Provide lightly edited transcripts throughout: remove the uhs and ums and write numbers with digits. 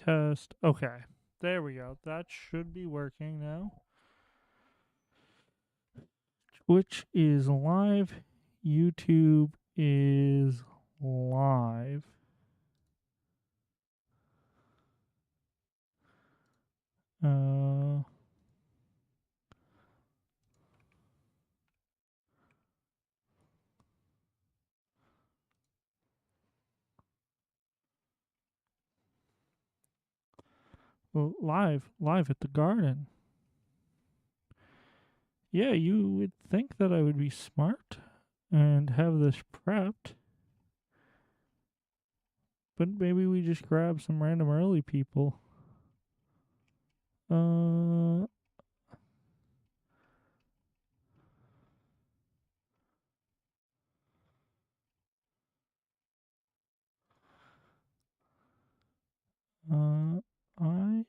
test. Okay. There we go. That should be working now. Twitch is live. YouTube is live. Uh, live at the garden. Yeah, you would think that I would be smart and have this prepped, but maybe we just grab some random early people. Uh, I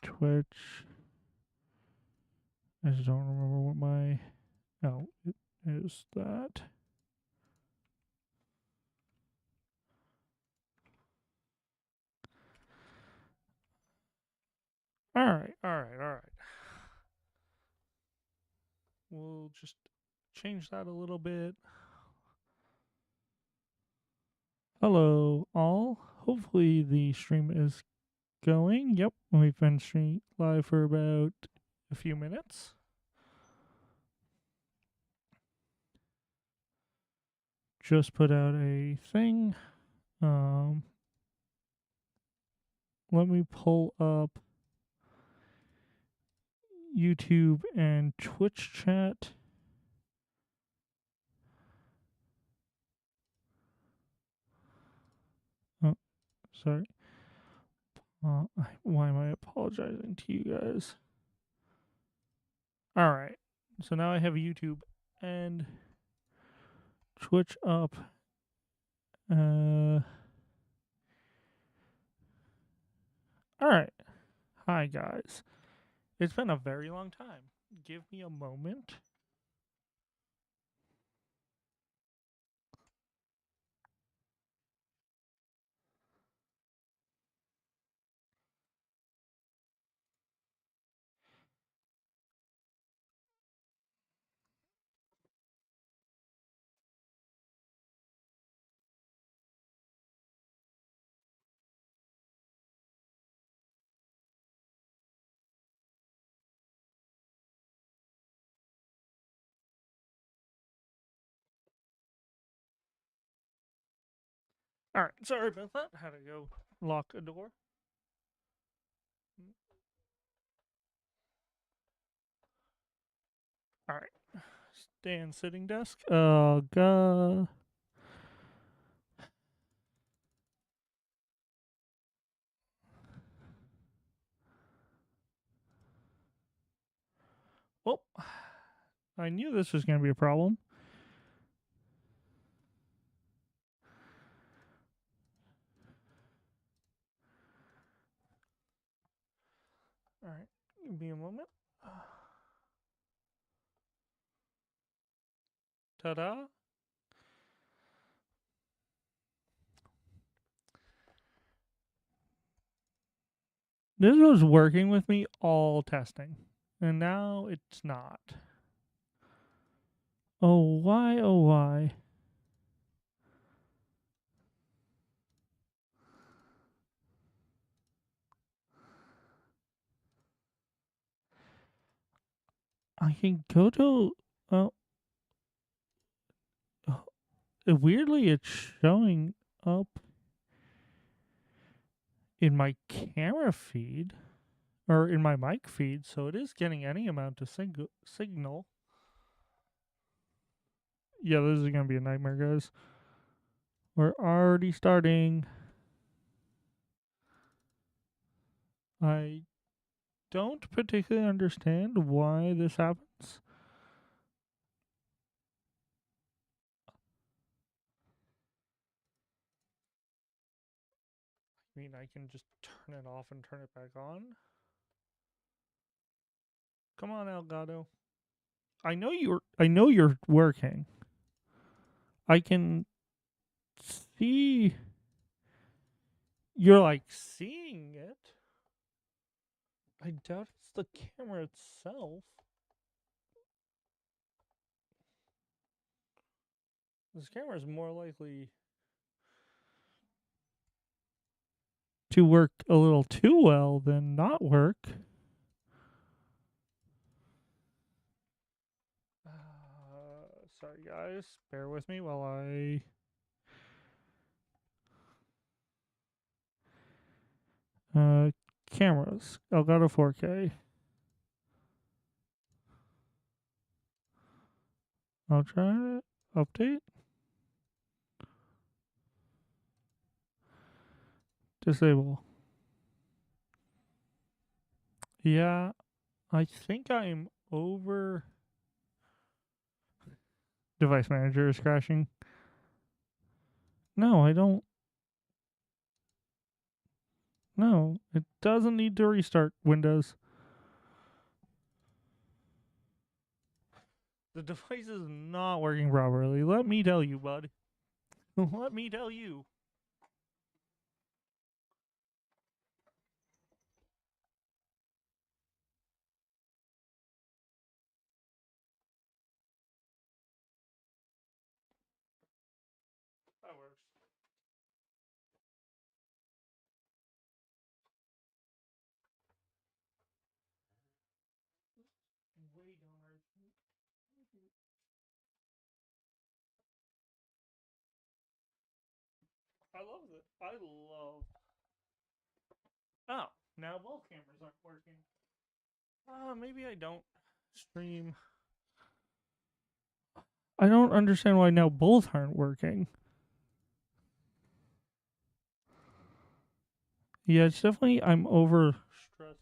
Twitch. I just don't remember what my. Oh, it is that. All right, all right, all right. We'll just change that a little bit. Hello, all. Hopefully the stream is going. Yep, we've been stream live for about a few minutes. Just put out a thing. Um, Let me pull up YouTube and Twitch chat. Oh, sorry. Why am I apologizing to you guys? All right. So now I have YouTube and Twitch up. All right. Hi, guys. It's been a very long time. Give me a moment. All right. Sorry about that. Had to go lock a door. All right. Stand sitting desk. God. Well, I knew this was going to be a problem. All right. Give me a moment. Ta da. This was working with me all testing, and now it's not. Oh, why? Oh, why? I can go to. Oh, weirdly it's showing up in my camera feed or in my mic feed, so it is getting any amount of signal. Yeah, this is gonna be a nightmare, guys. We're already starting. I don't particularly understand why this happens. I mean, I can just turn it off and turn it back on. Come on, Elgato. I know you're working. I can see you're like seeing it. I doubt it's the camera itself. This camera is more likely to work a little too well than not work. Sorry, guys. Bear with me while I. Uh, Cameras. Elgato 4K. I'll try it. Update. Disable. Yeah, I think I'm over. Device manager is crashing. No, I don't. No, it doesn't need to restart Windows. The device is not working properly. Let me tell you, bud. Let me tell you. That works. Way darn. I love it. I love. Oh, now both cameras aren't working. Maybe I don't stream. I don't understand why now both aren't working. Yeah, it's definitely I'm over stressing.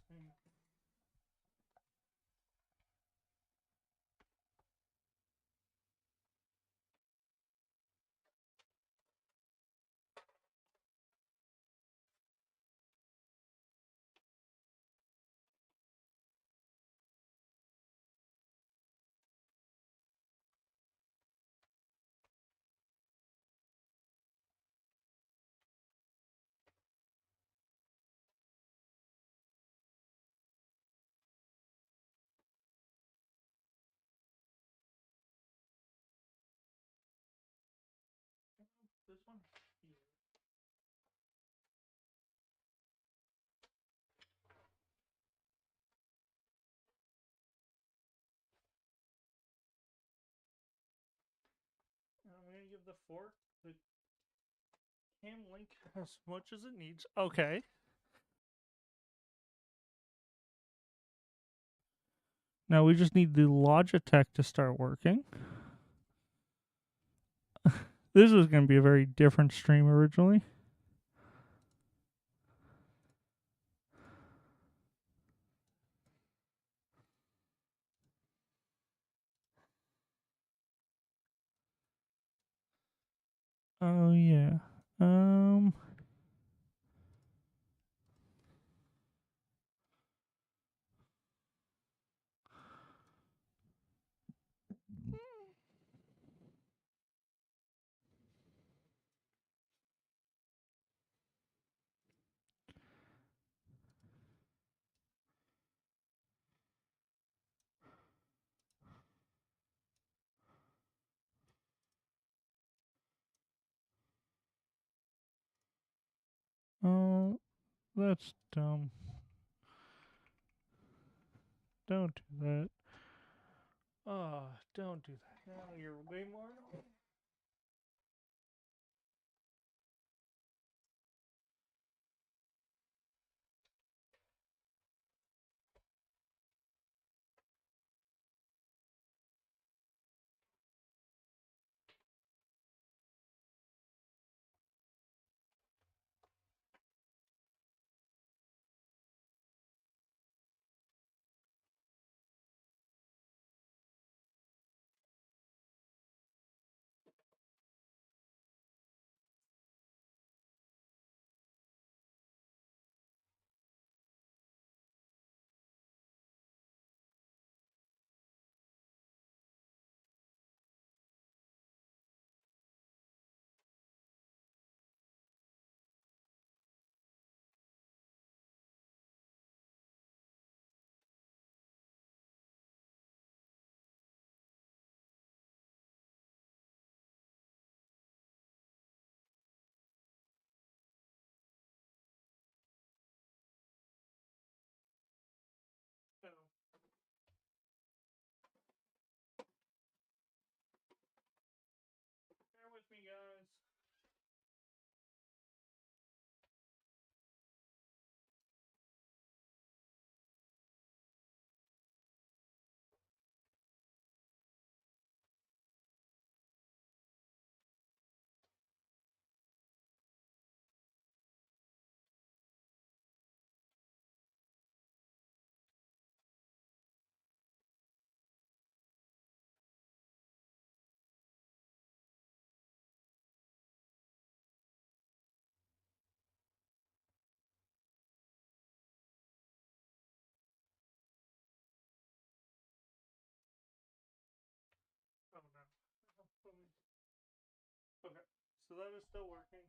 This one here. I'm gonna give the fork the cam link as much as it needs. Okay. Now we just need the Logitech to start working. This was going to be a very different stream originally. Oh yeah. Um. Oh, that's dumb. Don't do that. Oh, don't do that. Now you're way more. that is still working.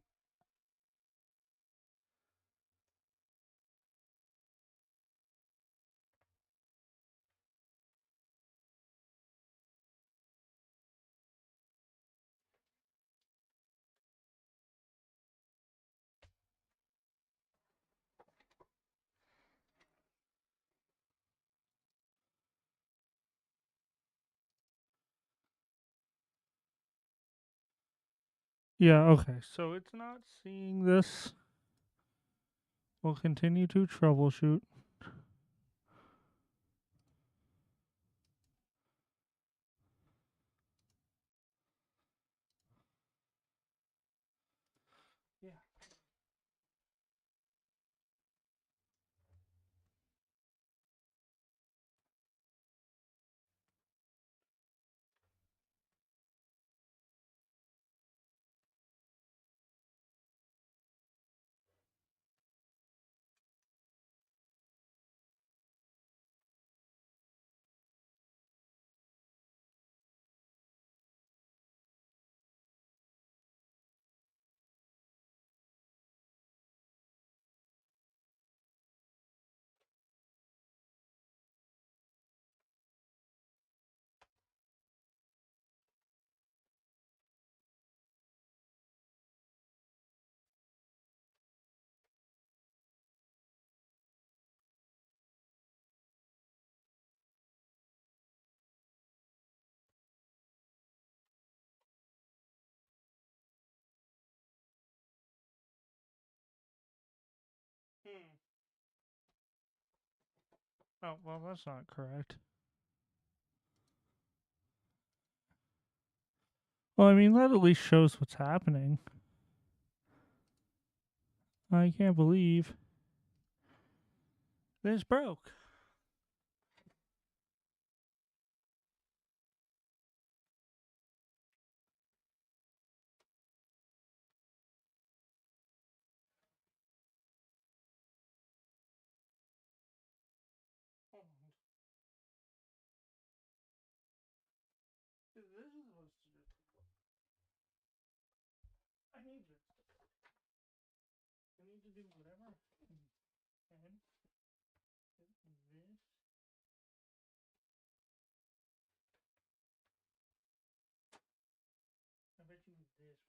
Yeah, okay. So it's not seeing this. We'll continue to troubleshoot. Yeah. Hmm. Oh, well, that's not correct. Well, I mean, that at least shows what's happening. I can't believe this broke. This is supposed to just. I need this. I need to do whatever I can. This. I bet you this one will work.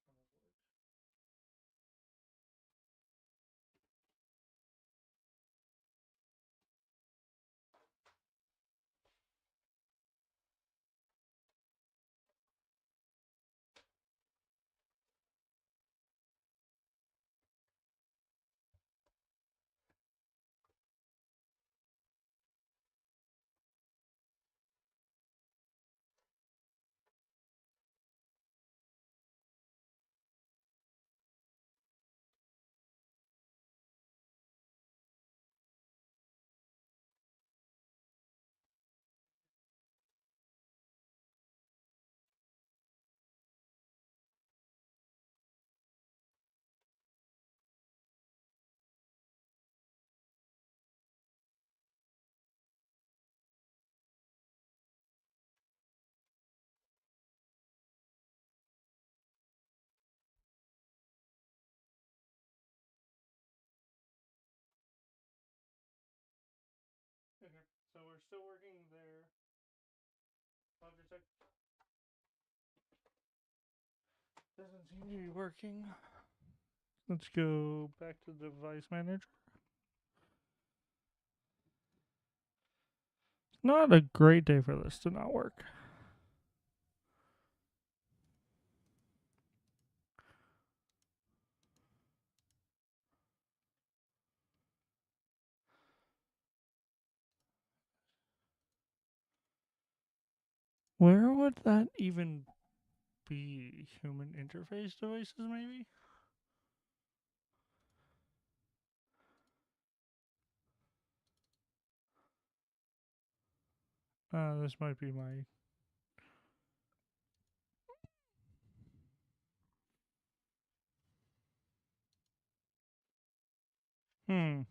Okay, so we're still working there. Logitech doesn't seem to be working. Let's go back to the device manager. Not a great day for this to not work. Where would that even be? Human interface devices, maybe? This might be my. Hmm.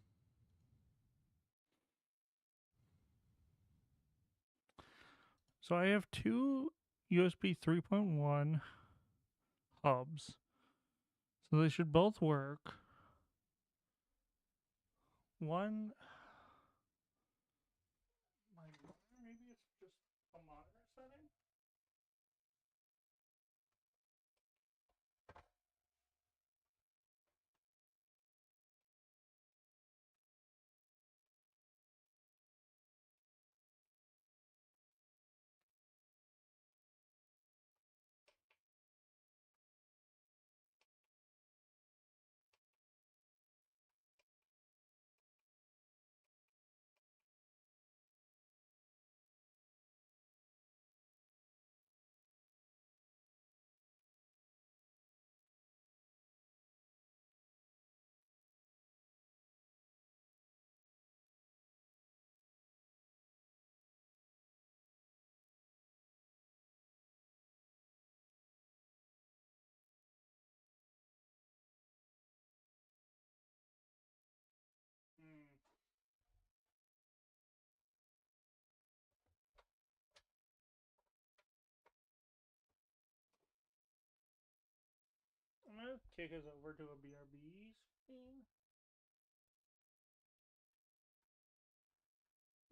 So I have two USB 3.1 hubs So they should both work. One, maybe it's just a monitor setting. I'm gonna take us over to a BRB screen.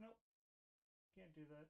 Nope, can't do that.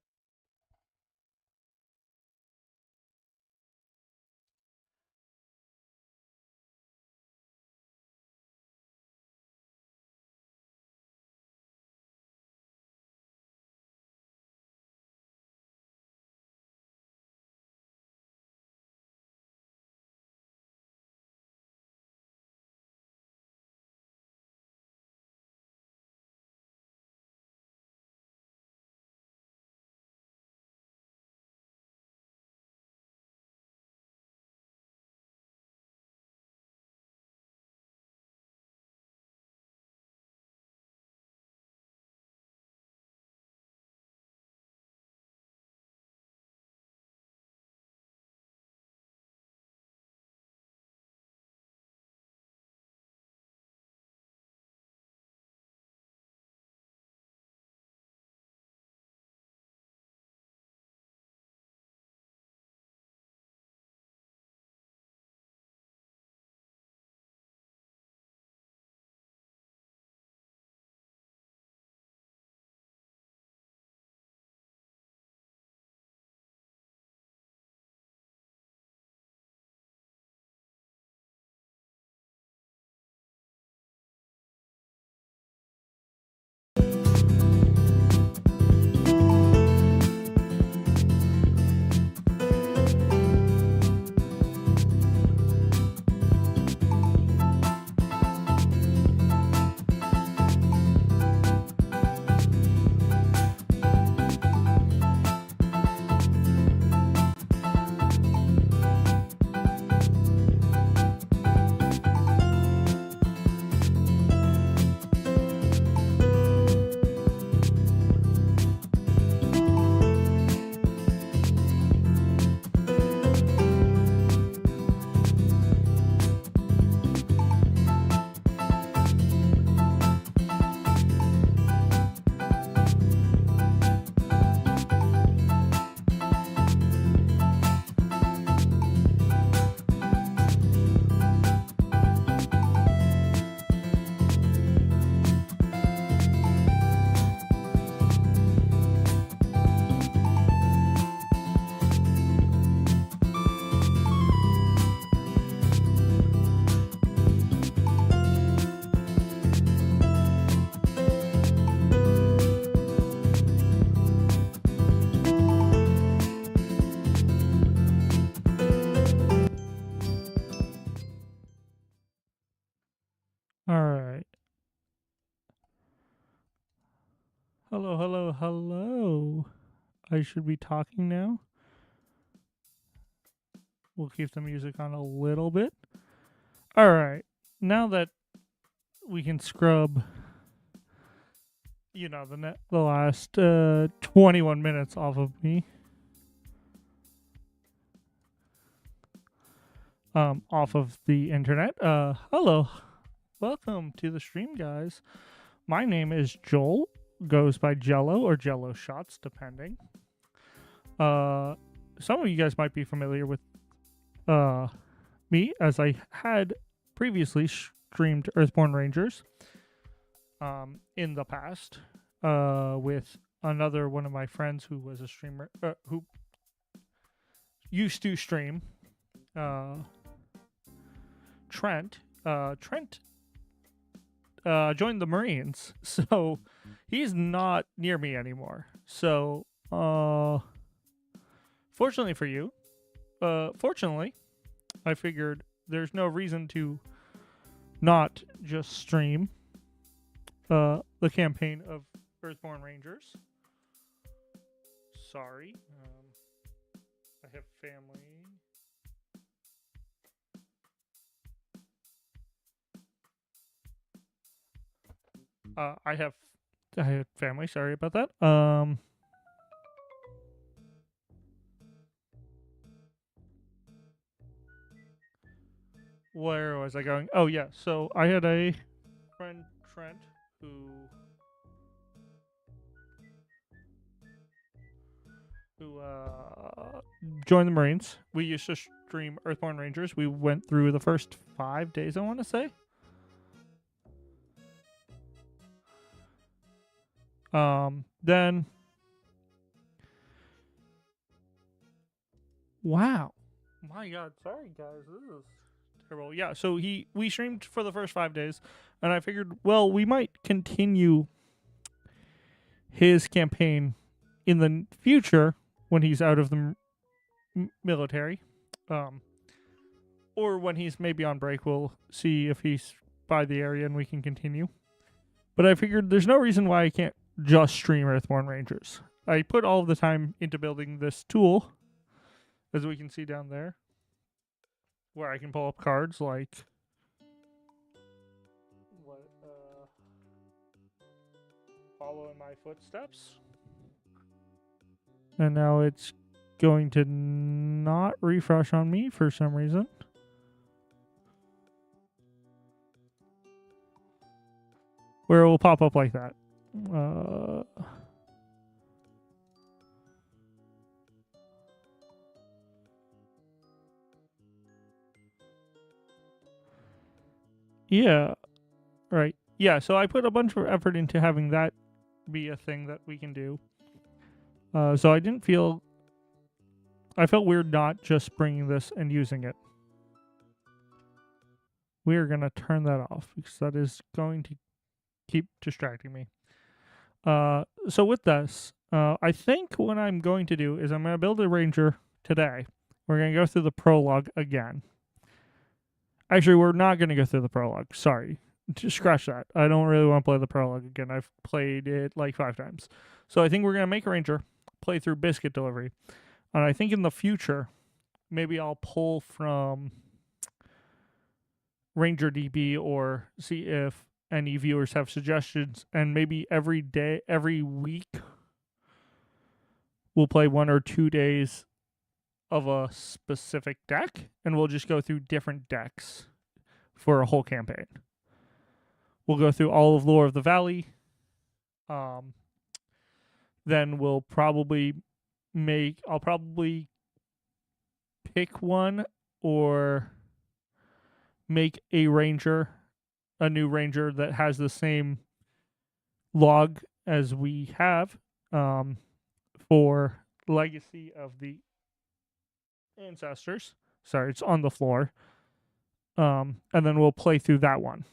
All right. Hello, hello, hello. I should be talking now. We'll keep the music on a little bit. All right. Now that we can scrub, the last 21 minutes off of me, off of the internet. Hello, welcome to the stream, guys. My name is Joel. Goes by Jello or Jello Shots, depending. Some of you guys might be familiar with me, as I had previously streamed Earthborne Rangers in the past with another one of my friends who was a streamer who used to stream. Trent. Trent joined the Marines, so he's not near me anymore. So, fortunately for you, fortunately, I figured there's no reason to not just stream the campaign of Earthborne Rangers. Sorry, I have family. I have family. Sorry about that. Where was I going? Oh yeah. So I had a friend Trent who joined the Marines. We used to stream Earthborne Rangers. We went through the first 5 days, I want to say. Then wow. My god, sorry guys. This is terrible. Yeah, so we streamed for the first 5 days and I figured, well, we might continue his campaign in the future when he's out of the military. Or when he's maybe on break, we'll see if he's by the area and we can continue. But I figured there's no reason why I can't just stream Earthborne Rangers. I put all of the time into building this tool, as we can see down there, where I can pull up cards like follow in my footsteps. And now it's going to not refresh on me for some reason. Where it will pop up like that. Yeah. Right. Yeah, so I put a bunch of effort into having that be a thing that we can do. So I didn't feel... I felt weird not just bringing this and using it. We are going to turn that off because that is going to keep distracting me. So with this, I think what I'm going to do is I'm going to build a ranger today. We're going to go through the prologue again. Actually, we're not going to go through the prologue. Sorry. Just scratch that. I don't really want to play the prologue again. I've played it like 5 times. So I think we're going to make a ranger, play through Biscuit Delivery. And I think in the future, maybe I'll pull from Ranger DB or see if any viewers have suggestions. And maybe every week, we'll play 1 or 2 days of a specific deck. And we'll just go through different decks for a whole campaign. We'll go through all of Lore of the Valley. Then we'll probably I'll probably pick one or make a ranger, a new ranger that has the same log as we have for Legacy of the Ancestors. Sorry, it's on the floor. And then we'll play through that one.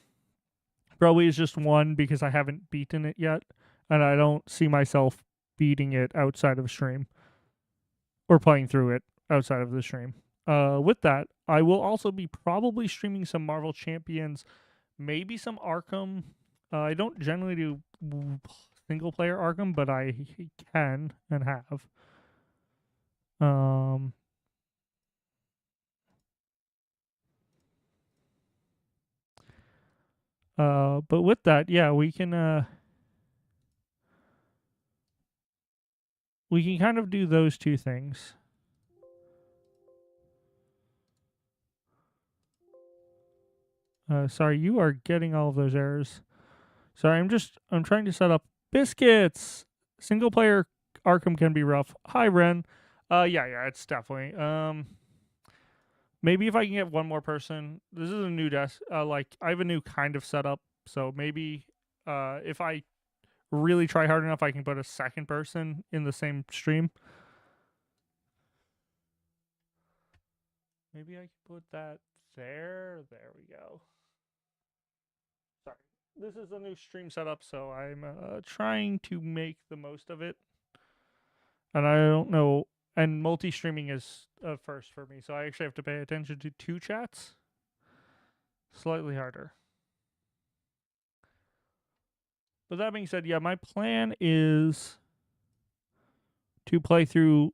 Probably is just one because I haven't beaten it yet, and I don't see myself beating it outside of a stream or playing through it outside of the stream. With that, I will also be probably streaming some Marvel Champions, maybe some Arkham. I don't generally do single player Arkham, but I can and have. But with that, yeah, we can kind of do those two things. Sorry, you are getting all of those errors. Sorry, I'm trying to set up biscuits. Single player Arkham can be rough. Hi, Ren. Yeah, it's definitely. maybe if I can get one more person. This is a new desk. Like I have a new kind of setup, so maybe if I really try hard enough, I can put a second person in the same stream. Maybe I can put that there. There we go. Sorry. This is a new stream setup, so I'm trying to make the most of it. And I don't know. And multi streaming is a first for me, so I actually have to pay attention to two chats. Slightly harder. But that being said, yeah, my plan is to play through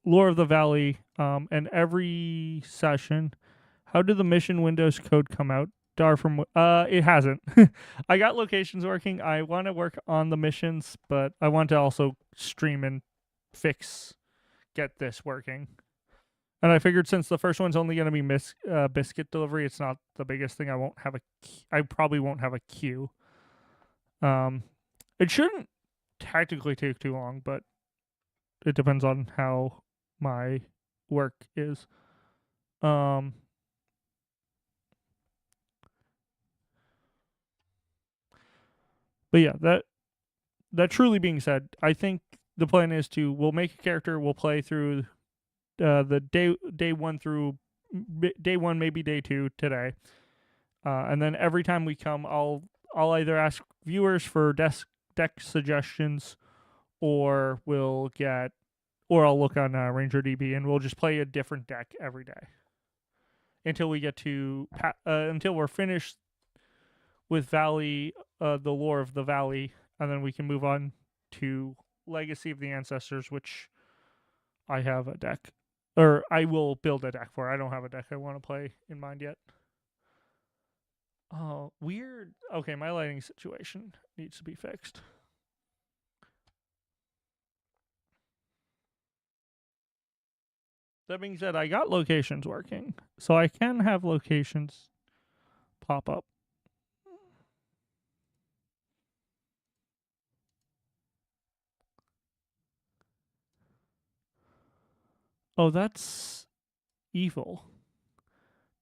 Lore of the Valley, and every session. How did the mission Windows code come out? Dar from it hasn't. I got locations working. I want to work on the missions, but I want to also stream and get this working. And I figured since the first one's only going to be biscuit delivery, it's not the biggest thing. I probably won't have a queue. It shouldn't technically take too long, but it depends on how my work is. But yeah, that truly being said, I think the plan is we'll make a character, we'll play through the day one through day one, maybe day two today, and then every time we come, I'll either ask viewers for deck suggestions, or I'll look on Ranger DB and we'll just play a different deck every day until we get to until we're finished with Valley, the Lore of the Valley, and then we can move on to Legacy of the Ancestors, which I have a deck, or I will build a deck for. I don't have a deck I want to play in mind yet. Oh, weird. Okay, my lighting situation needs to be fixed. That being said, I got locations working, so I can have locations pop up. Oh, that's evil.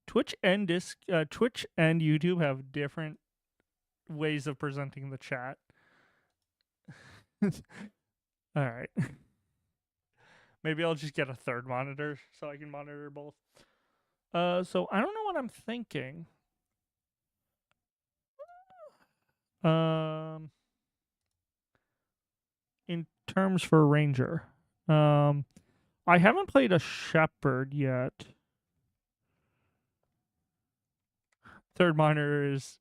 Twitch and YouTube have different ways of presenting the chat. All right. Maybe I'll just get a third monitor so I can monitor both. So I don't know what I'm thinking. In terms for Ranger, I haven't played a Shepherd yet. Third monitor is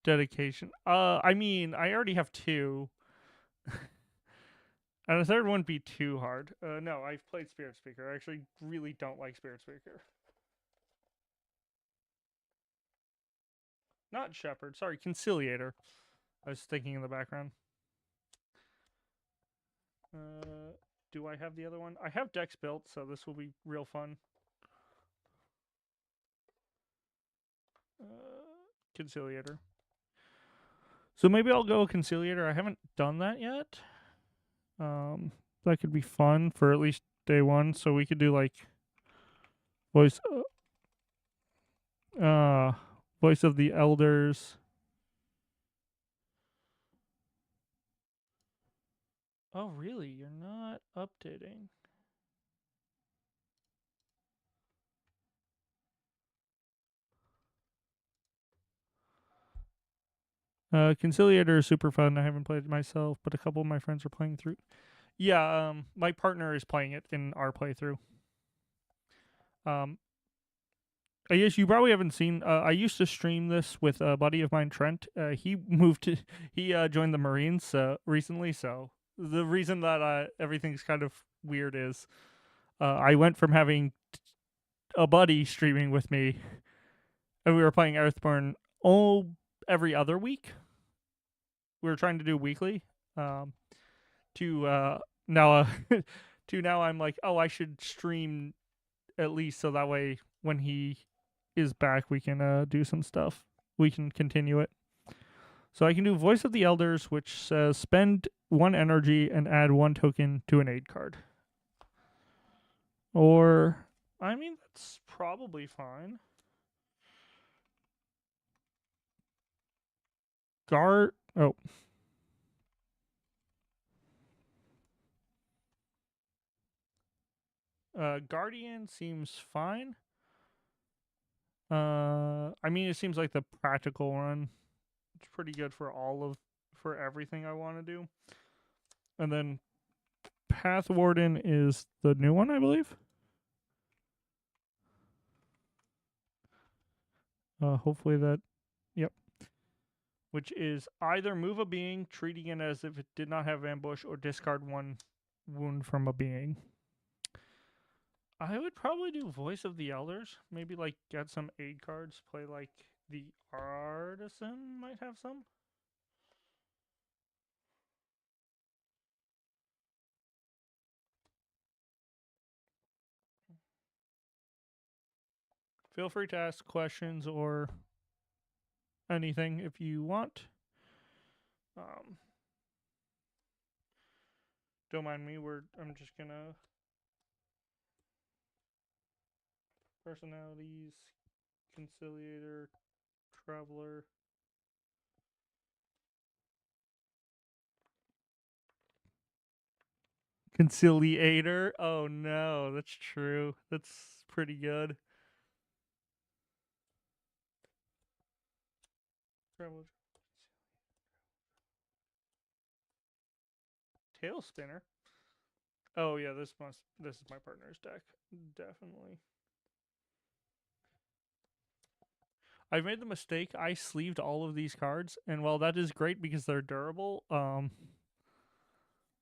dedication. I mean, I already have two. And a third wouldn't be too hard. No, I've played Spirit Speaker. I actually really don't like Spirit Speaker. Not Shepherd. Sorry, Conciliator. I was thinking in the background. Do I have the other one? I have decks built, so this will be real fun. Conciliator. So maybe I'll go Conciliator. I haven't done that yet. That could be fun for at least day one. So we could do like voice of the Elders. Oh, really? You're not updating. Conciliator is super fun. I haven't played it myself, but a couple of my friends are playing through. Yeah, my partner is playing it in our playthrough. I guess you probably haven't seen. I used to stream this with a buddy of mine, Trent. He joined the Marines recently. So the reason that everything's kind of weird is I went from having a buddy streaming with me, and we were playing Earthborne every other week. We were trying to do weekly. To now to now I'm like, oh, I should stream at least so that way when he is back we can do some stuff. We can continue it. So I can do Voice of the Elders, which says spend 1 energy and add 1 token to an aid card. Or, I mean, that's probably fine. Guard. Oh, Guardian seems fine. I mean, it seems like the practical one. It's pretty good for everything I want to do. And then Path Warden is the new one, I believe. Hopefully that. Yep. Which is either move a being, treating it as if it did not have ambush, or discard one wound from a being. I would probably do Voice of the Elders. Maybe like get some aid cards. Play like the Artisan might have some. Feel free to ask questions or anything if you want. Um, don't mind me. I'm just gonna personalities, conciliator, traveler. Conciliator. Oh no, that's true. That's pretty good. Traveler. Tail spinner. Oh yeah, this is my partner's deck. Definitely. I've made the mistake. I sleeved all of these cards, and while that is great because they're durable,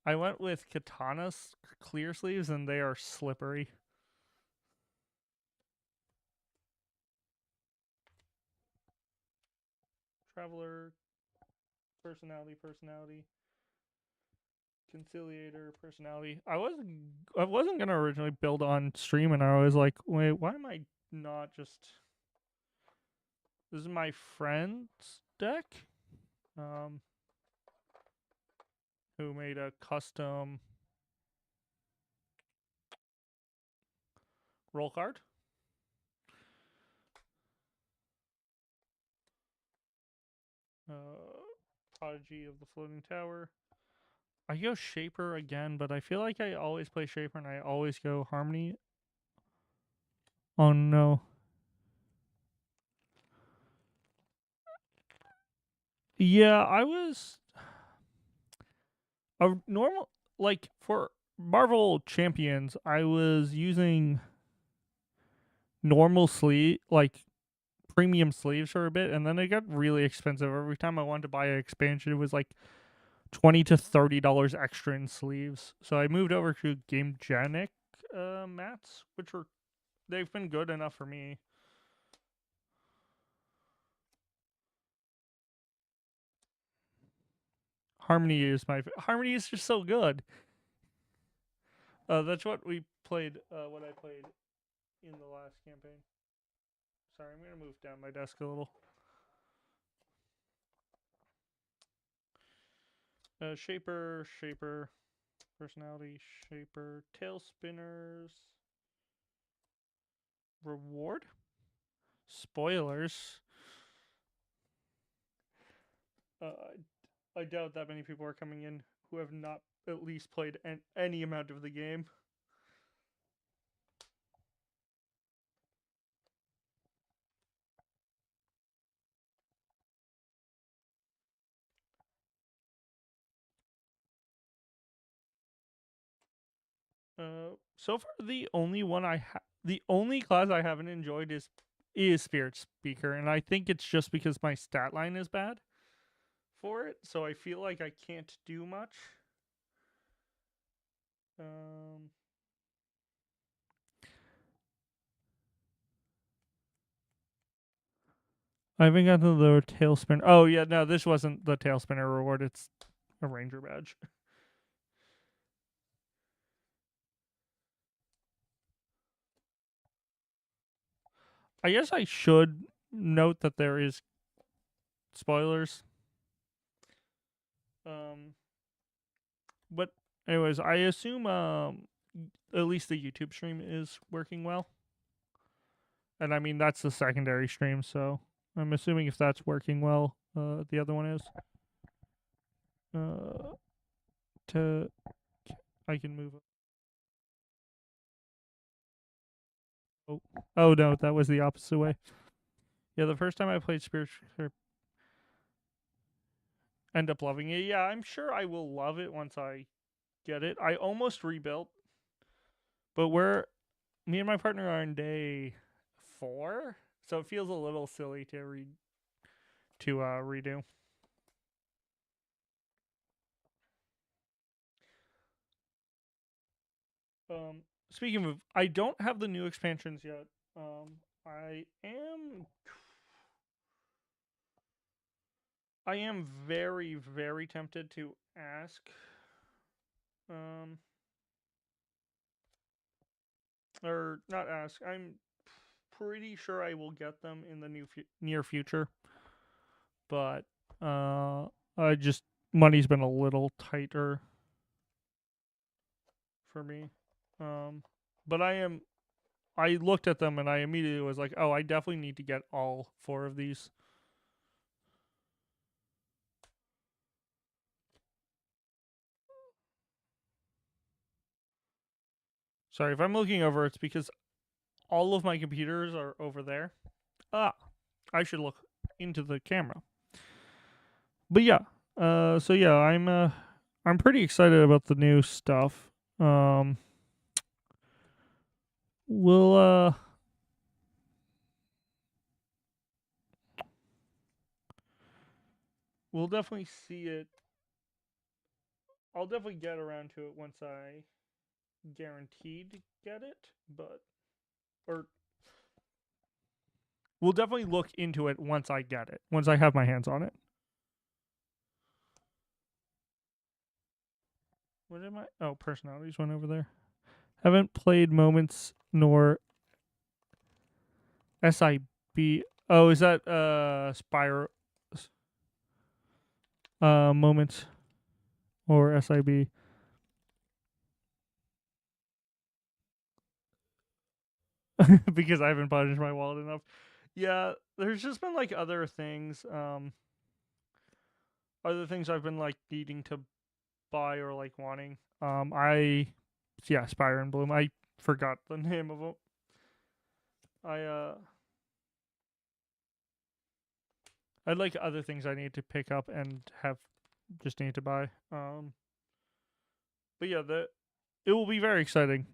I went with Katana's clear sleeves, and they are slippery. Traveler, personality, conciliator, personality. I wasn't gonna originally build on stream, and I was like, wait, why am I not just? This is my friend's deck, um, who made a custom roll card. Prodigy of the Floating Tower. I go Shaper again, but I feel like I always play Shaper and I always go Harmony. Oh no. Yeah, I was a normal like for Marvel Champions, I was using normal sleeve like premium sleeves for a bit, and then it got really expensive. Every time I wanted to buy an expansion, it was like $20 to $30 extra in sleeves. So I moved over to Gamegenic mats, which were they've been good enough for me. Harmony is just so good. That's what we played. What I played in the last campaign. Sorry, I'm gonna move down my desk a little. Shaper, personality, Shaper, tail spinners, reward, spoilers. I doubt that many people are coming in who have not at least played any amount of the game. So far the only class I haven't enjoyed is Spirit Speaker, and I think it's just because my stat line is bad for it, so I feel like I can't do much. Um, I haven't got to the tail spin. Oh yeah, no, this wasn't the tail spinner reward. It's a ranger badge. I guess I should note that there is spoilers. Um, but anyways, I assume at least the YouTube stream is working well. And I mean, that's the secondary stream, so I'm assuming if that's working well, the other one is. To I can move. Oh, oh no, that was the opposite way. Yeah, the first time I played Spiritual, end up loving it. Yeah, I'm sure I will love it once I get it. I almost rebuilt, but me and my partner are on day 4, so it feels a little silly to redo. Um, Speaking of, I don't have the new expansions yet. I am very very tempted to ask um or not ask. I'm pretty sure I will get them in the near future, but I just money's been a little tighter for me. Um, but I looked at them and I immediately was like, oh, I definitely need to get all 4 of these. Sorry if I'm looking over. It's because all of my computers are over there. Ah, I should look into the camera. But yeah, so yeah, I'm pretty excited about the new stuff. We'll we'll definitely see it. I'll definitely get around to it once I guaranteed get it, but or we'll definitely look into it once I get it, once I have my hands on it. What am I? Oh, personalities went over there. Haven't played Moments nor SIB. Oh, is that Spyro Moments or SIB? Because I haven't punished my wallet enough. Yeah, there's just been like other things I've been like needing to buy or like wanting. Yeah, Spire and Bloom. I forgot the name of them. I I'd like other things I need to pick up and have just need to buy. But yeah, it will be very exciting.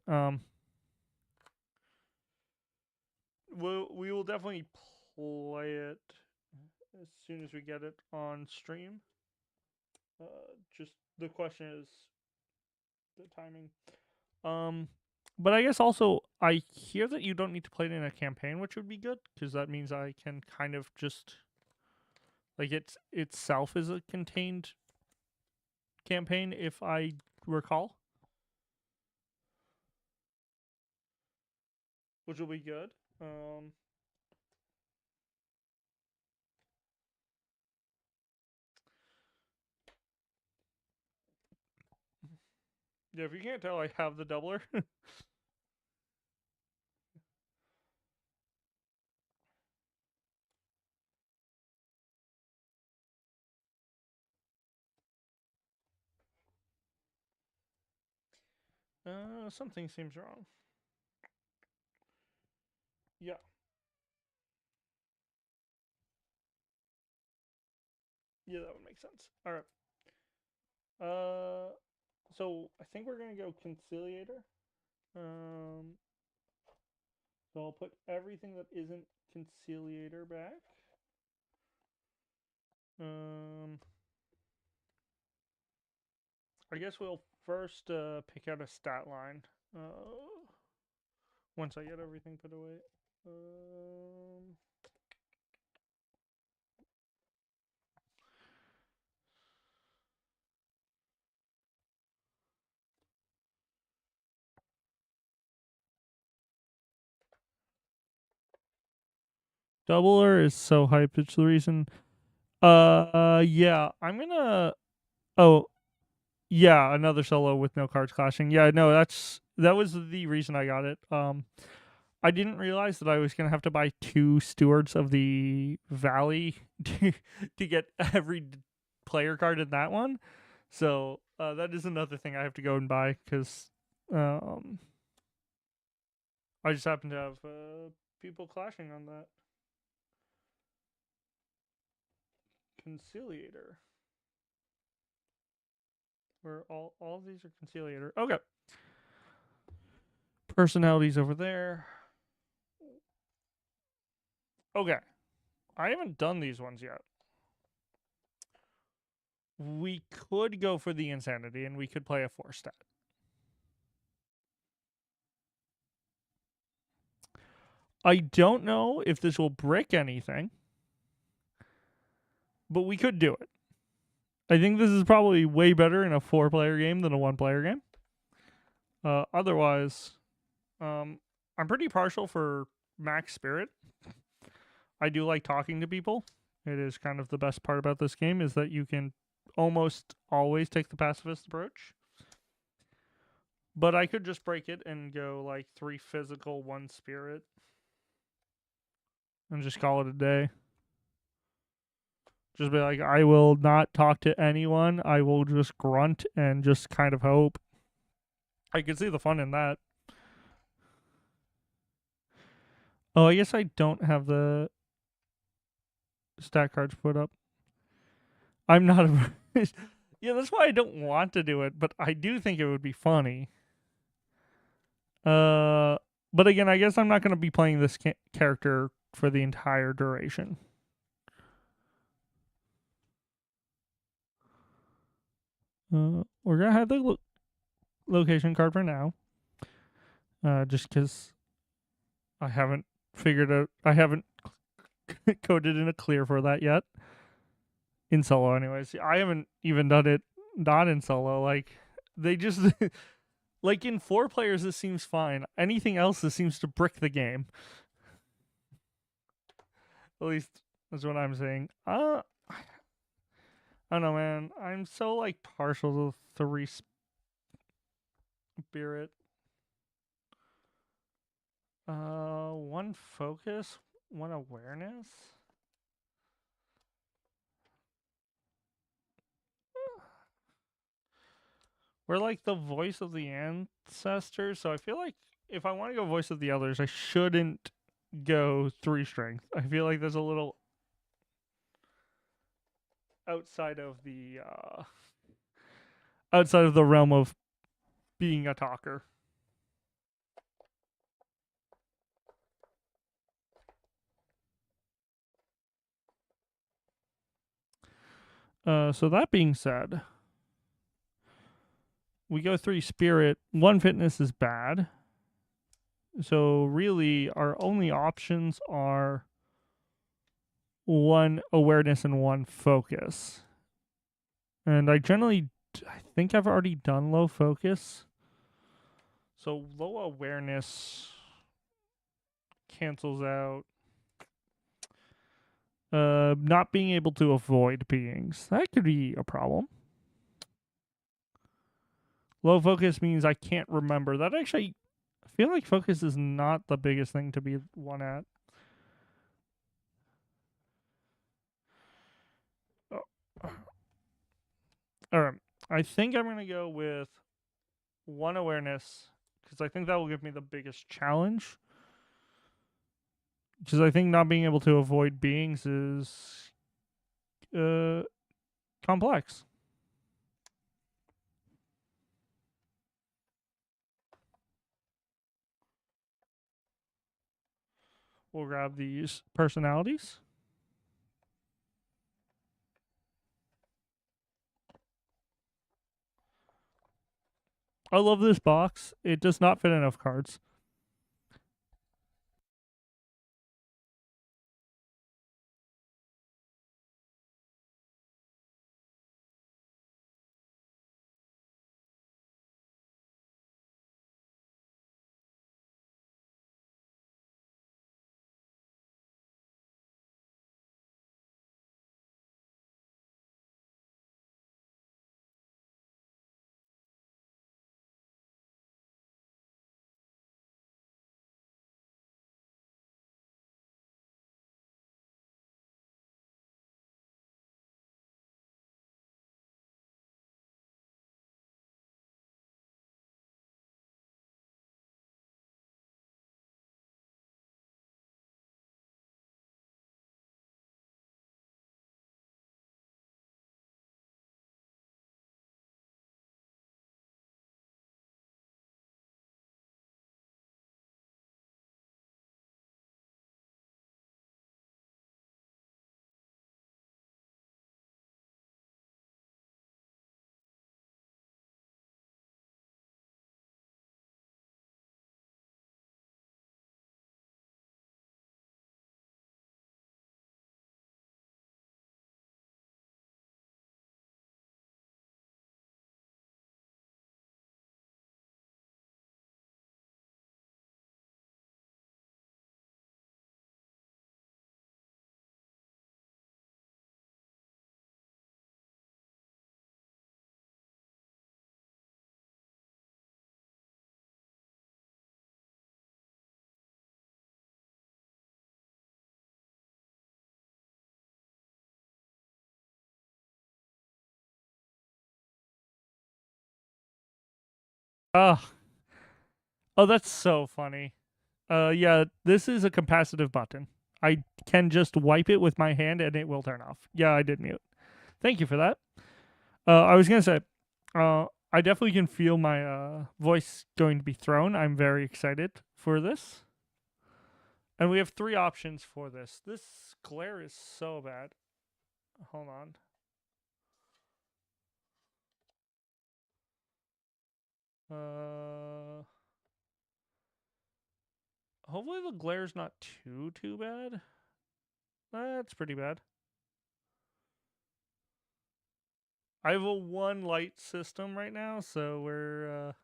We will definitely play it as soon as we get it on stream. Just the question is the timing. Um, but I guess also I hear that you don't need to play it in a campaign, which would be good because that means I can kind of just like it itself is a contained campaign, if I recall, which will be good. Um, yeah, if you can't tell, I have the doubler. Something seems wrong. Yeah, yeah, that would make sense. All right. So I think we're gonna go conciliator. Um, so I'll put everything that isn't conciliator back. Um, I guess we'll first pick out a stat line. Once I get everything put away. Um, Doubler is so hype. It's the reason. Yeah, I'm gonna. Oh, Yeah, another solo with no cards clashing. Yeah, no, that was the reason I got it. I didn't realize that I was gonna have to buy two stewards of the valley to get every player card in that one. So that is another thing I have to go and buy because um, I just happen to have people clashing on that conciliator. Where all of these are conciliator. Okay, personalities over there. Okay, I haven't done these ones yet. We could go for the insanity and we could play a 4 stat. I don't know if this will brick anything, but we could do it. I think this is probably way better in a 4 player game than a 1 player game. Otherwise, I'm pretty partial for max spirit. I do like talking to people. It is kind of the best part about this game is that you can almost always take the pacifist approach. But I could just break it and go like 3 physical, 1 spirit, and just call it a day. Just be like, I will not talk to anyone. I will just grunt and just kind of hope. I can see the fun in that. Oh, I guess I don't have the stat cards put up. I'm not a. Yeah, that's why I don't want to do it, but I do think it would be funny. Uh, but again, I guess I'm not going to be playing this character for the entire duration. We're gonna have the location card for now. Just because I haven't figured out, I haven't coded in a clear for that yet. In solo, anyways, I haven't even done it not in solo. Like they just like in 4 players, this seems fine. Anything else, this seems to brick the game. At least that's what I'm saying. I don't know, man. I'm so like partial to 3 spirit. 1 focus, 1 awareness. We're like the voice of the ancestors, so I feel like if I want to go voice of the elders, I shouldn't go 3 strength. I feel like there's a little outside of the outside of the realm of being a talker. So that being said, we go 3 spirit. 1 fitness is bad. So really, our only options are 1 awareness and 1 focus. And I think I've already done low focus. So low awareness cancels out not being able to avoid beings. That could be a problem. Low focus means I can't remember. That actually, I feel like focus is not the biggest thing to be 1 at. Oh. All right. I think I'm going to go with 1 awareness because I think that will give me the biggest challenge. Because I think not being able to avoid beings is complex. We'll grab these personalities. I love this box. It does not fit enough cards. Oh, oh, that's so funny. Yeah, this is a capacitive button. I can just wipe it with my hand and it will turn off. Yeah, I did mute. Thank you for that. I was gonna say, I definitely can feel my voice going to be thrown. I'm very excited for this, and we have three options for this. This glare is so bad. Hold on. Uh, hopefully the glare's not too bad. That's pretty bad. I have a one light system right now, so we're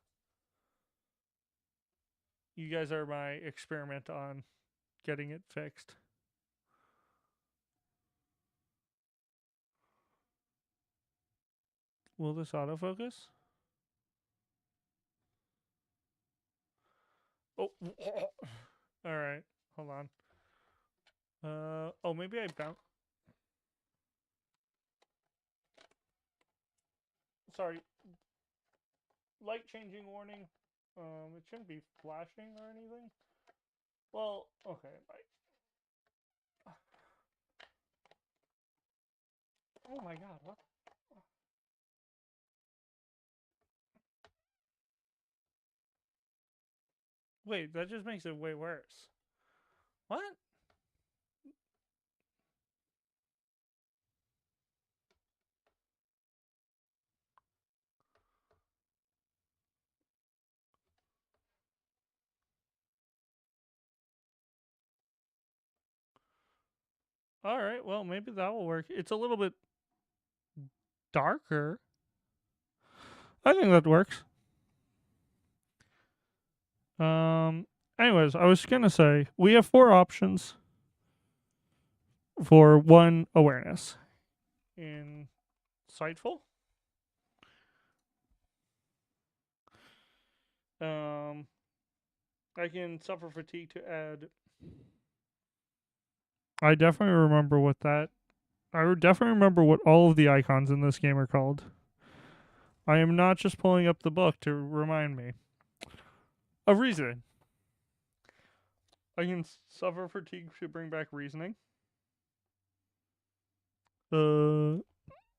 you guys are my experiment on getting it fixed. Will this autofocus? Oh, all right. Hold on. Oh, maybe I bounced. Sorry, light changing warning. It shouldn't be flashing or anything. Well, okay. Oh my god, what? Wait, that just makes it way worse. What? All right, well, maybe that will work. It's a little bit darker. I think that works. Um, anyways, I was gonna say we have four options for one awareness. Insightful. Um, I can suffer fatigue to add. I definitely remember what that. I would definitely remember what all of the icons in this game are called. I am not just pulling up the book to remind me. A reason. I can suffer fatigue to bring back reasoning. A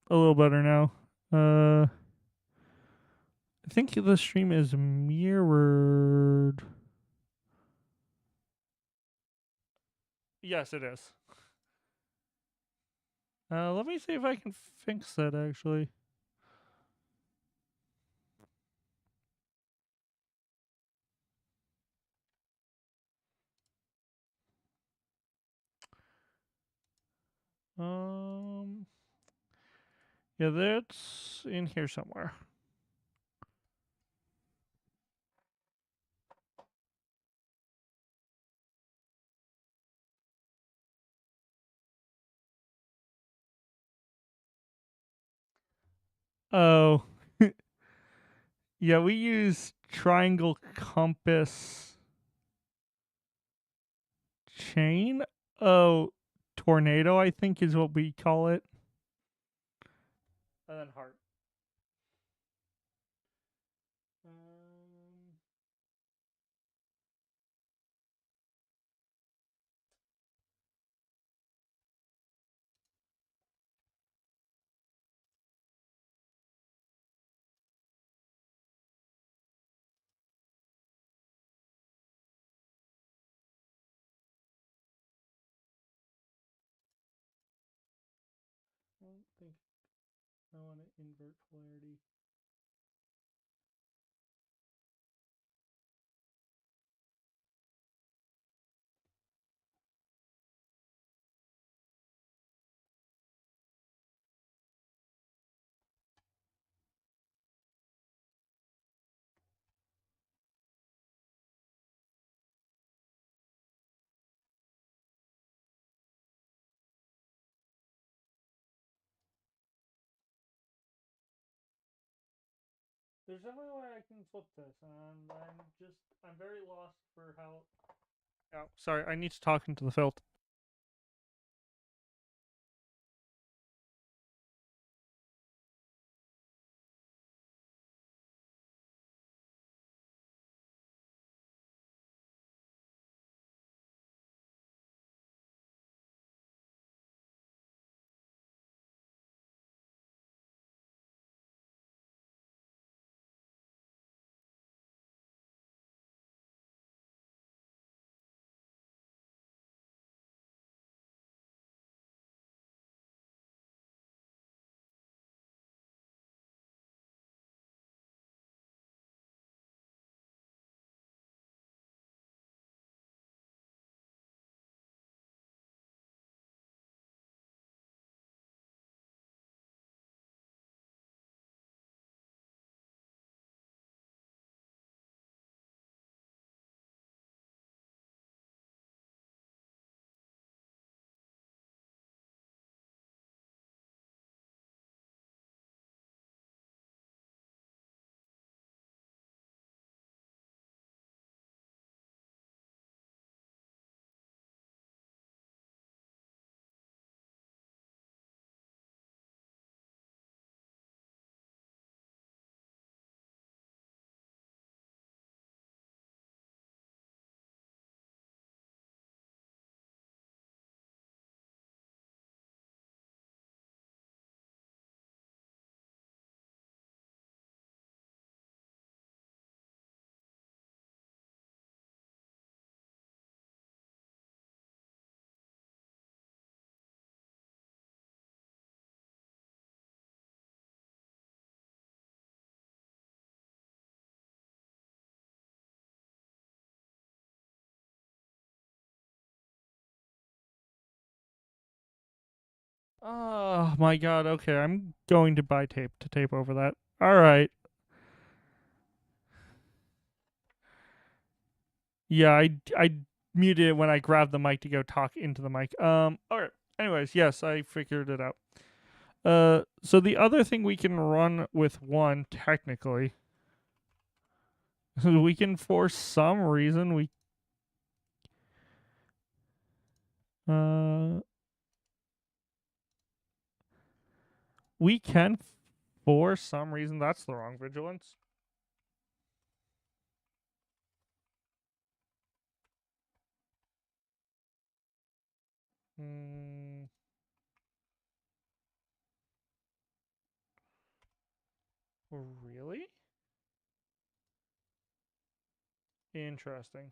little better now. I think the stream is mirrored. Yes, it is. Let me see if I can fix that actually. Um, yeah, that's in here somewhere. Oh, yeah, we use triangle compass chain. Oh, tornado, I think is what we call it. And then heart. Um, I don't think I want to invert polarity. There's definitely a way I can flip this, and I'm very lost for how. Oh, sorry, I need to talk into the filter. Oh my god. Okay, I'm going to buy tape to tape over that. All right. Yeah, I muted it when I grabbed the mic to go talk into the mic. All right. Anyways, yes, I figured it out. So the other thing we can run with one technically, we can for some reason uh we can for some reason that's the wrong vigilance. Hmm, really? Interesting.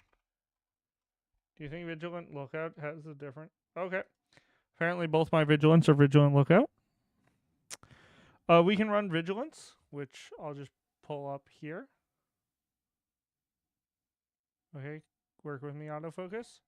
Do you think vigilant lookout has a different? Okay. Apparently, both my vigilance are vigilant lookout. We can run vigilance, which I'll just pull up here. Okay, work with me, autofocus.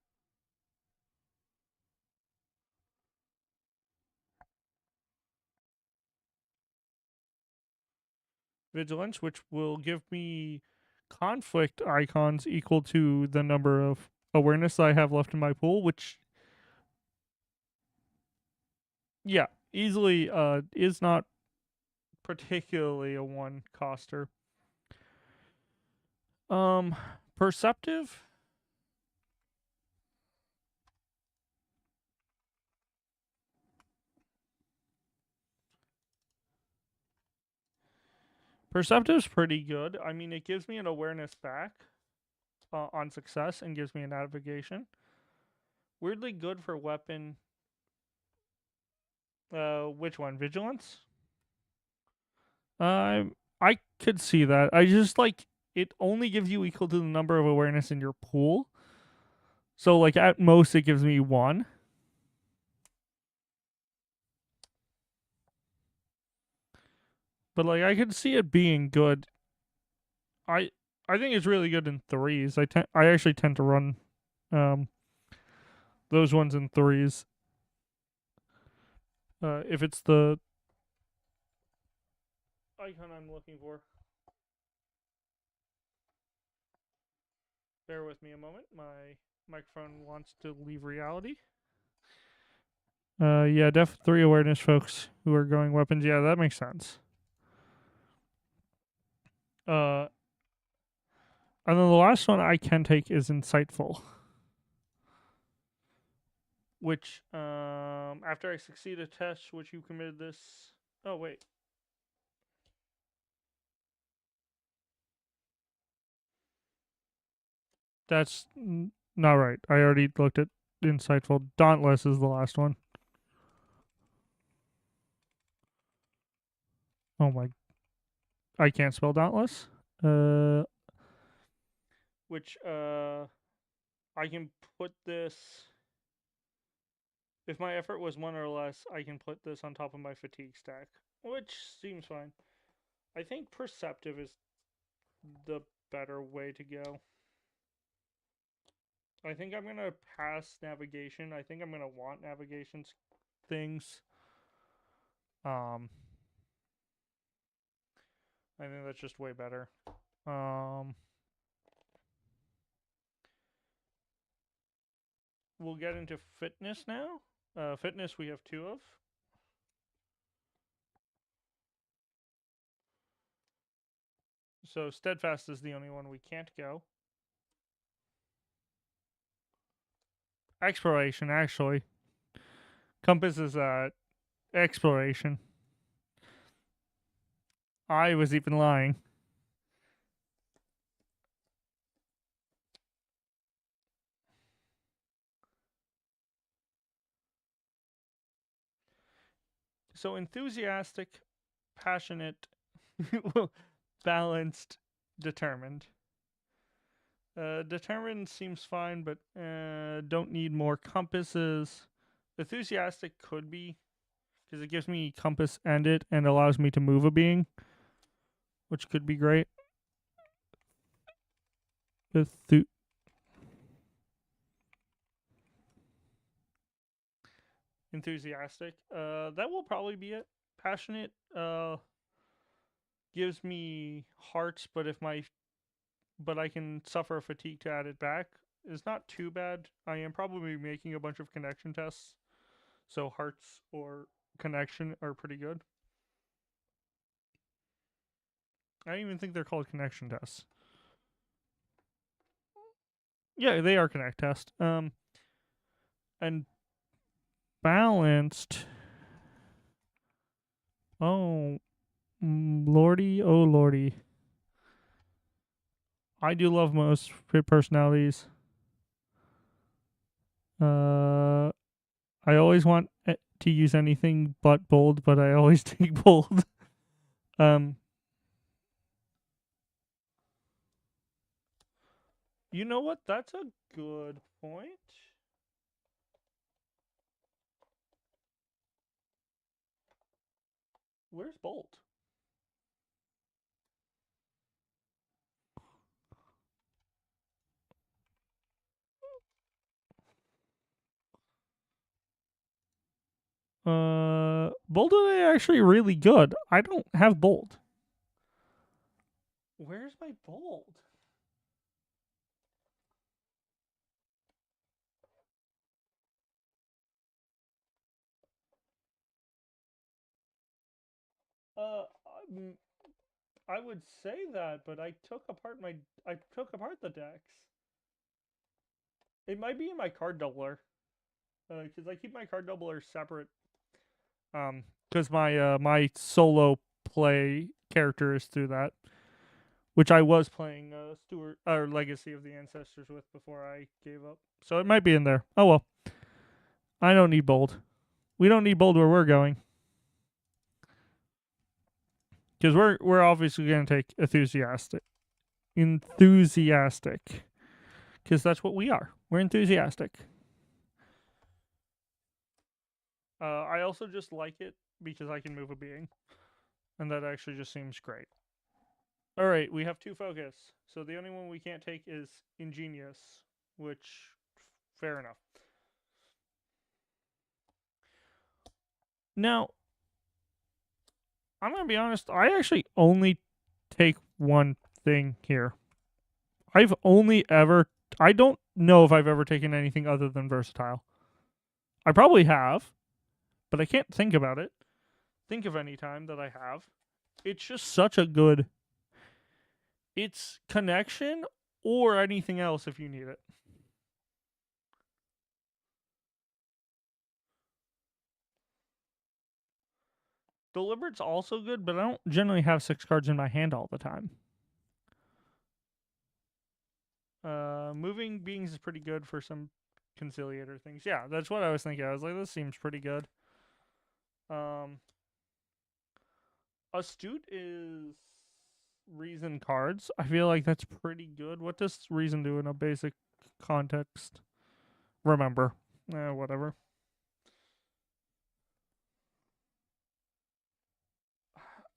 Vigilance, which will give me conflict icons equal to the number of awareness I have left in my pool, which, yeah, easily is not particularly a one coster. Um, perceptive. Perceptive's pretty good. I mean, it gives me an awareness back on success and gives me a navigation. Weirdly good for weapon. Which one? Vigilance. I could see that. I just like it only gives you equal to the number of awareness in your pool. So like at most it gives me one. But like I could see it being good. I I think it's really good in threes. I actually tend to run um those ones in threes. If it's the icon I'm looking for. Bear with me a moment. My microphone wants to leave reality. Yeah, def 3 awareness folks who are going weapons. Yeah, that makes sense. Uh, and then the last one I can take is insightful, which after I succeed a test which you committed this. Oh wait, that's not right. I already looked at insightful. Dauntless is the last one. Oh my, I can't spell dauntless. Uh, which I can put this. If my effort was one or less, I can put this on top of my fatigue stack, which seems fine. I think perceptive is the better way to go. I think I'm gonna pass navigation. I think I'm gonna want navigation things. Um, I think that's just way better. Um, we'll get into fitness now. Fitness we have two of. So steadfast is the only one we can't go. Exploration, actually. Compass is exploration. I was even lying. So enthusiastic, passionate, balanced, determined. Determined seems fine, but don't need more compasses. Enthusiastic could be because it gives me compass and it and allows me to move a being, which could be great. Enthusiastic. That will probably be it. Passionate gives me hearts, but I can suffer fatigue to add it back. It's not too bad. I am probably making a bunch of connection tests, so hearts or connection are pretty good. I don't even think they're called connection tests. Yeah, they are connect tests. And balanced. Oh, lordy, oh lordy. I do love most fit personalities. Uh, I always want to use anything but bold, but I always take bold. um, you know what? That's a good point. Where's bold? Bold is actually really good. I don't have bold. Where's my bold? Uh, I would say that, but I took apart the decks. It might be in my card doubler, because I keep my card doubler separate. Because my solo play character is through that, which I was playing Stewart or Legacy of the Ancestors with before I gave up. So it might be in there. Oh well, I don't need bold. We don't need bold where we're going, because we're obviously going to take enthusiastic, because that's what we are. We're enthusiastic. I also just like it because I can move a being, and that actually just seems great. All right, we have two focus, so the only one we can't take is ingenious, which fair enough. Now, I'm gonna be honest. I actually only take one thing here. I've only ever. I don't know if I've ever taken anything other than versatile. I probably have, but I can't think about it. Think of any time that I have. It's just such a good. It's connection or anything else if you need it. Deliberate's also good, but I don't generally have 6 cards in my hand all the time. Moving beings is pretty good for some conciliator things. Yeah, that's what I was thinking. I was like, this seems pretty good. Um, Astute is reason cards. I feel like that's pretty good. What does reason do in a basic context? Remember. Whatever.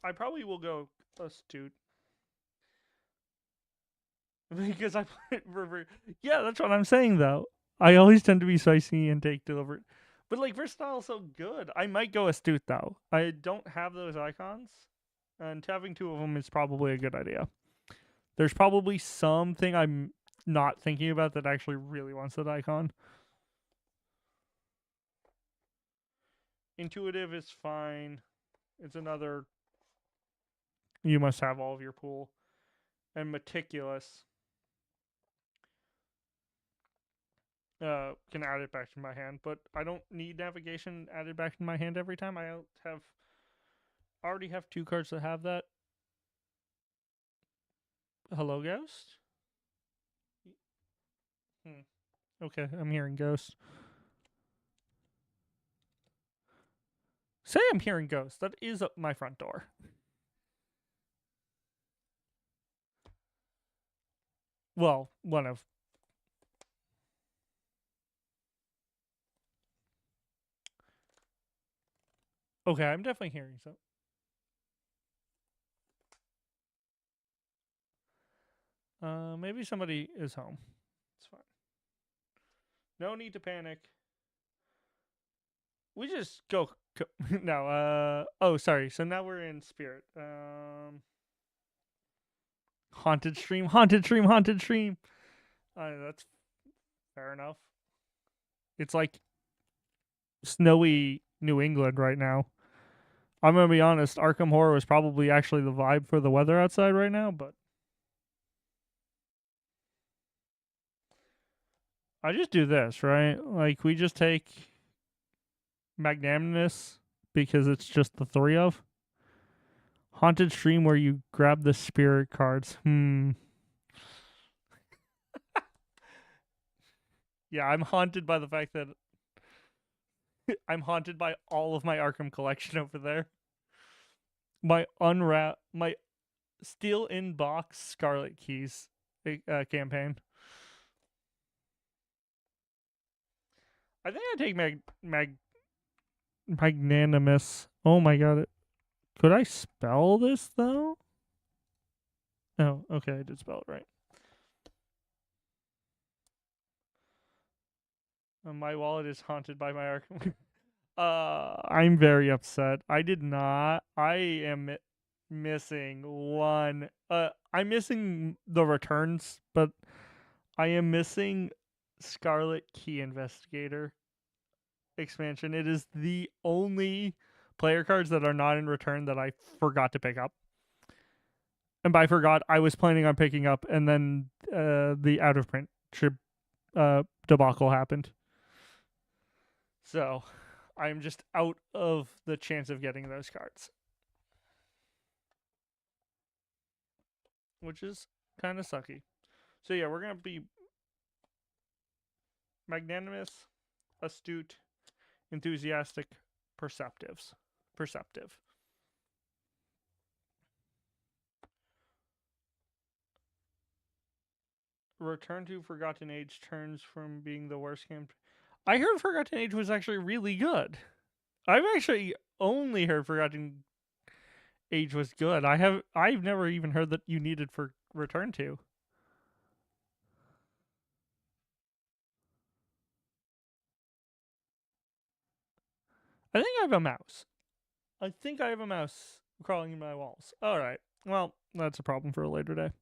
I probably will go astute. Because I put river. Yeah, that's what I'm saying though. I always tend to be spicy and take deliberate. But like versatile is so good. I might go astute though. I don't have those icons, and having two of them is probably a good idea. There's probably something I'm not thinking about that actually really wants that icon. Intuitive is fine. It's another. You must have all of your pool. And meticulous. Can add it back to my hand, but I don't need navigation added back to my hand every time. I already have 2 cards that have that. Hello, ghost. Hmm. Okay, I'm hearing ghosts. Say I'm hearing ghosts. That is up my front door. Well, one of. Okay, I'm definitely hearing some. Maybe somebody is home. It's fine. No need to panic. We just go no. Oh, sorry. So now we're in spirit. Haunted stream. Haunted stream. Haunted stream. That's fair enough. It's like snowy New England right now. I'm gonna be honest. Arkham Horror was probably actually the vibe for the weather outside right now, but I just do this right. Like we just take Magnanimous because it's just the three of haunted stream where you grab the spirit cards. Yeah, I'm haunted by the fact that I'm haunted by all of my Arkham collection over there. My steel in box Scarlet Keys campaign. I think I take magnanimous. Oh my god! Could I spell this though? Oh, okay, I did spell it right. My wallet is haunted by my Arkham. I'm very upset. I did not. I am missing one. I'm missing the returns, but I am missing Scarlet Key Investigator expansion. It is the only player cards that are not in return that I forgot to pick up. And by forgot, I was planning on picking up, and then the out of print debacle happened. So I'm just out of the chance of getting those cards, which is kind of sucky. So yeah, we're gonna be magnanimous, astute, enthusiastic, perceptive. Return to Forgotten Age turns from being the worst game. I heard Forgotten Age was actually really good. I've actually only heard Forgotten Age was good. I've never even heard that you needed for Return to. I think I have a mouse. I think I have a mouse crawling in my walls. All right. Well, that's a problem for a later day.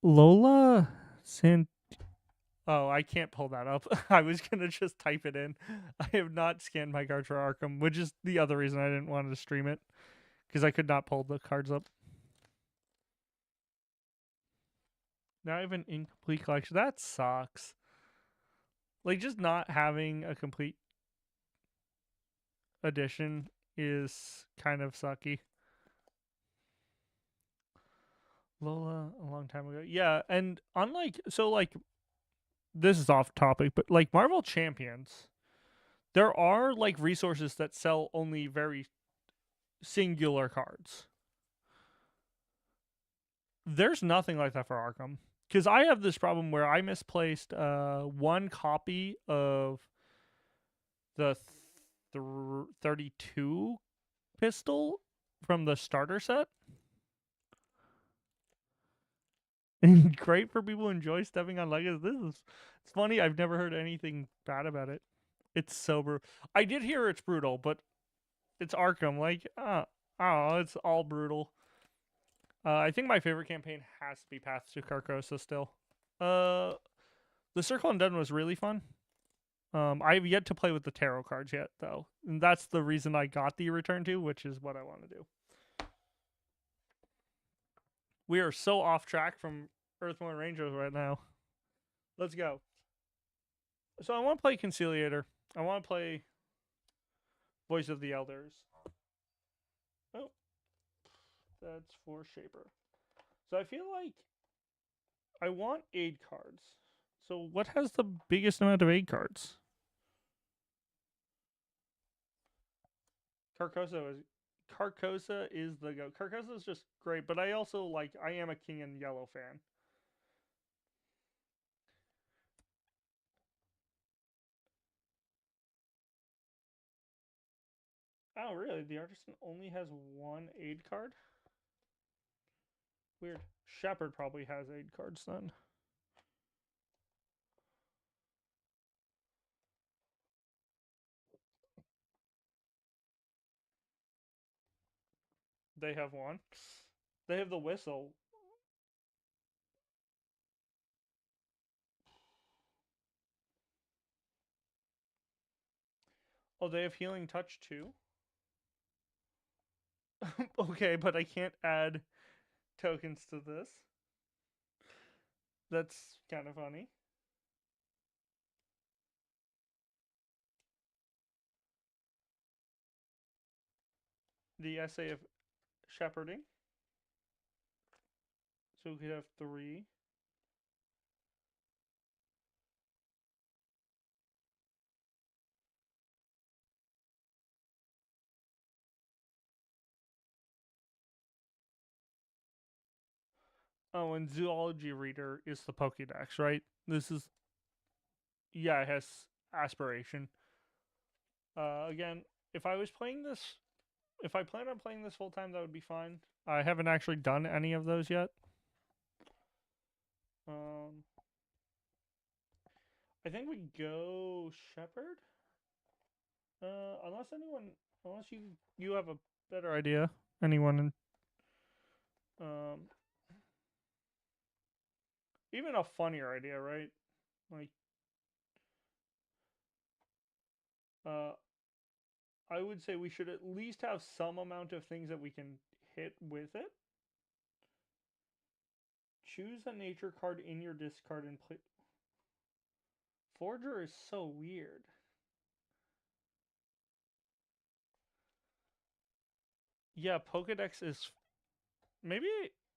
Lola San. Oh, I can't pull that up. I was gonna just type it in. I have not scanned my card for Arkham, which is the other reason I didn't want to stream it because I could not pull the cards up. Now I have an incomplete collection. That sucks. Like just not having a complete edition is kind of sucky. Lola a long time ago. Yeah, and unlike this is off topic, but like Marvel Champions, there are like resources that sell only very singular cards. There's nothing like that for Arkham. Because I have this problem where I misplaced one copy of the 32 pistol from the starter set. And great for people who enjoy stepping on Legos. It's funny. I've never heard anything bad about it. It's so brutal. I did hear it's brutal, but it's Arkham. Like, I don't know. It's all brutal. I think my favorite campaign has to be Paths to Carcosa still. Uh, the Circle Undone was really fun. I have yet to play with the tarot cards yet, though. And that's the reason I got the Return to, which is what I want to do. We are so off track from Earthborne Rangers right now. Let's go. So I want to play Conciliator. I want to play Voice of the Elders. Oh, that's for Shaper. So I feel like I want aid cards. So what has the biggest amount of aid cards? Carcosa is the go. Carcosa is just great, but I also I am a King in Yellow fan. Oh, really? The Artisan only has one aid card? Weird. Shepard probably has aid cards then. They have one. They have the whistle. Oh, they have healing touch too. Okay, but I can't add tokens to this. That's kind of funny. The essay of shepherding. So we could have three. Oh, and zoology reader is the Pokédex, right? This is, yeah, it has aspiration. Again, if I was playing this, if I plan on playing this full time, that would be fine. I haven't actually done any of those yet. Um, I think we go shepherd. Unless anyone, unless you have a better idea. Anyone, um, even a funnier idea, right? Like, uh, I would say we should at least have some amount of things that we can hit with it. Choose a nature card in your discard and play. Forger is so weird. Yeah, Pokedex is maybe.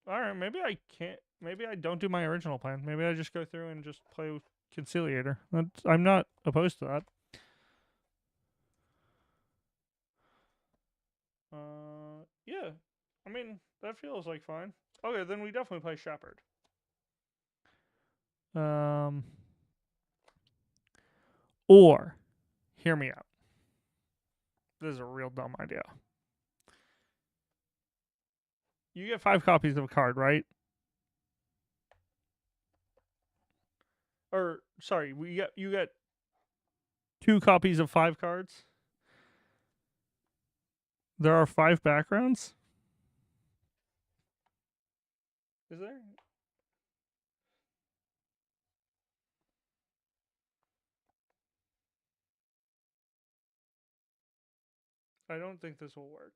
All right, maybe I can't. Maybe I don't do my original plan. Maybe I just go through and just play with Conciliator. I'm not opposed to that. Yeah. I mean, that feels like fine. Okay, then we definitely play Shepherd. Um, or, hear me out. This is a real dumb idea. You get 5 copies of a card, right? Or sorry, you get 2 copies of 5 cards. There are 5 backgrounds. Is there? I don't think this will work.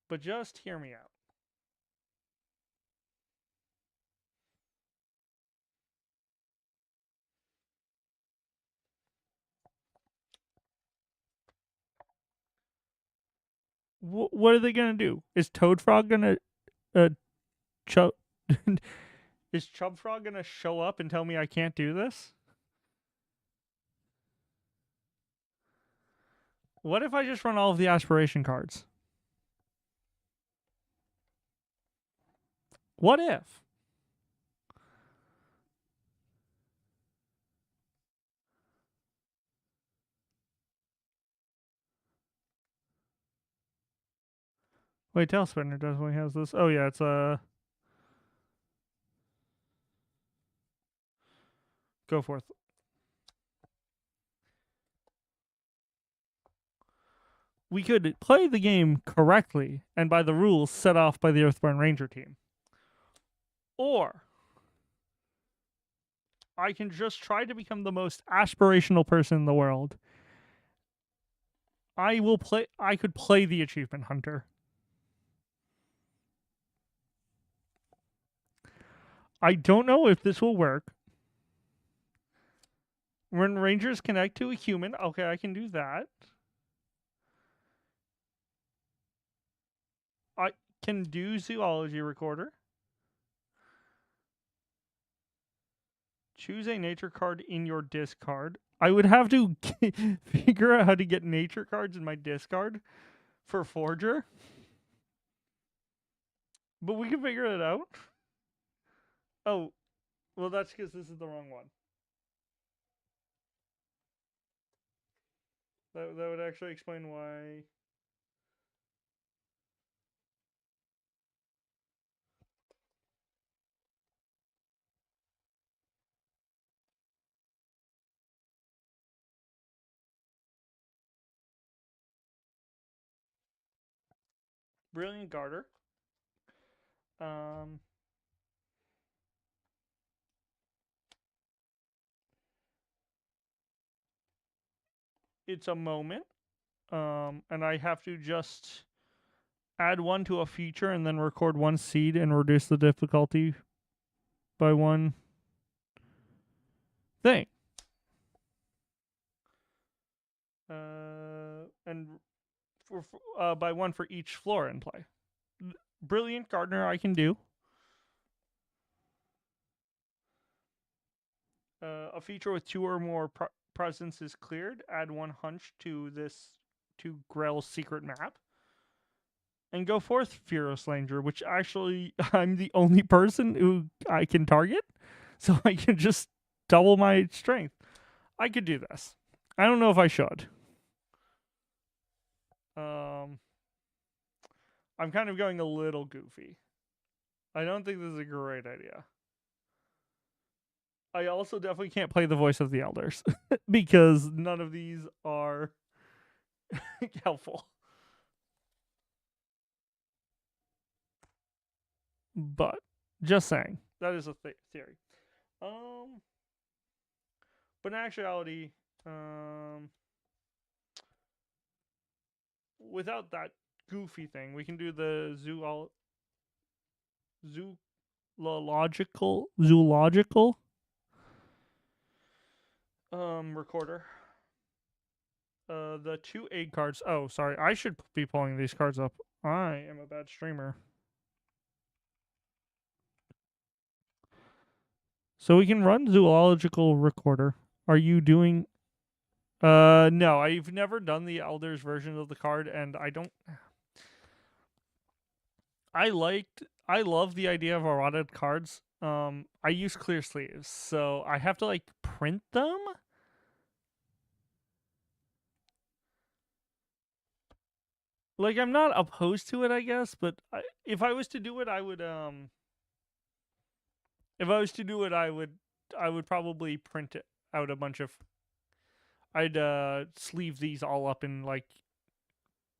But just hear me out. What are they gonna do? Is Toad Frog gonna uh chub? Is Chub Frog gonna show up and tell me I can't do this? What if I just run all of the aspiration cards? What if? Wait, Tailspinner definitely has this. Oh yeah, it's go forth. We could play the game correctly and by the rules set off by the Earthborne Ranger team. Or I can just try to become the most aspirational person in the world. I could play the achievement hunter. I don't know if this will work. When Rangers connect to a human, okay, I can do that. I can do Zoology Recorder. Choose a nature card in your discard. I would have to figure out how to get nature cards in my discard for Forger. But we can figure it out. Oh, well, that's because this is the wrong one. That would actually explain why. Brilliant Garter. Um, it's a moment. And I have to just add one to a feature and then record one seed and reduce the difficulty by one thing. And by one for each floor in play. Brilliant Gardener I can do. A feature with two or more presence is cleared. Add one hunch to this to Grell's secret map. And go forth, Fearless Ranger, which actually I'm the only person who I can target. So I can just double my strength. I could do this. I don't know if I should. I'm kind of going a little goofy. I don't think this is a great idea. I also definitely can't play the voice of the elders because none of these are helpful. But just saying, that is a theory. But in actuality, without that goofy thing, we can do the zoological recorder. The 2 egg cards. Oh, sorry. I should be pulling these cards up. I am a bad streamer. So we can run zoological recorder. Are you doing no, I've never done the elders version of the card and I don't I love the idea of eroded cards. I use clear sleeves, so I have to like print them. Like I'm not opposed to it, I guess, but if I was to do it, I would if I was to do it, I would probably print out a bunch of. I'd sleeve these all up in like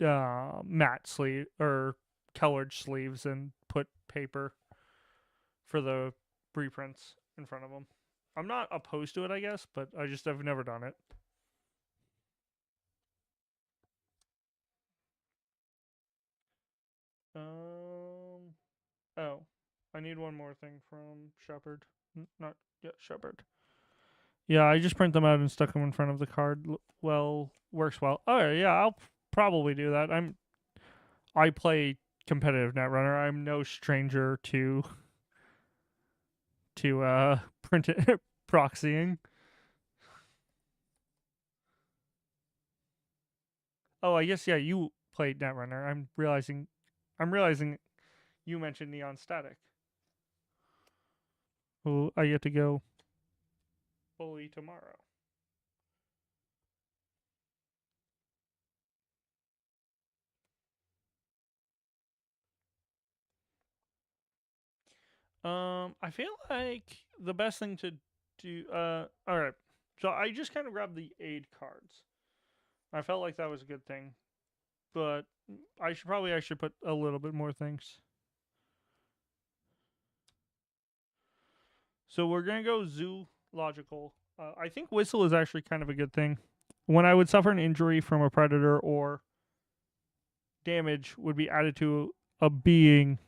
matte sleeve or colored sleeves and put paper for the reprints in front of them. I'm not opposed to it, I guess, but I've never done it. Oh, I need one more thing from Shepard. Not yet, Shepard. Yeah, I just print them out and stuck them in front of the card. Well, works well. Oh yeah, I'll probably do that. I play competitive Netrunner. I'm no stranger to print it proxying. Oh, I guess yeah, you played Netrunner. I'm realizing you mentioned Neon Static. Oh, I get to go fully tomorrow. I feel like the best thing to do. All right. So I just kind of grabbed the aid cards. I felt like that was a good thing, but I should put a little bit more things. So we're gonna go zoological. I think whistle is actually kind of a good thing. When I would suffer an injury from a predator or damage would be added to a being.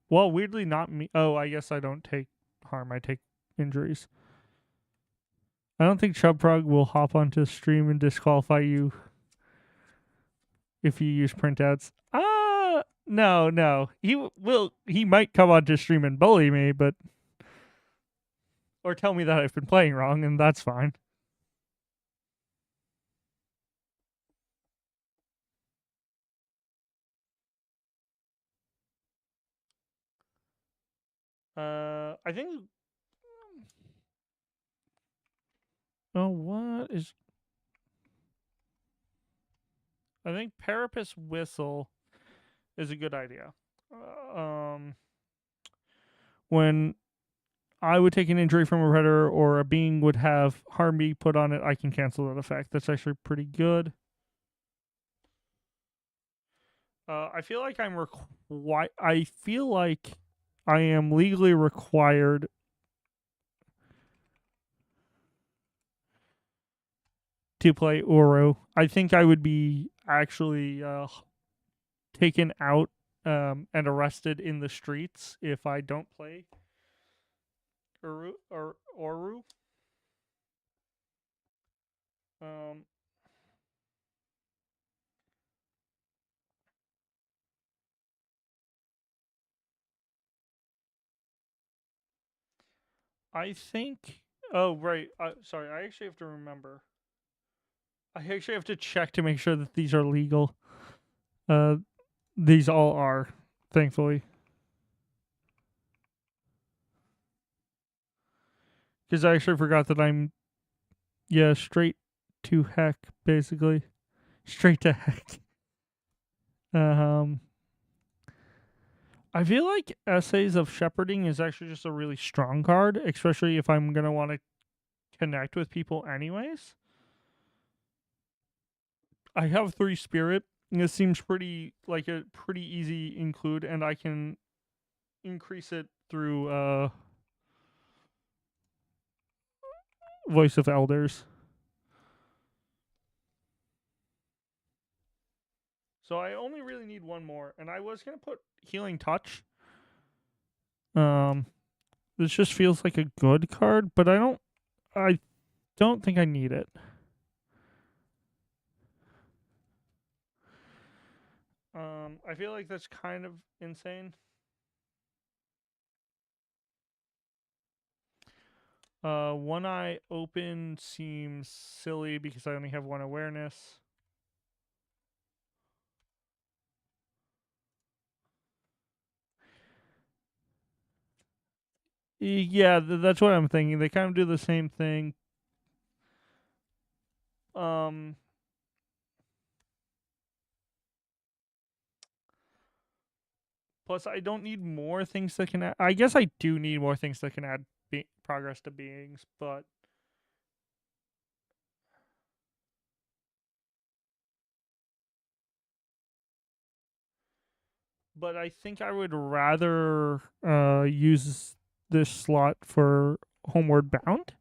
Well, weirdly not me. Oh, I guess I don't take harm. I take injuries. I don't think Chubprog will hop onto stream and disqualify you if you use printouts. No. He might come onto stream and bully me, but or tell me that I've been playing wrong, and that's fine. I think. Oh, what is? I think Parapus Whistle is a good idea. When I would take an injury from a predator or a being would have harm be put on it, I can cancel that effect. That's actually pretty good. I feel like I feel like I am legally required to play Uru. I think I would be actually taken out and arrested in the streets if I don't play Uru. Um, I think. Oh right. Sorry. I actually have to remember. I actually have to check to make sure that these are legal. Uh, these all are, thankfully, because I actually forgot that I'm straight to heck basically, straight to heck. Um, I feel like Essays of Shepherding is actually just a really strong card, especially if I'm gonna want to connect with people anyways. I have 3 spirit. And this seems pretty like a pretty easy include, and I can increase it through Voice of Elders. So I only really need one more, and I was gonna put Healing Touch. Um, this just feels like a good card, but I don't think I need it. I feel like that's kind of insane. One Eye Open seems silly because I only have one awareness. Yeah, that's what I'm thinking. They kind of do the same thing. Um, Plus, I don't need more things that can add. I guess I do need more things that can add progress to beings, but I think I would rather use this slot for Homeward Bound.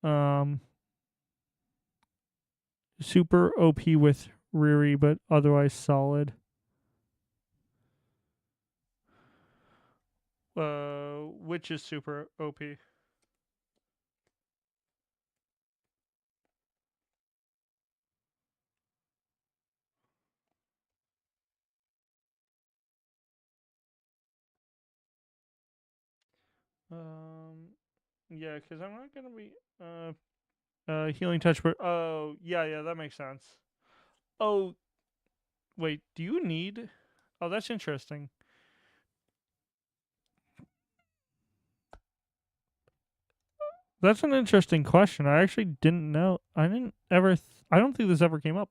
Um, Super OP with Riri, but otherwise solid. Which is super OP. Um, yeah, because I'm not gonna be healing touch, but yeah, that makes sense. Oh, wait, do you need? Oh, that's interesting. That's an interesting question. I actually didn't know. I didn't ever. I don't think this ever came up.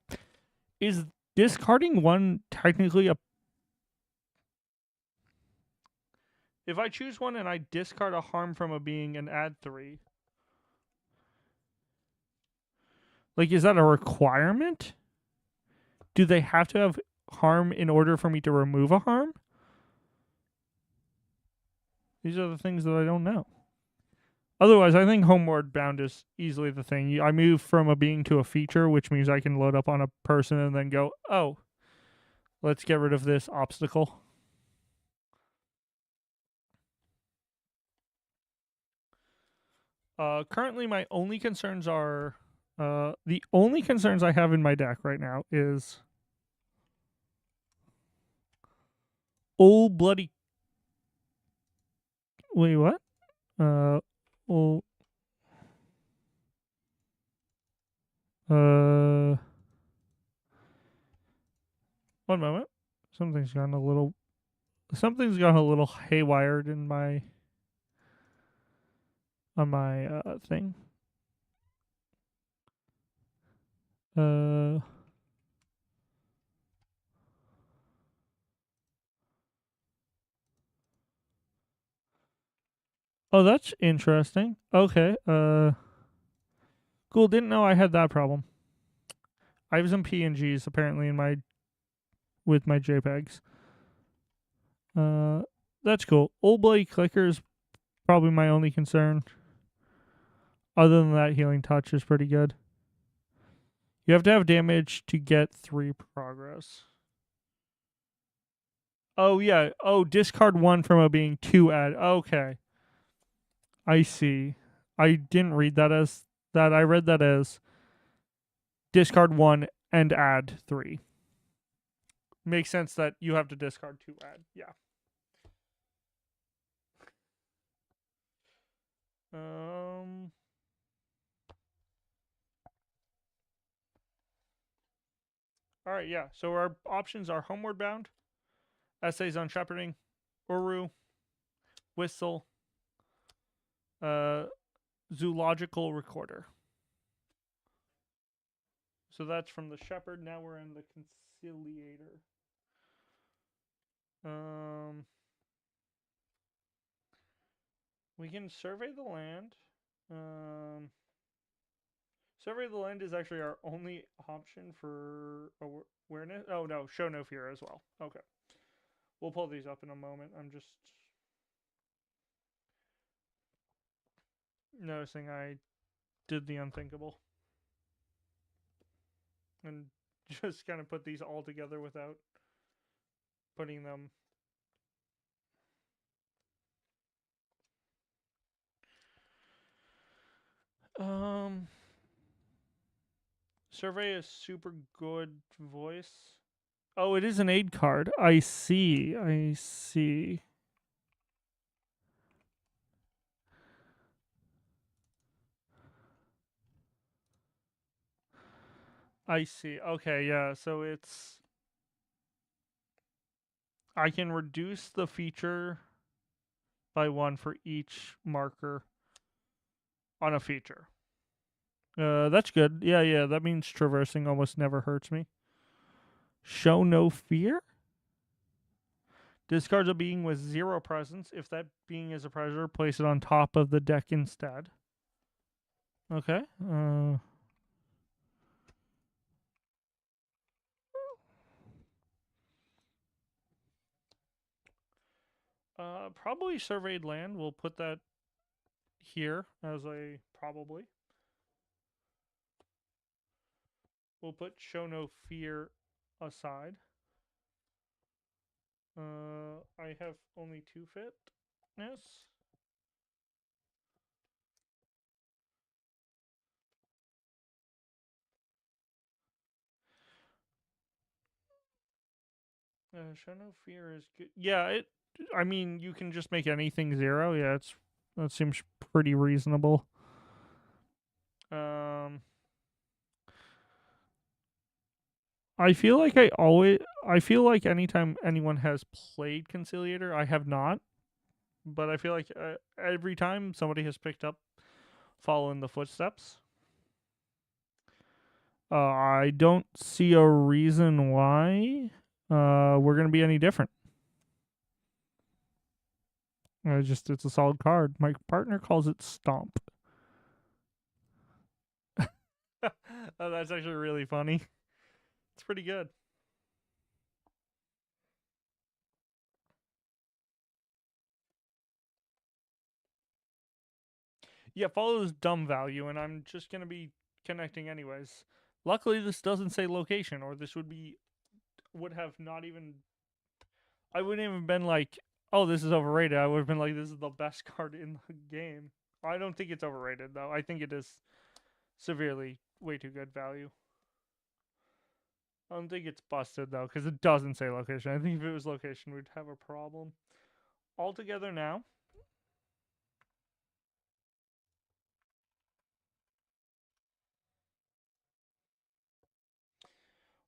Is discarding one technically a? If I choose one and I discard a harm from a being and add 3, like is that a requirement? Do they have to have harm in order for me to remove a harm? These are the things that I don't know. Otherwise, I think Homeward Bound is easily the thing. I move from a being to a feature, which means I can load up on a person and then go, oh, let's get rid of this obstacle. Currently, my only concerns are the only concerns I have in my deck right now is old bloody. Wait, what? Oh, uh, one moment. Something's gone a little. Something's gone a little haywired in my on my thing. Uh. Oh, that's interesting. Okay. Cool. Didn't know I had that problem. I have some PNGs apparently in my with my JPEGs. That's cool. Old Blade Clicker is probably my only concern. Other than that, Healing Touch is pretty good. You have to have damage to get 3 progress. Oh, yeah. Oh, discard 1 from a being 2 add. Okay. I see. I didn't read that as that. I read that as discard 1 and add 3. Makes sense that you have to discard 2 add. Yeah. Um. All right, yeah. So our options are Homeward Bound, Essays on Shepherding, Uru, Whistle, uh, Zoological Recorder. So that's from the Shepherd. Now we're in the Conciliator. Um, we can survey the land. Um, survey the land is actually our only option for awareness. Oh no, show no fear as well. Okay, we'll pull these up in a moment. I'm just noticing I did the unthinkable and just kind of put these all together without putting them. Um, survey a super good voice. Oh, it is an aid card. I see. I see. I see. Okay, yeah. So it's I can reduce the feature by 1 for each marker on a feature. That's good. Yeah, yeah. That means traversing almost never hurts me. Show no fear. Discards a being with 0 presence. If that being is a predator, place it on top of the deck instead. Okay. Probably surveyed land. We'll put that here as a probably. We'll put show no fear aside. I have only 2 fitness. Show no fear is good. Yeah, it. I mean, you can just make anything 0. Yeah, that seems pretty reasonable. Um, I feel like I feel like anytime anyone has played Conciliator, I have not, but I feel like every time somebody has picked up following the footsteps, I don't see a reason why we're gonna be any different. It's a solid card. My partner calls it Stomp. Oh, that's actually really funny. It's pretty good. Yeah, follows dumb value, and I'm just gonna be connecting anyways. Luckily, this doesn't say location, or this would have not even. I wouldn't even been like, oh, this is overrated. I would have been like, this is the best card in the game. I don't think it's overrated though. I think it is severely way too good value. I don't think it's busted though, because it doesn't say location. I think if it was location, we'd have a problem. All together now.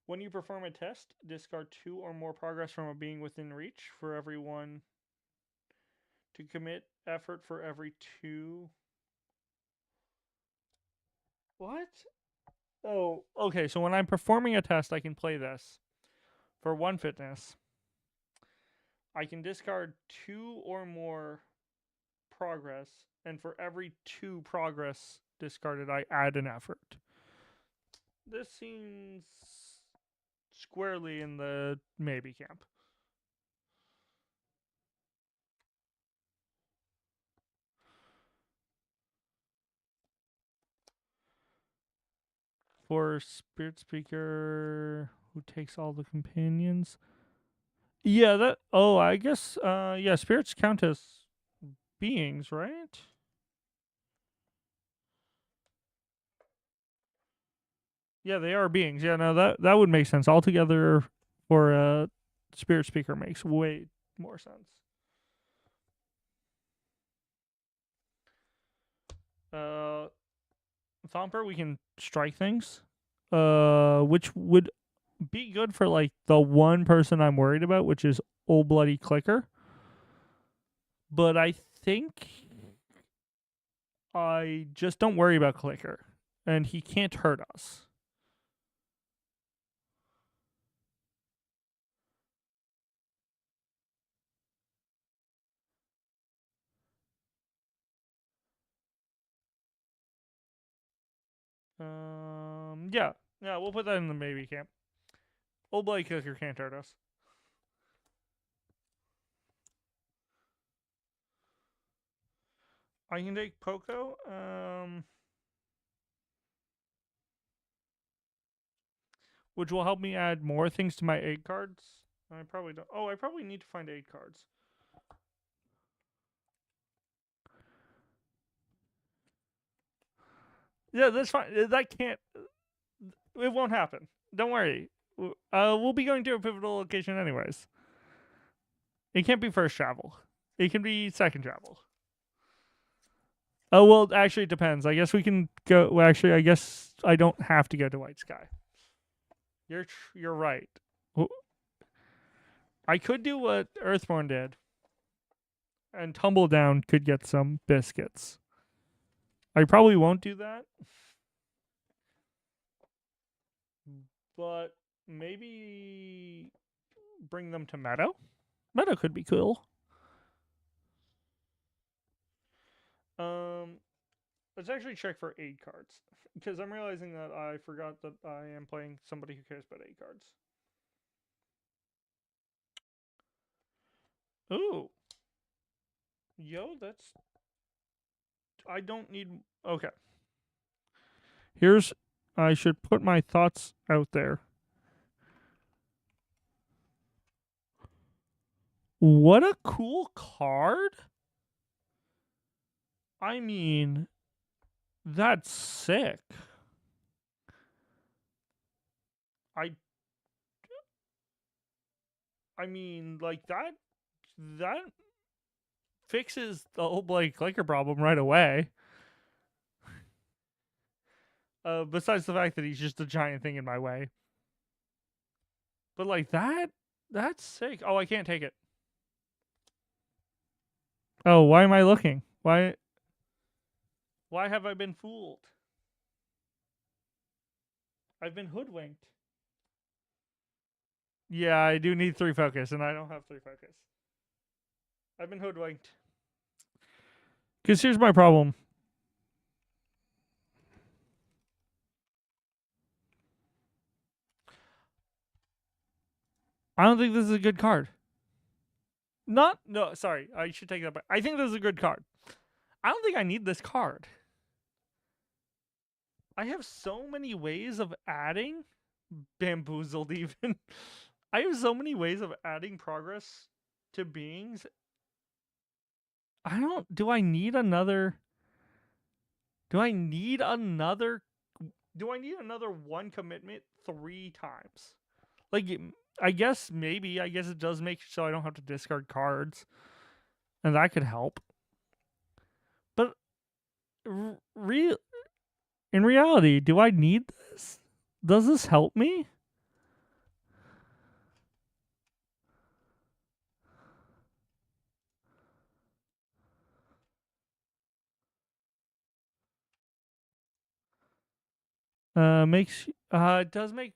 When you perform a test, discard 2 or more progress from a being within reach for every one. To commit effort for every 2. What? Oh, okay. So when I'm performing a test, I can play this for 1 fitness. I can discard 2 or more progress, and for every 2 progress discarded, I add an effort. This seems squarely in the maybe camp. For spirit speaker who takes all the companions. Yeah, that. Oh, I guess. Yeah, spirits count as beings, right? Yeah, they are beings. Yeah, no, that would make sense altogether. For a spirit speaker makes way more sense. Uh, Thomper, we can strike things. Which would be good for like the one person I'm worried about, which is Old Bloody Clicker. But I think I just don't worry about Clicker, and he can't hurt us. Yeah, yeah, we'll put that in the maybe camp. Old Bloody Clicker can't hurt us. I can take Poco. Which will help me add more things to my aid cards. I probably don't. Oh, I probably need to find aid cards. Yeah, that's fine. That can't. It won't happen. Don't worry. We'll be going to a pivotal location anyways. It can't be first travel. It can be second travel. Oh well, actually, it depends. I guess we can go. Well, actually, I guess I don't have to go to White Sky. You're right. I could do what Earthborne did, and Tumbledown could get some biscuits. I probably won't do that, but maybe bring them to Meadow. Meadow could be cool. Um, let's actually check for aid cards because I'm realizing that I forgot that I am playing somebody who cares about aid cards. Ooh, yo, that's. I don't need. Okay, here's. I should put my thoughts out there. What a cool card! I mean, that's sick. I I mean, like that fixes the whole Blake clicker problem right away. Besides the fact that he's just a giant thing in my way. But like that's sick. Oh, I can't take it. Oh, why am I looking? Why have I been fooled? I've been hoodwinked. Yeah, I do need 3 focus, and I don't have 3 focus. I've been hoodwinked. Because here's my problem. I don't think this is a good card. Not no, sorry, I should take that back. I think this is a good card. I don't think I need this card. I have so many ways of adding bamboozled even. I have so many ways of adding progress to beings. I don't do I need another do I need another do I need another one commitment 3 times? Like I guess maybe I guess it does make so I don't have to discard cards and that could help. But real in reality, do I need this? Does this help me? Makes it does make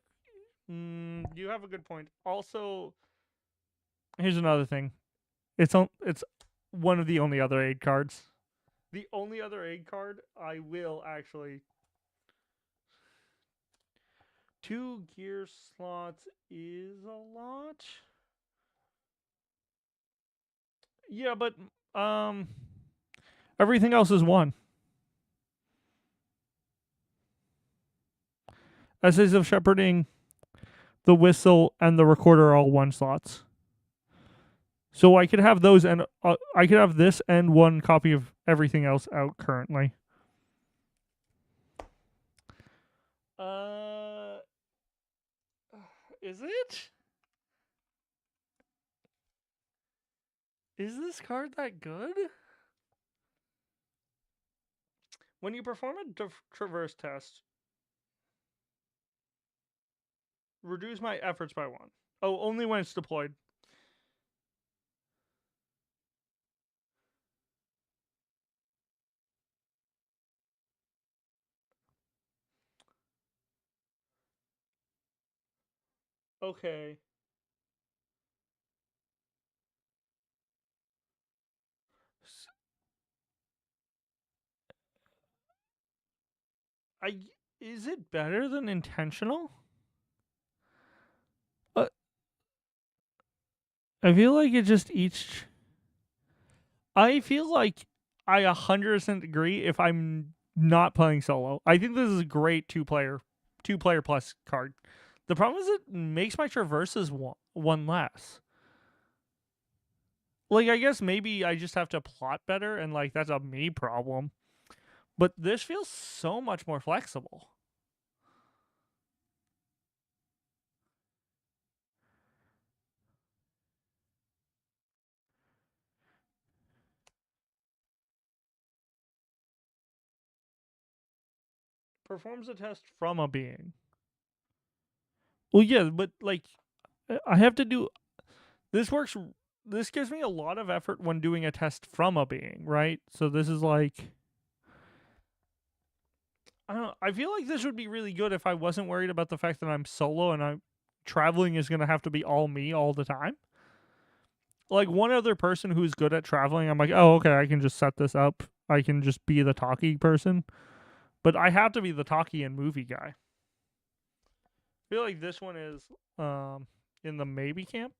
you have a good point. Also, here's another thing. It's one of the only other aid cards. The only other aid card I will actually 2 gear slots is a lot. Yeah, but um, everything else is 1. Essays of Shepherding, the Whistle, and the Recorder are all 1 slots. So I could have those, and I could have this and 1 copy of everything else out currently. Uh, is it? Is this card that good? When you perform a traverse test, reduce my efforts by 1. Oh, only when it's deployed. Okay. I Is it better than intentional? Uh, I feel like it just each. I feel like I 100% agree if I'm not playing solo. I think this is a great two player plus card. The problem is it makes my traverses one less. Like, I guess maybe I just have to plot better, and like that's a me problem. But this feels so much more flexible. Performs a test from a being. Well, yeah, but like I have to do this works. This gives me a lot of effort when doing a test from a being, right? So this is like I don't know. I feel like this would be really good if I wasn't worried about the fact that I'm solo and I'm traveling is going to have to be all me all the time. Like one other person who's good at traveling, I'm like, oh, okay, I can just set this up. I can just be the talkie person. But I have to be the talkie and movie guy. I feel like this one is in the maybe camp.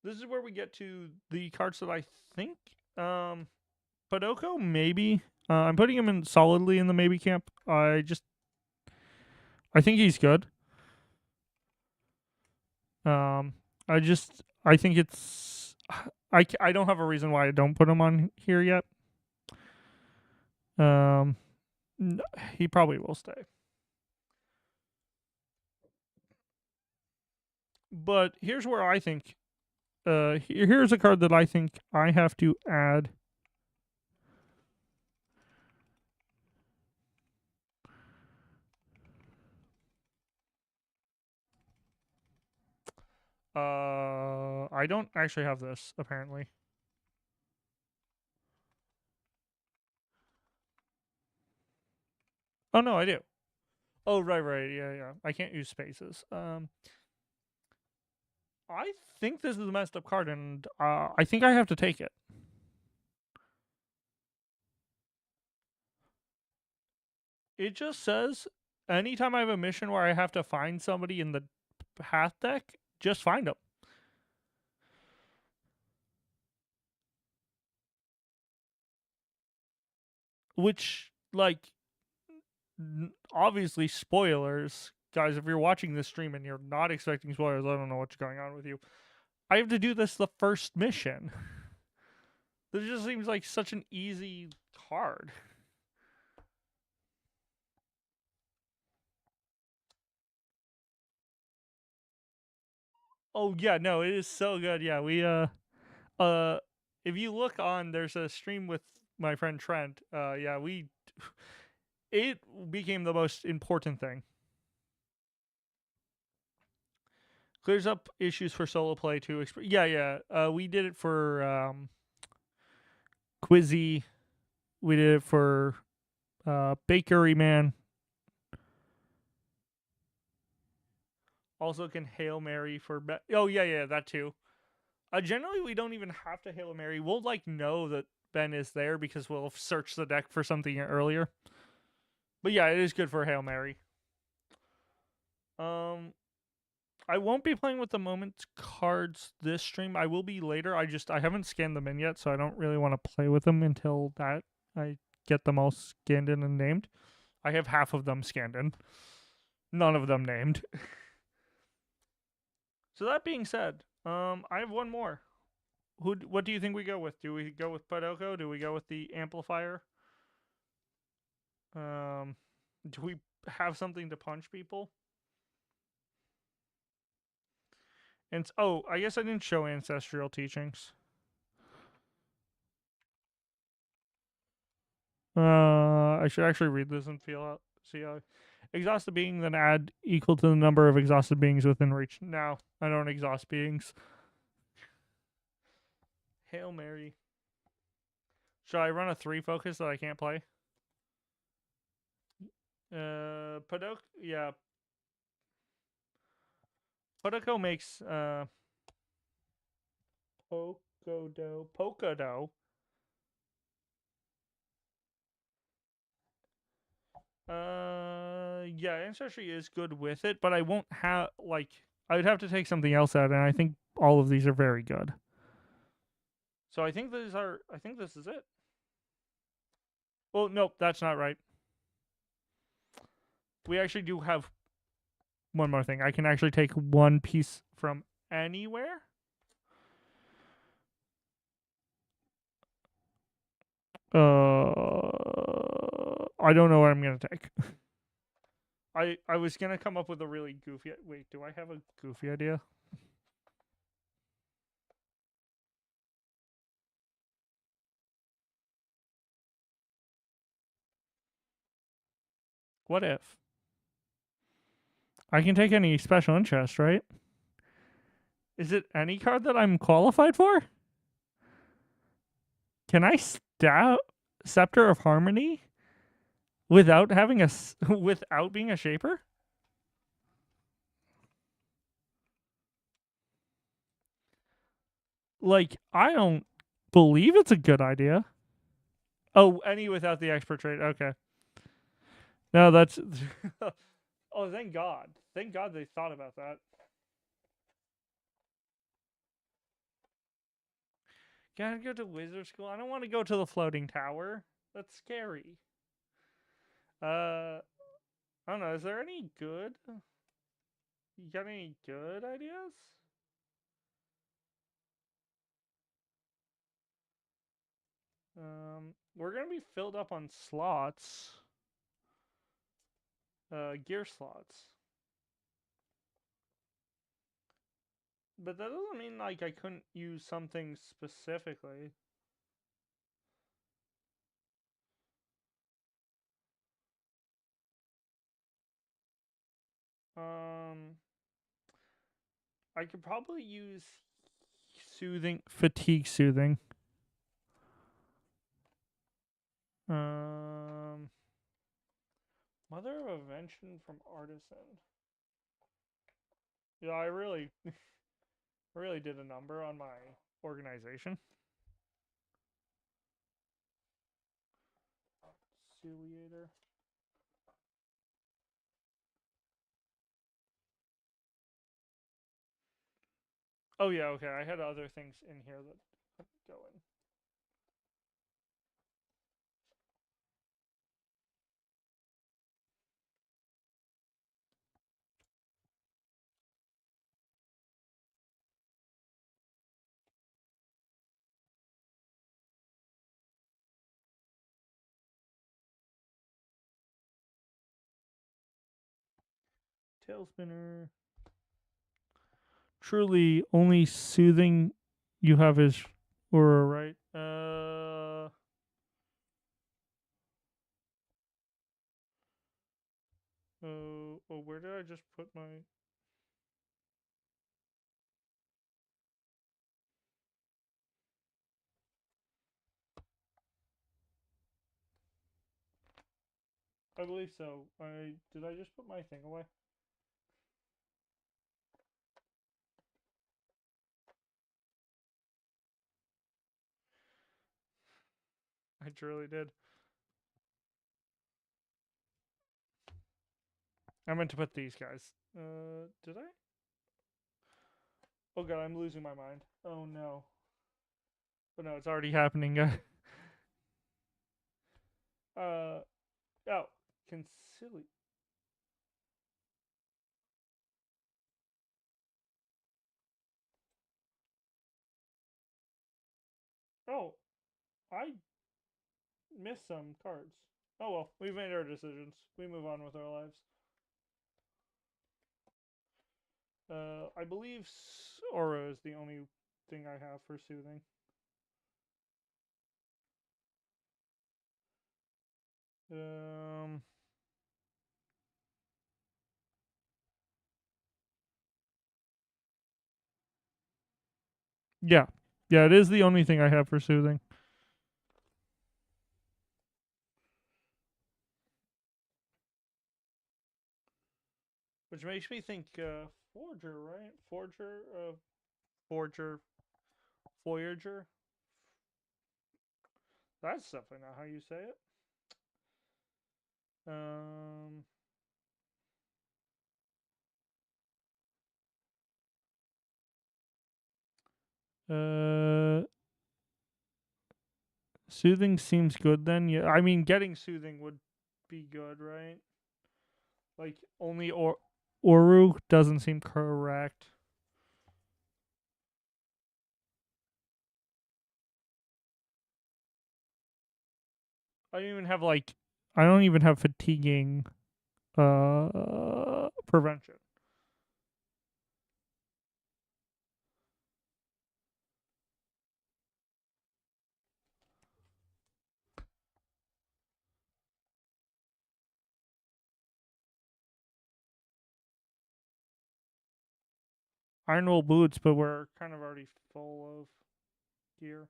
This is where we get to the cards that I think Podoko maybe. I'm putting him in solidly in the maybe camp. I think he's good. Um, I think it's I don't have a reason why I don't put him on here yet. Um, he probably will stay. But here's where I think. Here's a card that I think I have to add. I don't actually have this apparently. Oh no, I do. Oh right, yeah. I can't use spaces. I think this is a messed up card, and I think I have to take it. It just says anytime I have a mission where I have to find somebody in the path deck, just find them. Which, like, obviously, spoilers. Guys, if you're watching this stream and you're not expecting spoilers, I don't know what's going on with you. I have to do this the first mission. This just seems like such an easy card. Oh yeah, no, it is so good. Yeah, we uh if you look on there's a stream with my friend Trent. Yeah, we it became the most important thing. Clears up issues for solo play too. Yeah. We did it for Quizzy. We did it for Bakery Man. Also can Hail Mary for oh yeah, that too. Generally we don't even have to Hail Mary. We'll like know that Ben is there because we'll search the deck for something earlier. But yeah, it is good for Hail Mary. Um, I won't be playing with the moment cards this stream. I will be later. I haven't scanned them in yet, so I don't really want to play with them until that I get them all scanned in and named. I have half of them scanned in, none of them named. So that being said, I have one more. What do you think we go with? Do we go with Podoko? Do we go with the amplifier? Um, do we have something to punch people? And oh, I guess I didn't show ancestral teachings. I should actually read this and feel out. See how exhausted being, then add equal to the number of exhausted beings within reach. Now I don't exhaust beings. Hail Mary. Should I run a 3 focus that I can't play? Podoko. Yeah, Podoko makes Pokodo. Yeah, Ancestry is good with it, but I won't have like I would have to take something else out, and I think all of these are very good. So I think these are. I think this is it. Well, nope, that's not right. We actually do have one more thing. I can actually take one piece from anywhere. I don't know what I'm gonna take. I was gonna come up with a really goofy. Wait, do I have a goofy idea? What if I can take any special interest, right? Is it any card that I'm qualified for? Can I stab Scepter of Harmony without having without being a shaper? Like, I don't believe it's a good idea. Oh, any without the expert trait. Okay. No, that's. Oh, thank God. Thank God they thought about that. Gotta go to wizard school. I don't want to go to the floating tower. That's scary. I don't know. Is there any good? You got any good ideas? We're gonna be filled up on slots. Gear slots. But that doesn't mean like I couldn't use something specifically. Um, I could probably use fatigue soothing. Um, Mother of Invention from Artisan. Yeah, I really, really did a number on my organization. Ciliator. Oh yeah, okay. I had other things in here that go in. Tail spinner. Truly, only soothing you have is Aura, right? Oh, where did I just put my? I believe so. I just put my thing away? I truly did. I meant to put these guys. Did I? Oh god, I'm losing my mind. Oh no. But no, it's already happening. uh, oh, concili. Oh, I missed some cards. Oh well, we've made our decisions. We move on with our lives. I believe Aura is the only thing I have for soothing. Um, yeah, yeah, it is the only thing I have for soothing. Which makes me think Forger, right? Forger, Voyager. That's definitely not how you say it. Um, uh, Soothing seems good then. Yeah, I mean, getting soothing would be good, right? Like only Oru doesn't seem correct. I don't even have like I don't even have fatiguing prevention. Iron wool boots, but we're kind of already full of gear.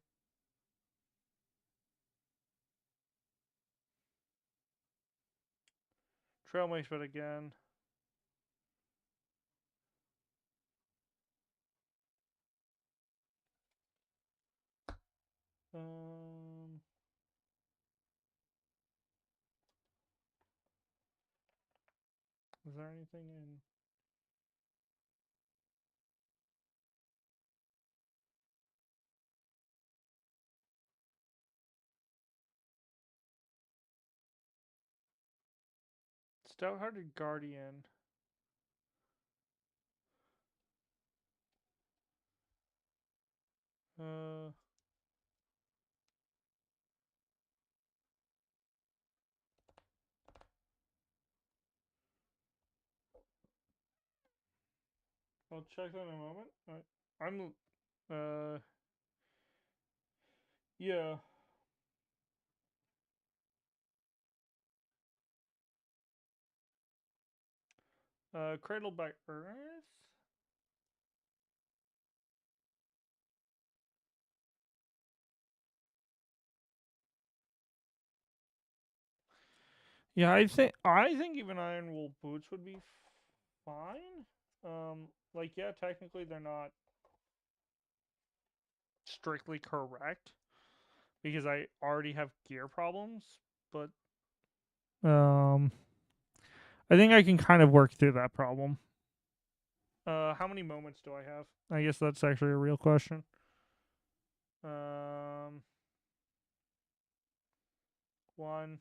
Trail mix, but again, um, is there anything in? Stout-hearted guardian. Uh, I'll check that in a moment. I'm, uh, yeah. Cradled by Earth. Yeah, I think even iron wool boots would be fine. Like yeah, technically they're not strictly correct because I already have gear problems, but um, I think I can kind of work through that problem. How many moments do I have? I guess that's actually a real question. Um, one,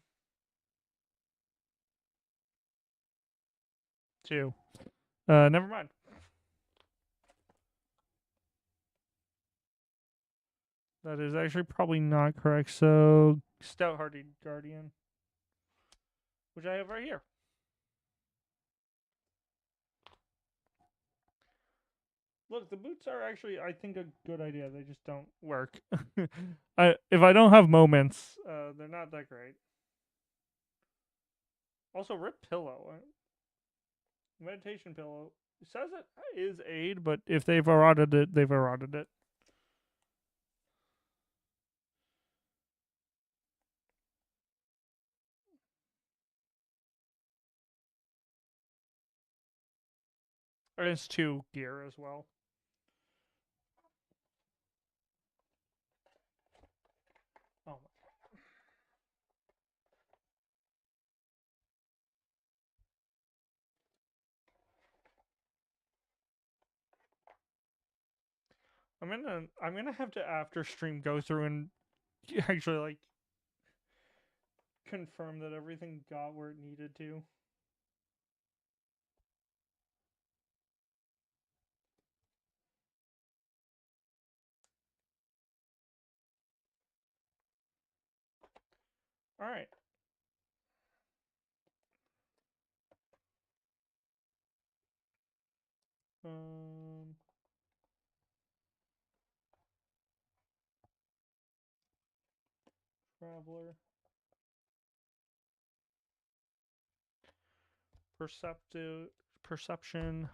two. Never mind. That is actually probably not correct. So stout-hearted guardian, which I have right here. Look, the boots are actually, I think, a good idea. They just don't work. If I don't have moments, they're not that great. Also, rip pillow, meditation pillow. It says it is aid, but if they've eroded it, they've eroded it. And it's two gear as well. Oh, I'm gonna have to after stream go through and actually like confirm that everything got where it needed to. All right. Um, Traveler, perceptive, perception.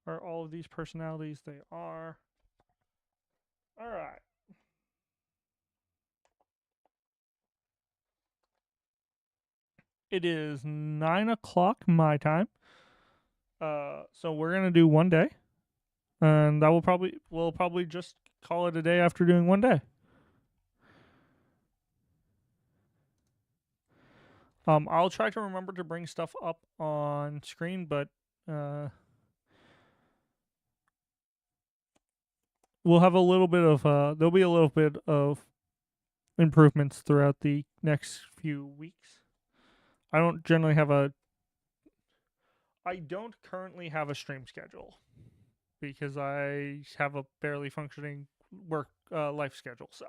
Are all of these personalities? They are. All right. It is 9 o'clock my time. So we're gonna do one day, and that we'll probably just call it a day after doing one day. I'll try to remember to bring stuff up on screen, but we'll have a little bit of there'll be a little bit of improvements throughout the next few weeks. I don't generally have a I don't currently have a stream schedule because I have a barely functioning work life schedule. So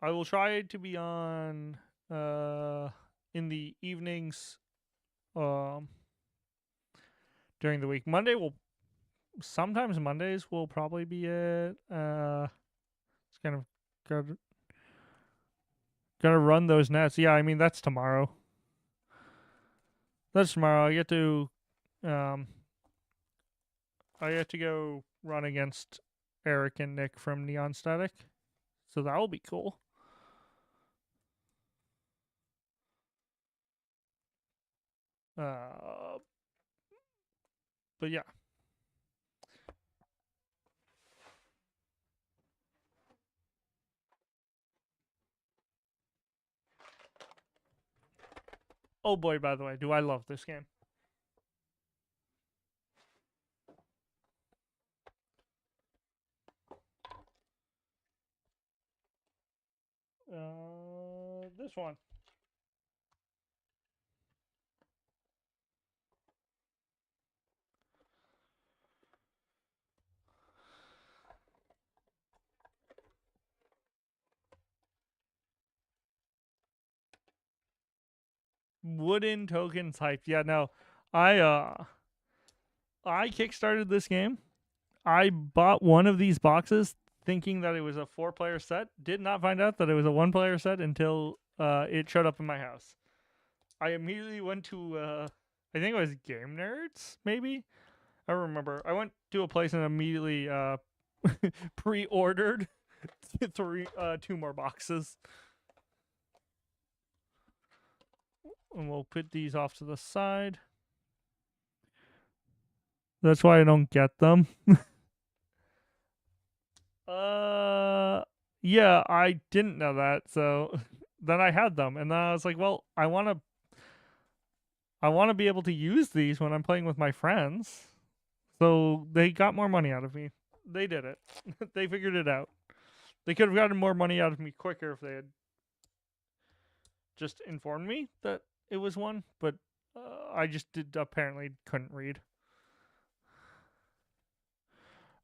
I will try to be on in the evenings during the week. Sometimes Mondays will probably be it. It's kind of gotta run those nets. Yeah, I mean that's tomorrow. That's tomorrow. Um I get to go run against Eric and Nick from Neon Static. So that will be cool. Uh but yeah. Oh boy, by the way, do I love this game. This one. Wooden token type. Yeah, no. I uh I kickstarted this game. I bought one of these boxes thinking that it was a 4-player set. Did not find out that it was a 1-player set until it showed up in my house. I immediately went to I think it was Game Nerds, maybe. I don't remember. I went to a place and immediately pre-ordered two more boxes. And we'll put these off to the side. That's why I don't get them. Yeah, I didn't know that. So then I had them and then I was like, well, I want to be able to use these when I'm playing with my friends. So they got more money out of me. They did it. They figured it out. They could have gotten more money out of me quicker if they had just informed me that it was one, but I just apparently couldn't read.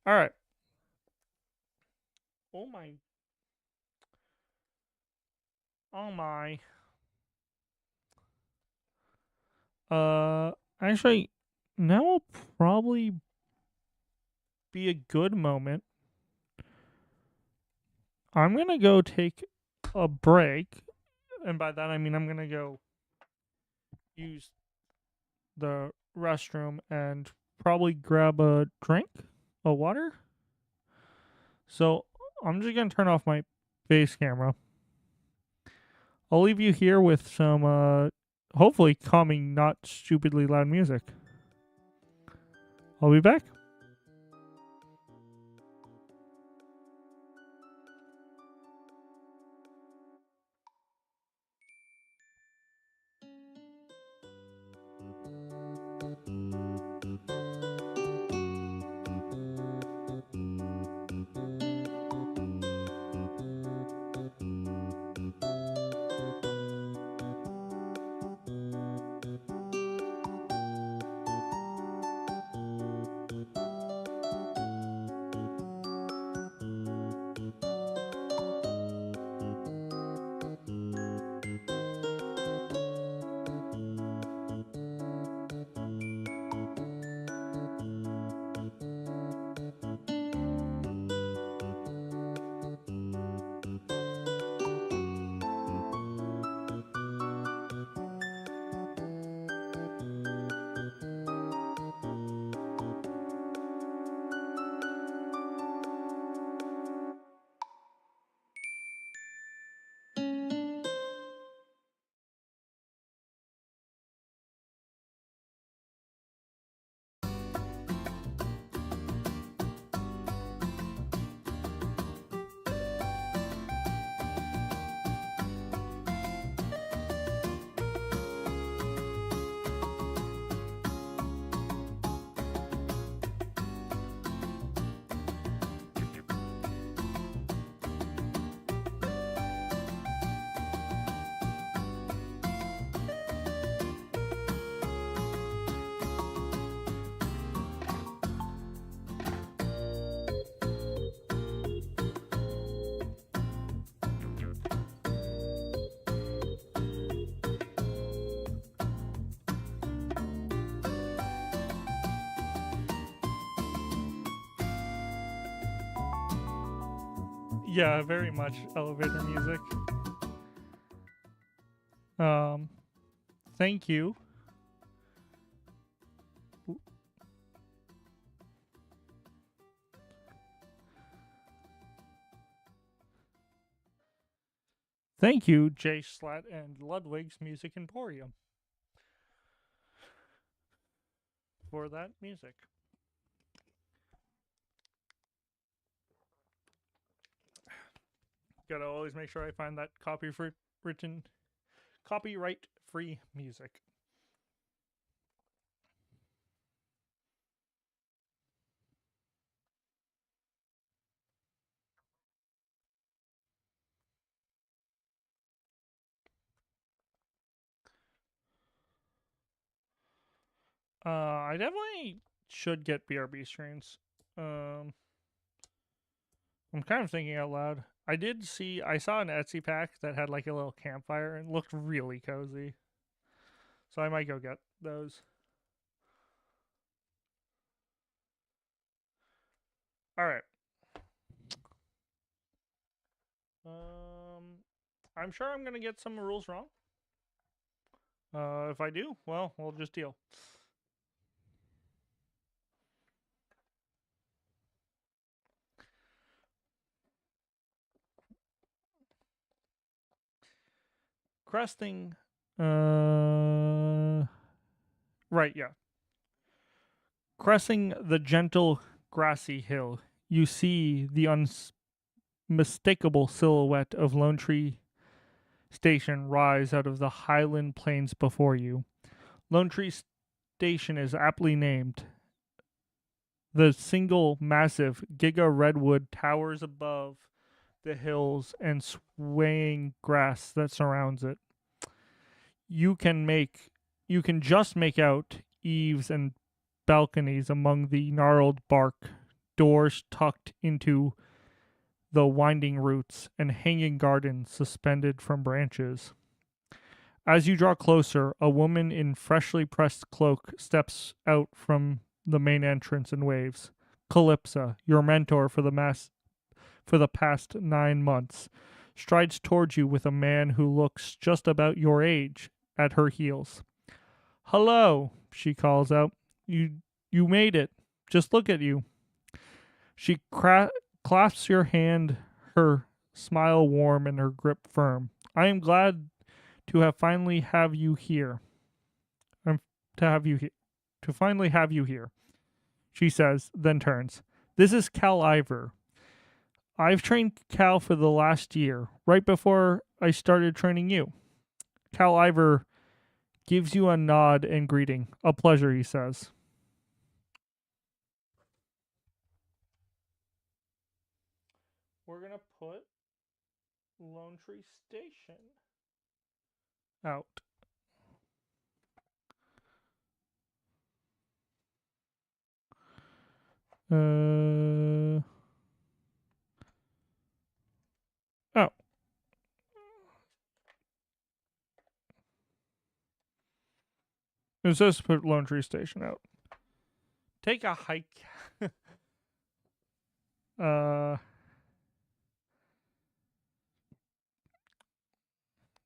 All right. Oh my. Oh my. Uh, Actually, now will probably be a good moment. I'm gonna go take a break, and by that I mean I'm gonna go use the restroom and probably grab a drink, a water. So I'm just gonna turn off my base camera. I'll leave you here with some hopefully calming, not stupidly loud music. I'll be back. Yeah, very much elevator music. Um, thank you. Thank you, Jay Slat and Ludwig's Music Emporium, for that music. Gotta always make sure I find that copyright free music. I definitely should get BRB strains. Um, I'm kind of thinking out loud. I saw an Etsy pack that had like a little campfire and looked really cozy. So I might go get those. All right. Um, I'm sure I'm gonna get some rules wrong. If I do, well, we'll just deal. Cresting. Right, yeah. Crossing the gentle grassy hill, you see the unmistakable silhouette of Lone Tree Station rise out of the highland plains before you. Lone Tree Station is aptly named. The single massive Giga Redwood towers above the hills and swaying grass that surrounds it. You can make you can just make out eaves and balconies among the gnarled bark, doors tucked into the winding roots, and hanging gardens suspended from branches. As you draw closer, a woman in freshly pressed cloak steps out from the main entrance and waves. Calypsa, your mentor for the past 9 months, strides towards you with a man who looks just about your age at her heels. "Hello," she calls out. You made it. Just look at you." She clasps your hand, her smile warm and her grip firm. "I am glad to have finally have you here. To have you here. To finally have you here," she says, then turns. "This is Cal Ivor. I've trained Cal for the last year, right before I started training you." Cal Ivor gives you a nod and greeting. "A pleasure," he says. We're going to put Lone Tree Station out. Oh. It says put Lone Tree Station out. Take a hike. uh.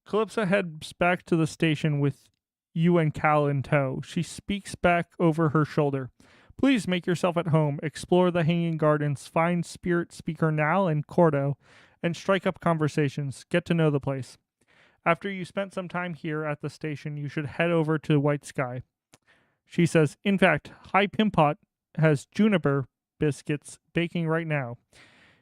Calypso heads back to the station with you and Cal in tow. She speaks back over her shoulder. "Please make yourself at home. Explore the Hanging Gardens. Find Spirit Speaker Nal and Cordo, and strike up conversations. Get to know the place. After you spent some time here at the station, you should head over to White Sky." She says, "In fact, High Pimpot has juniper biscuits baking right now.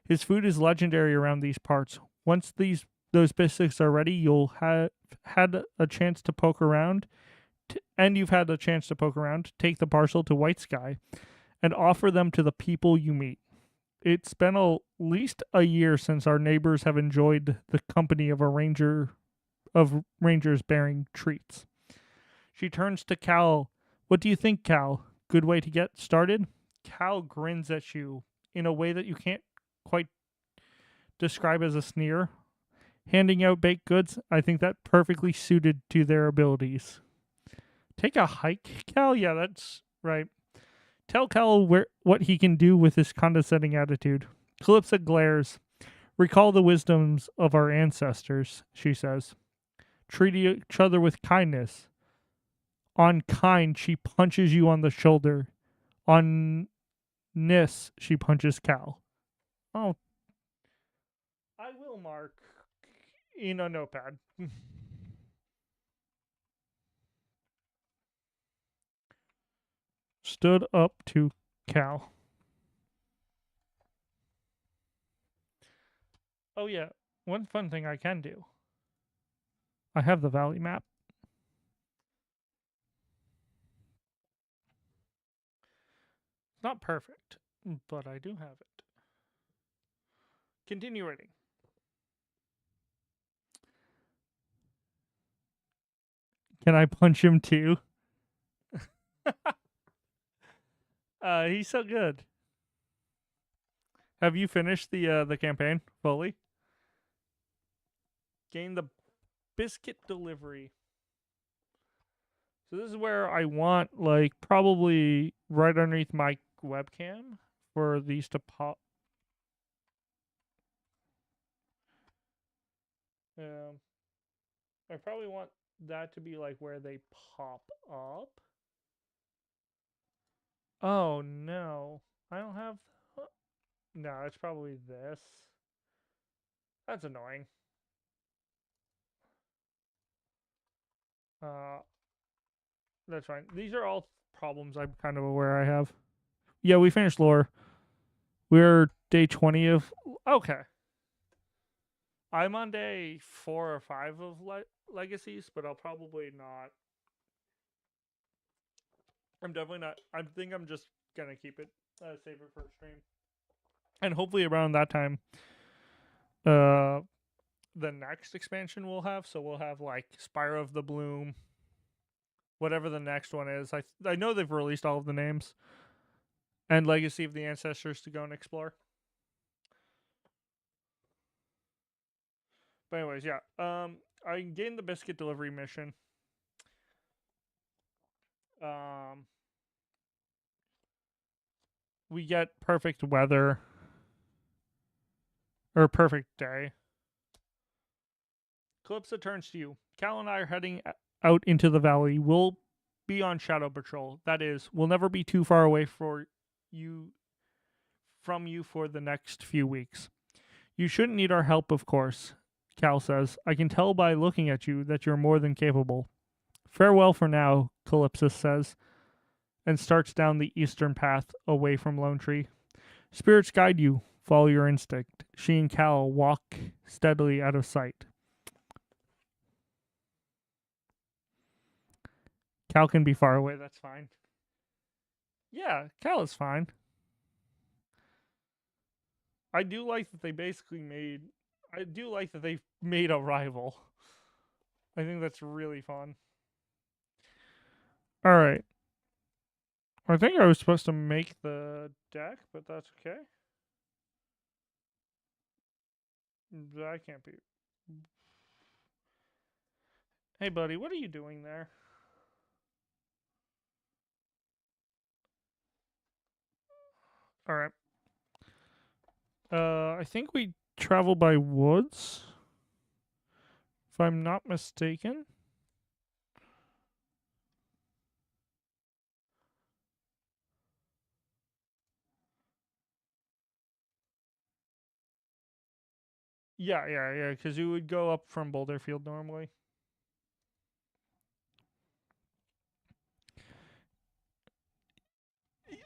His food is legendary around these parts. Once those biscuits are ready, you'll have had a chance to poke around, and you've had a chance to poke around. Take the parcel to White Sky and offer them to the people you meet. It's been at least a year since our neighbors have enjoyed the company of rangers bearing treats." She turns to Cal. "What do you think, Cal? Good way to get started?" Cal grins at you in a way that you can't quite describe as a sneer. "Handing out baked goods, I think that perfectly suited to their abilities." Take a hike, Cal? Yeah, that's right. Tell Cal what he can do with his condescending attitude. Calypso glares. Recall the wisdoms of our ancestors, she says. Treat each other with kindness. On kind, she punches you on the shoulder. On Nis, she punches Cal. Oh, I will mark in a notepad. Stood up to Cal. Oh, yeah. One fun thing I can do. I have the valley map. Not perfect, but I do have it. Continue reading. Can I punch him too? He's so good. Have you finished the campaign fully? Gain the biscuit delivery. So this is where I want, like, probably right underneath my webcam for these to pop. I probably want that to be like where they pop up. Oh no, I don't have. No, it's probably this. That's annoying. Uh, that's fine. These are all problems I'm kind of aware I have. Yeah, we finished lore. We're day 20 of. Okay. I'm on day 4 or 5 of legacies, but I'll probably not. I'm definitely not. I think I'm just gonna keep it, save it for stream, and hopefully around that time, uh, the next expansion we'll have. So we'll have like Spire of the Bloom, whatever the next one is. I know they've released all of the names, and Legacy of the Ancestors to go and explore. But anyways, yeah. I gained the biscuit delivery mission. Um, we get perfect weather or perfect day. Calypso turns to you. Cal and I are heading out into the valley. We'll be on shadow patrol. That is, we'll never be too far away for you from you for the next few weeks. You shouldn't need our help, of course, Cal says. I can tell by looking at you that you're more than capable. Farewell for now, Calypsis says, and starts down the eastern path away from Lone Tree. Spirits guide you. Follow your instinct. She and Cal walk steadily out of sight. Cal can be far away, that's fine. Yeah, Cal is fine. I do like that they basically made. I do like that they made a rival. I think that's really fun. All right. I think I was supposed to make the deck, but that's okay. That can't be. Hey, buddy, what are you doing there? All right. I think we travel by woods, if I'm not mistaken. Yeah. Because you would go up from Boulderfield normally.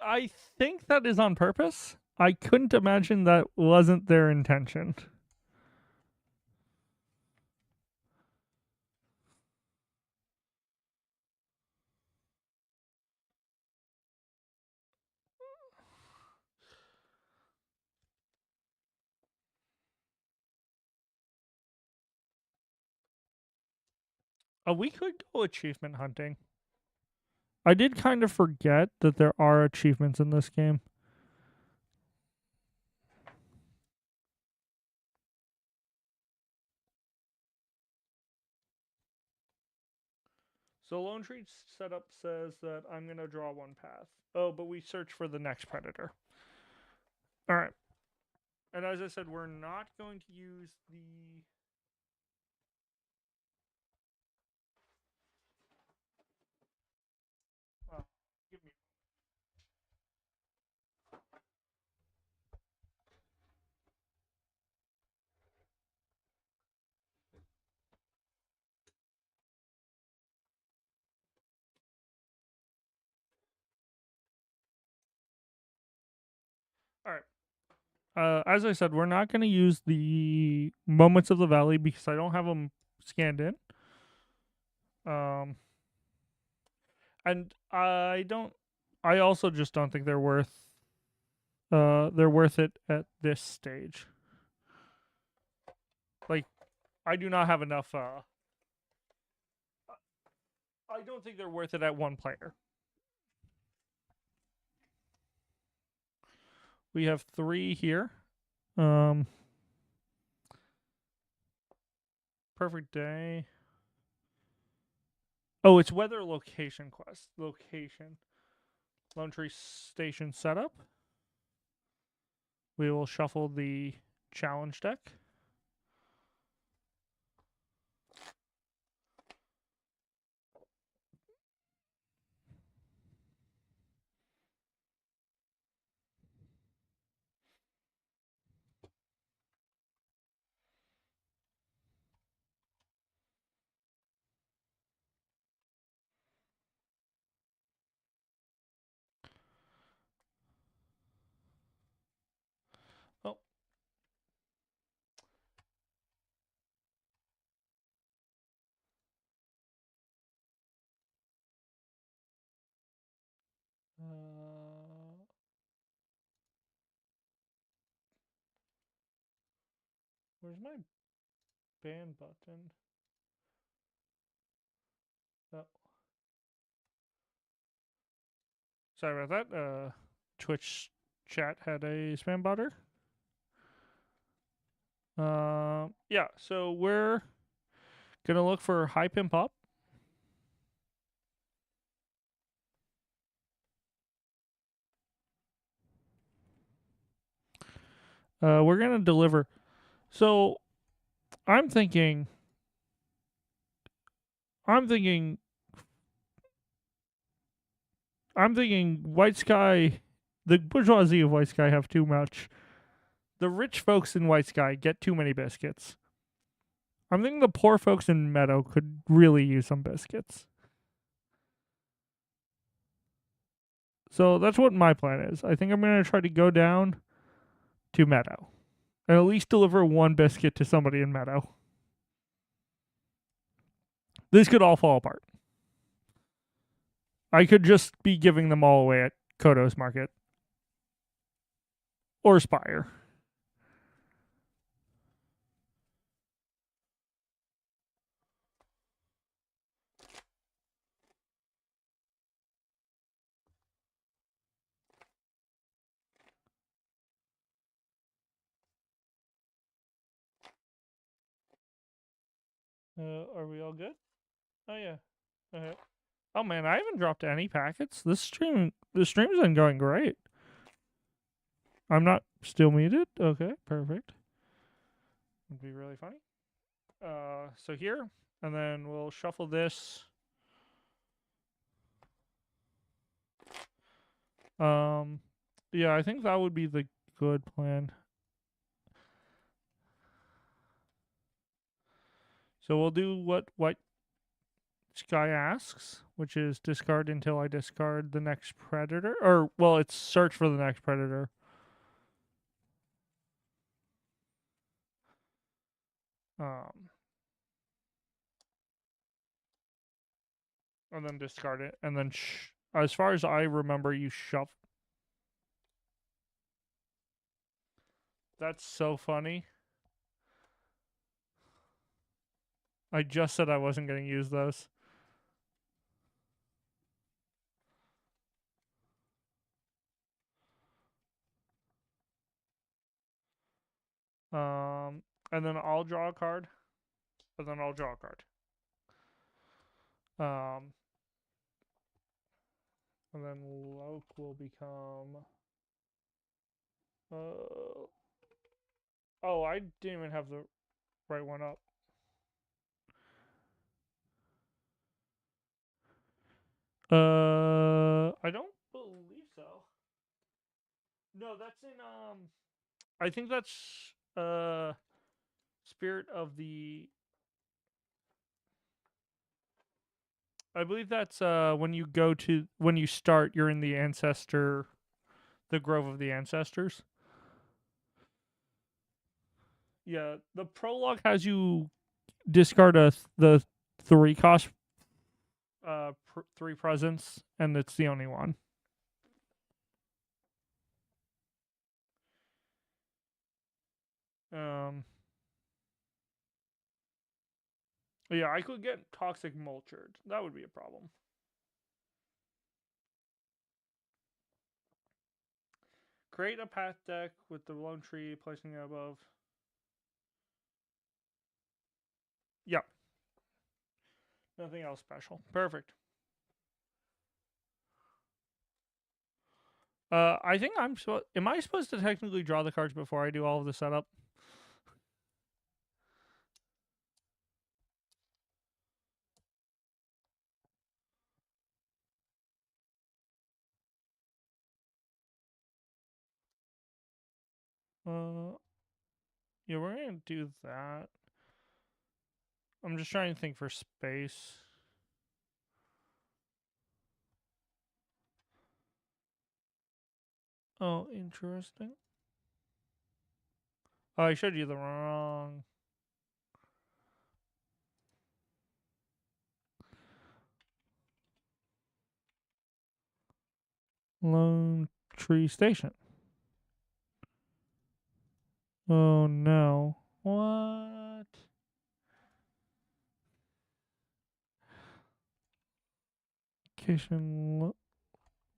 I think that is on purpose. I couldn't imagine that wasn't their intention. We could go achievement hunting. I did kind of forget that there are achievements in this game. So Lone Tree setup says that I'm going to draw one path. Oh, but we search for the next predator. All right. And as I said, we're not going to use the. Well, give me. All right. As I said, we're not going to use the moments of the valley because I don't have them scanned in. Um, and I don't. I also just don't think they're worth. They're worth it at this stage. Like, I do not have enough. I don't think they're worth it at one player. We have 3 here. Um, perfect day. Oh, it's weather location quest. Location. Lone Tree Station setup. We will shuffle the challenge deck. Oh. Where's my ban button? Oh. Sorry about that. Twitch chat had a spam butter. Yeah, so we're gonna look for high pimp up. We're gonna deliver. So I'm thinking. I'm thinking. I'm thinking. White Sky. The bourgeoisie of White Sky have too much. The rich folks in White Sky get too many biscuits. I'm thinking the poor folks in Meadow could really use some biscuits. So that's what my plan is. I think I'm going to try to go down to Meadow and at least deliver 1 biscuit to somebody in Meadow. This could all fall apart. I could just be giving them all away at Kodo's Market or Spire. Are we all good? Oh yeah. Okay. Oh man, I haven't dropped any packets. The stream's been going great. I'm not still muted. Okay, perfect. Would be really funny. So here, and then we'll shuffle this. Yeah, I think that would be the good plan. So we'll do what White Sky asks, which is discard until I discard the next predator. Or, well, it's search for the next predator. Um, and then discard it. And then, as far as I remember, you shuffle. That's so funny. I just said I wasn't going to use those. And then I'll draw a card. And then I'll draw a card. And then Loke will become. Oh, I didn't even have the right one up. I don't believe so. No, that's in I think that's Spirit of the. I believe that's when you go to when you start, you're in the ancestor, the Grove of the Ancestors. Yeah, the prologue has you discard the three cost three presents, and it's the only one. Um, yeah, I could get Toxic Mulchered. That would be a problem. Create a path deck with the lone tree, placing it above. Yep, nothing else special. Perfect. I think I'm supposed. Am I supposed to technically draw the cards before I do all of the setup? Uh, yeah, we're gonna do that. I'm just trying to think for space. Oh, interesting. Oh, I showed you the wrong. Lone Tree Station. Oh no. What?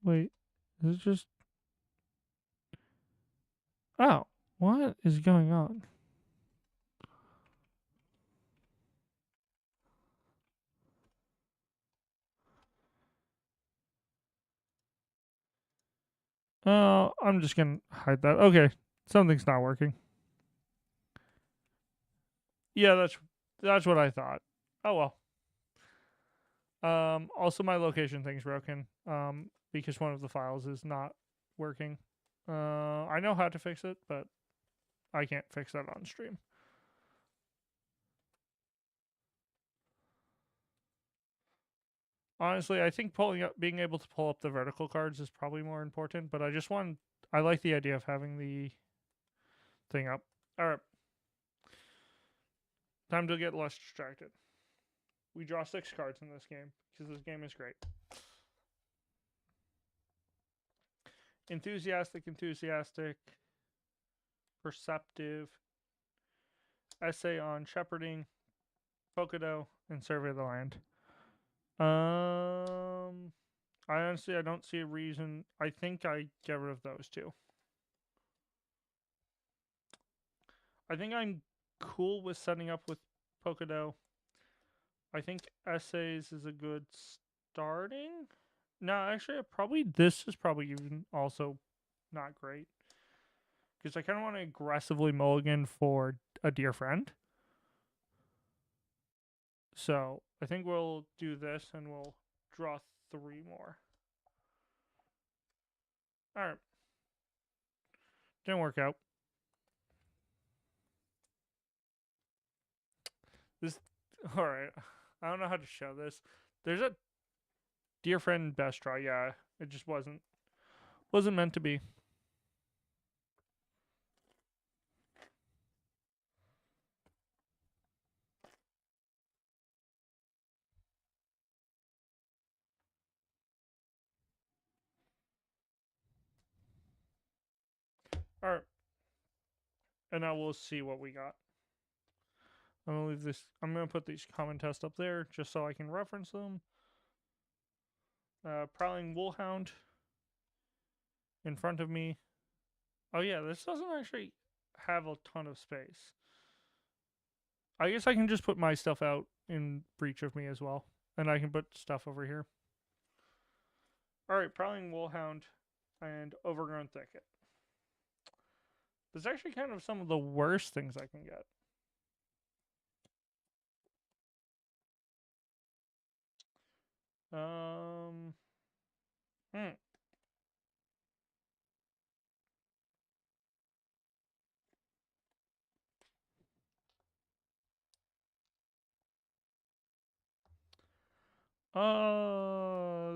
Wait. Is it just. Oh. What is going on? Oh, I'm just gonna hide that. Okay. Something's not working. Yeah, that's what I thought. Oh well. Also my location thing's broken. Because one of the files is not working. I know how to fix it, but I can't fix that on stream. Honestly, I think being able to pull up the vertical cards is probably more important. But I like the idea of having the thing up. All right, time to get less distracted. We draw 6 cards in this game because this game is great. Enthusiastic, perceptive, essay on shepherding, Pokedo, and survey the land. I don't see a reason. I think I get rid of those two. I think I'm cool with setting up with Pokedo. I think essays is a good starting. No, actually, this is probably even also not great because I kind of want to aggressively mulligan for a dear friend. So I think we'll do this and we'll draw 3 more. All right, didn't work out. This, all right. I don't know how to show this. There's a dear friend best draw. Yeah, it just wasn't meant to be. All right, and now we'll see what we got. I'm gonna leave this. I'm gonna put these common tests up there just so I can reference them. Prowling Woolhound in front of me. Oh yeah, this doesn't actually have a ton of space. I guess I can just put my stuff out in breach of me as well, and I can put stuff over here. All right, Prowling Woolhound and Overgrown Thicket. That's actually kind of some of the worst things I can get. Um. Hmm.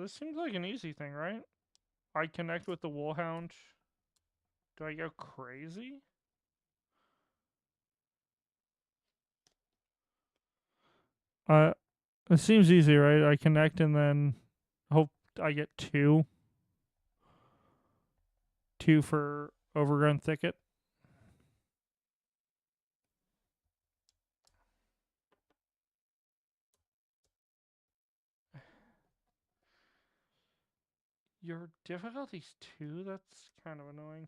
This seems like an easy thing, right? I connect with the Wolfhound. Do I go crazy? Uh, it seems easy, right? I connect and then hope I get two for overgrown thicket. Your difficulty's 2? That's kind of annoying.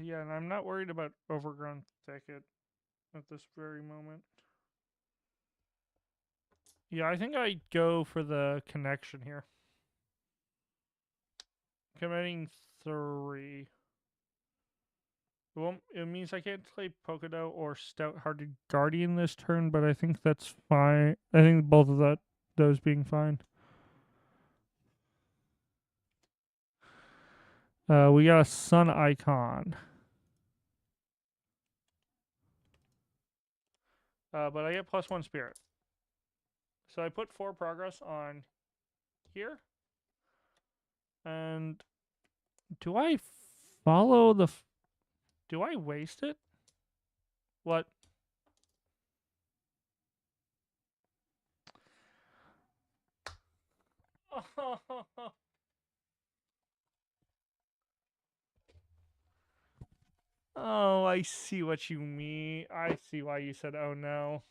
Yeah, and I'm not worried about overgrown thicket at this very moment. Yeah, I think I go for the connection here. Committing 3. Well, it means I can't play Polkadot or Stout Hearted Guardian this turn, but I think that's fine. I think both of those being fine. We got a Sun Icon. But I get +1 Spirit. So I put 4 progress on here. And do I follow the. Do I waste it? What? Oh, I see what you mean. I see why you said, oh no.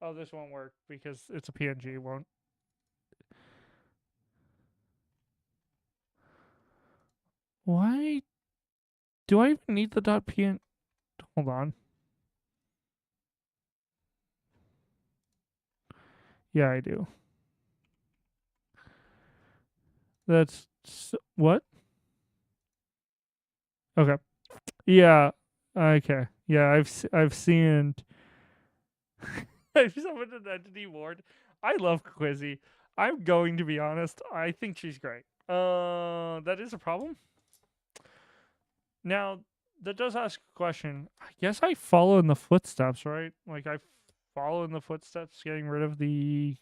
Oh, this won't work because it's a PNG. It won't. Why do I even need the .png? Hold on. Yeah, I do. That's what? Okay. Yeah. Okay. Yeah, I've seen. I've summoned an entity ward. I love Quizzy. I'm going to be honest. I think she's great. That is a problem. Now, that does ask a question. I guess I follow in the footsteps, right? Like I follow in the footsteps, getting rid of the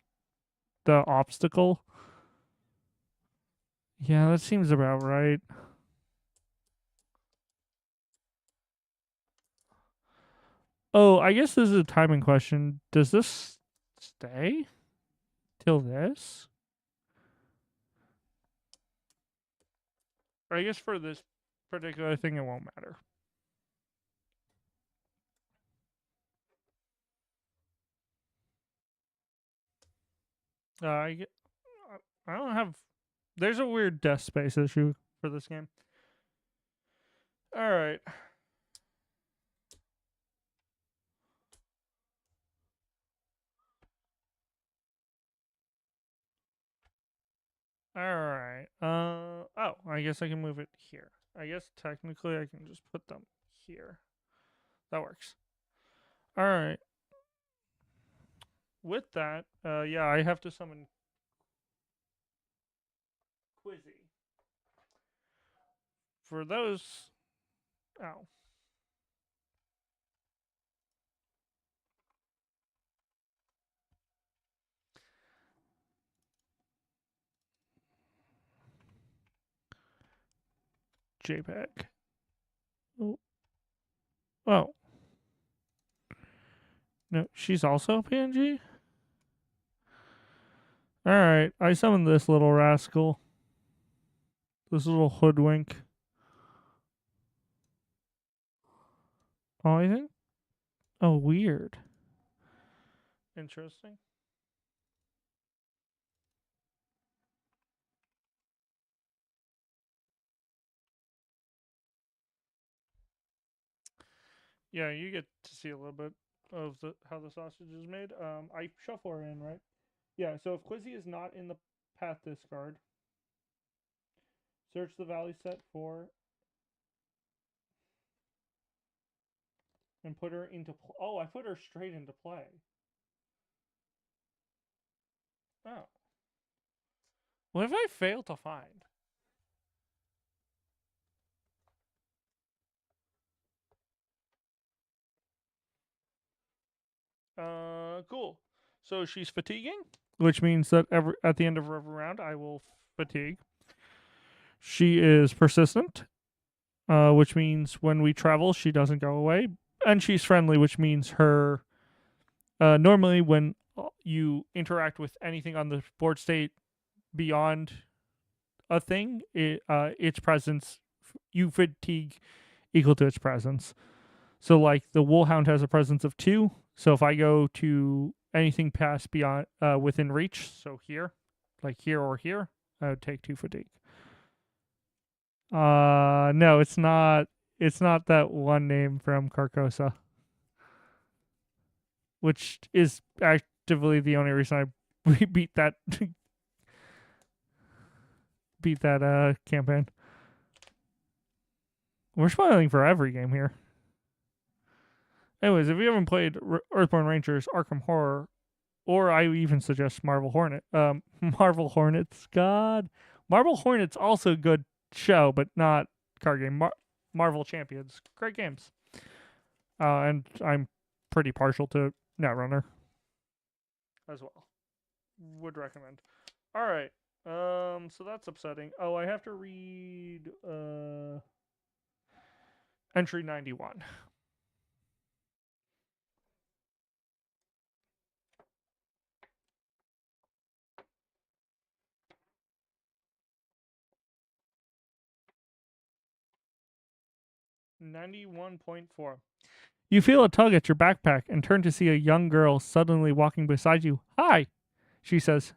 obstacle. Yeah, that seems about right. Oh, I guess this is a timing question. Does this stay till this? Or I guess for this particular thing, it won't matter. I get, I don't have. There's a weird death space issue for this game. All right. All right. Oh, I guess I can move it here. I guess technically I can just put them here. That works. All right. With that, yeah, I have to summon Quizzy. For those, ow, JPEG. Oh, oh, no, she's also a PNG. All right, I summoned this little rascal, this little hoodwink. Oh, I think. Oh, weird. Interesting. Yeah, you get to see a little bit of how the sausage is made. I shuffle her in, right? Yeah, so if Quizzy is not in the path discard, search the value set for and put her into. Oh, I put her straight into play. Oh, what if I fail to find? Cool. So she's fatiguing, which means that at the end of every round I will fatigue. She is persistent, which means when we travel she doesn't go away, and she's friendly, which means her. Normally, when you interact with anything on the board state beyond a thing, its presence, you fatigue equal to its presence. So, like the Woolhound has a presence of 2. So if I go to anything past beyond within reach, so here, like here or here, I would take 2 fatigue. No, it's not. It's not that one name from Carcosa, which is actively the only reason I beat that campaign. We're spoiling for every game here. Anyways, if you haven't played Earthborne Rangers Arkham Horror, or I even suggest Marvel Hornets. God, Marvel Hornets also a good show, but not card game. Marvel Champions, great games. And I'm pretty partial to Netrunner as well. Would recommend. All right. So that's upsetting. Oh, I have to read entry 91. $91.4. You feel a tug at your backpack and turn to see a young girl suddenly walking beside you. Hi, she says.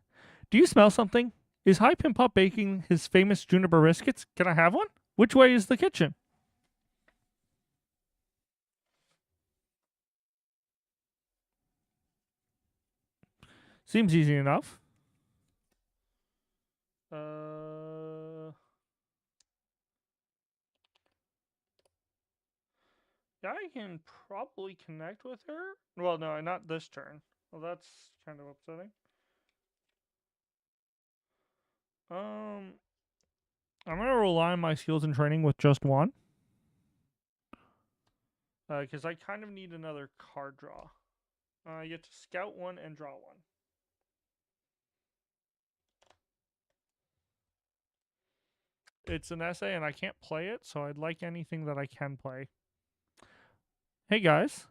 Do you smell something? Is High Pin Pup baking his famous juniper biscuits? Can I have one? Which way is the kitchen? Seems easy enough. Yeah, I can probably connect with her. Well, no, not this turn. Well, that's kind of upsetting. Um, I'm gonna rely on my skills and training with just one, because I kind of need another card draw. I get to scout one and draw one. It's an essay, and I can't play it, so I'd like anything that I can play. Hey guys,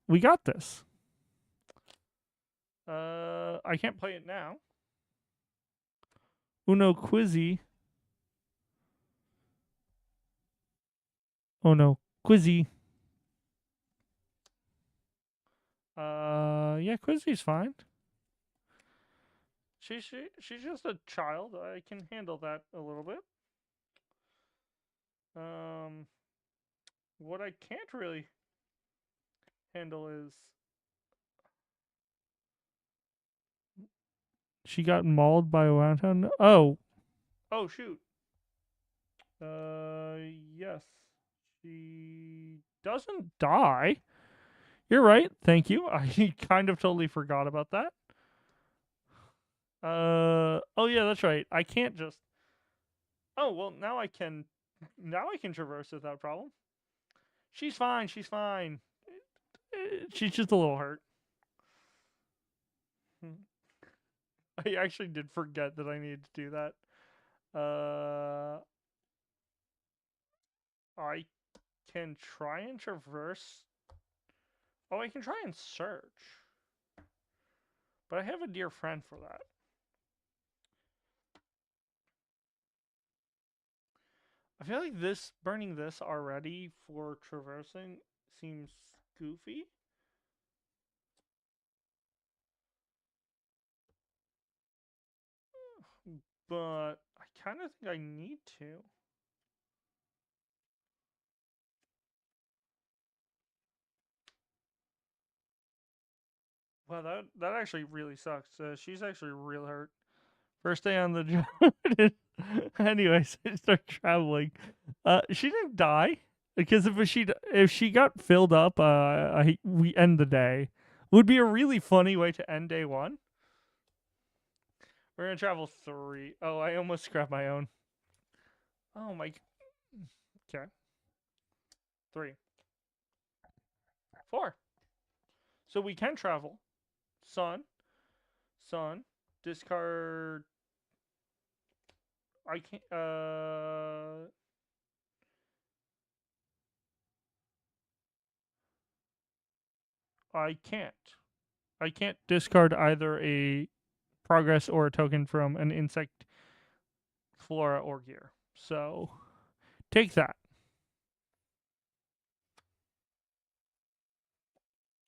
we got this. I can't play it now. Uno Quizzy. Oh no, Quizzy. Yeah, Quizzy's fine. She's just a child. I can handle that a little bit. Um, what I can't really handle is she got mauled by a wildhound. Oh shoot. Yes, she doesn't die. You're right. Thank you. I kind of totally forgot about that. Oh yeah, that's right. I can't just. Oh well, now I can. Now I can traverse without problem. She's fine. She's fine. She's just a little hurt. I actually did forget that I needed to do that. I can try and traverse. Oh, I can try and search. But I have a dear friend for that. I feel like this burning this already for traversing seems goofy. But I kind of think I need to. Wow, that actually really sucks. She's actually real hurt. First day on the job. Anyways, I start traveling. She didn't die because if she got filled up, we end the day. Would be a really funny way to end day one. We're gonna travel three. Oh, I almost scrapped my own. Oh my. Okay, three, four. So we can travel. Sun, sun, discard. I can't. I can't. I can't discard either a progress or a token from an insect, flora, or gear. So take that.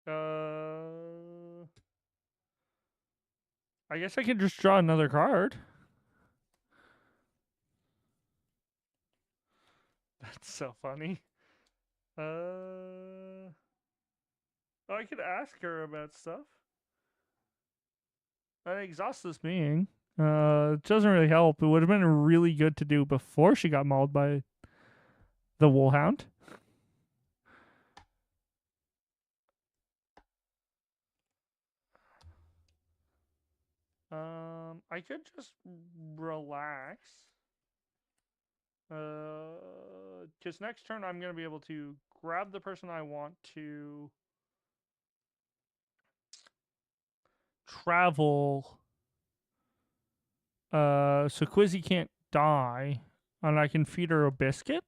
Uh, I guess I can just draw another card. That's so funny. Oh, I could ask her about stuff. I exhaust this being. It doesn't really help. It would have been really good to do before she got mauled by the Woolhound. I could just relax. Because next turn I'm gonna be able to grab the person I want to travel. So Quizzy can't die, and I can feed her a biscuit.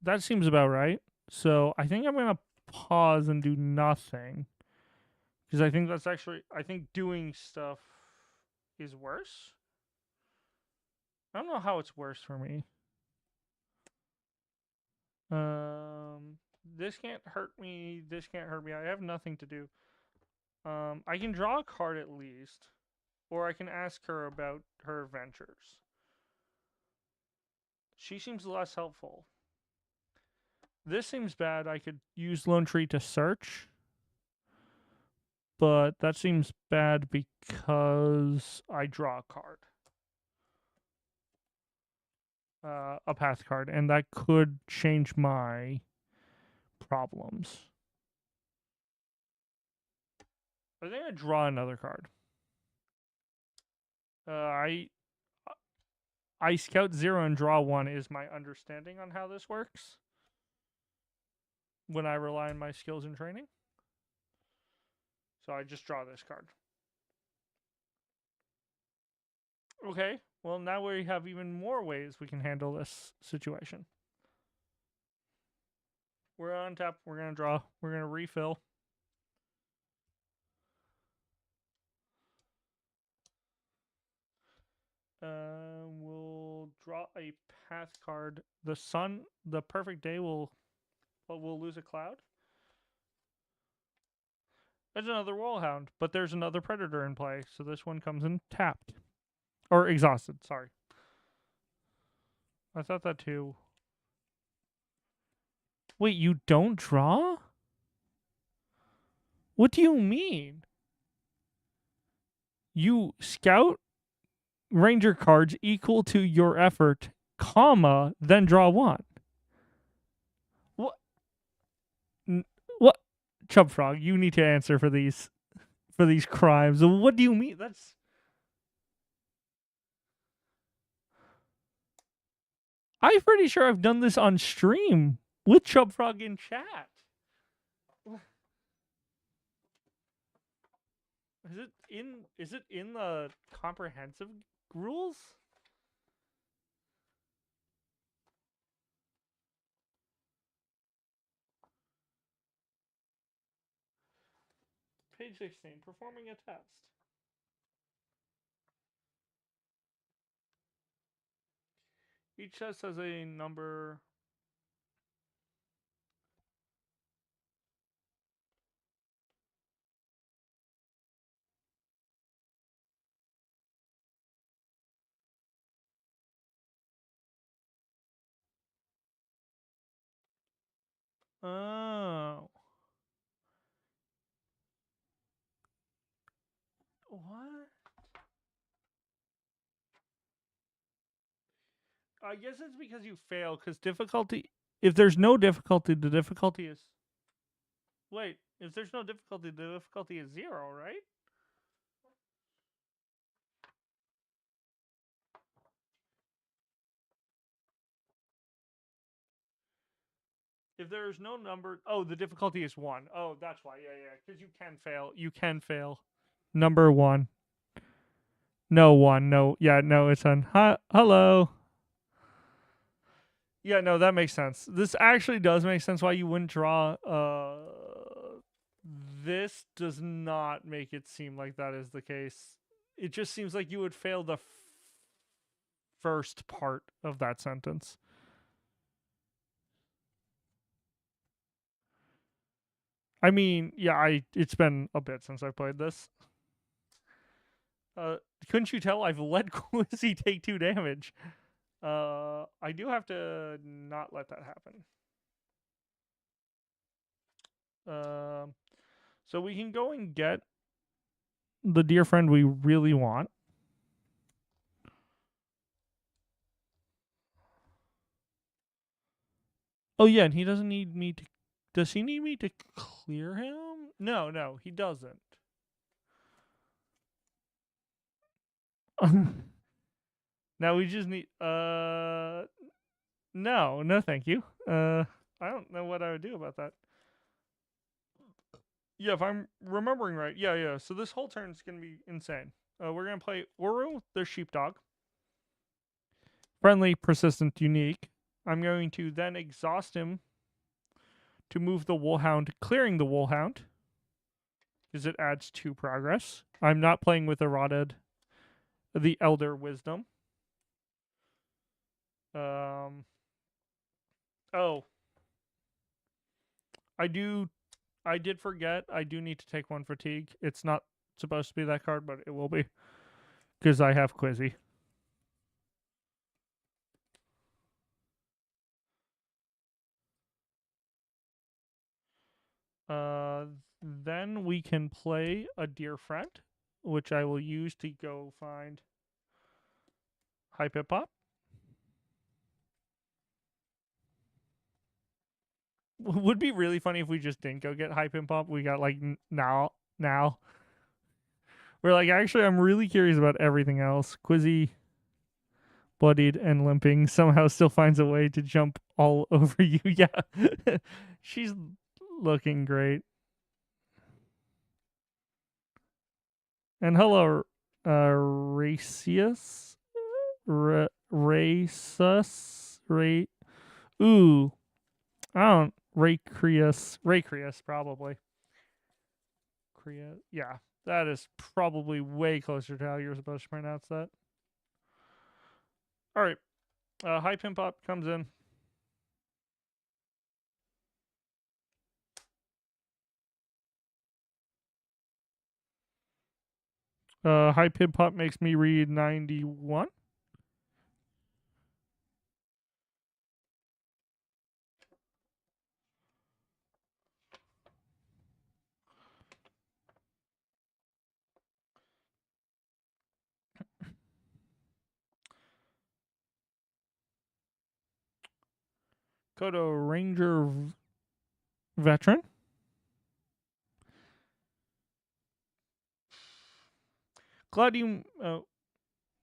That seems about right. So I think I'm gonna pause and do nothing because I think that's actually I think doing stuff is worse. I don't know how it's worse for me. This can't hurt me. This can't hurt me. I have nothing to do. I can draw a card at least, or I can ask her about her adventures. She seems less helpful. This seems bad. I could use Lone Tree to search, but that seems bad because I draw a card, a path card, and that could change my problems. I think I draw another card. I scout 0 and draw 1 is my understanding on how this works when I rely on my skills and training. So I just draw this card. Okay, well, now we have even more ways we can handle this situation. We're on tap. We're going to draw. We're going to refill. We'll draw a path card. The sun, the perfect day will we'll lose a cloud. There's another Wallhound, but there's another Predator in play, so this one comes in tapped. Or exhausted, sorry. I thought that too. Wait, you don't draw? What do you mean? You scout ranger cards equal to your effort, comma, then draw one. What? What? Chub Frog, you need to answer for these crimes. What do you mean? That's I'm pretty sure I've done this on stream with Chub Frog in chat. Is it in the comprehensive rules? Page 16, performing a test. Each test has a number. Oh. What? I guess it's because you fail, because difficulty... If there's no difficulty, the difficulty is... Wait, if there's no difficulty, the difficulty is 0, right? If there's no number... Oh, the difficulty is 1. Oh, that's why. Yeah, yeah, because you can fail. You can fail. Number 1. No, 1. No, yeah, no, it's on. Hello. Yeah, no, that makes sense. This actually does make sense why you wouldn't draw. This does not make it seem like that is the case. It just seems like you would fail the first part of that sentence. I mean, yeah, it's been a bit since I played this. Couldn't you tell I've let Quizzy take 2 damage? I do have to not let that happen. So we can go and get the dear friend we really want. Oh yeah, and he doesn't need me to... Does he need me to clear him? No, no, he doesn't. Now we just need... No, thank you. I don't know what I would do about that. Yeah, if I'm remembering right. Yeah. So this whole turn is going to be insane. We're going to play Uru, the sheepdog. Friendly, persistent, unique. I'm going to then exhaust him to move the Woolhound, clearing the Woolhound, because it adds 2 progress. I'm not playing with Eroded, the Elder Wisdom. Oh. I did forget. I do need to take 1 fatigue. It's not supposed to be that card, but it will be, because I have Quizzy. Then we can play a dear friend, which I will use to go find Hype Hip Hop. Would be really funny if we just didn't go get Hype Hip Hop. We got like now. We're like, actually, I'm really curious about everything else. Quizzy, bloodied and limping, somehow still finds a way to jump all over you. Yeah, she's looking great. And hello, Racius. Rasus. Ooh. I don't. Raycreus, probably. Yeah. That is probably way closer to how you're supposed to pronounce that. Alright. High Pimp Up comes in. High Pimp Up makes me read 91. Go to Ranger Veteran. Gladium.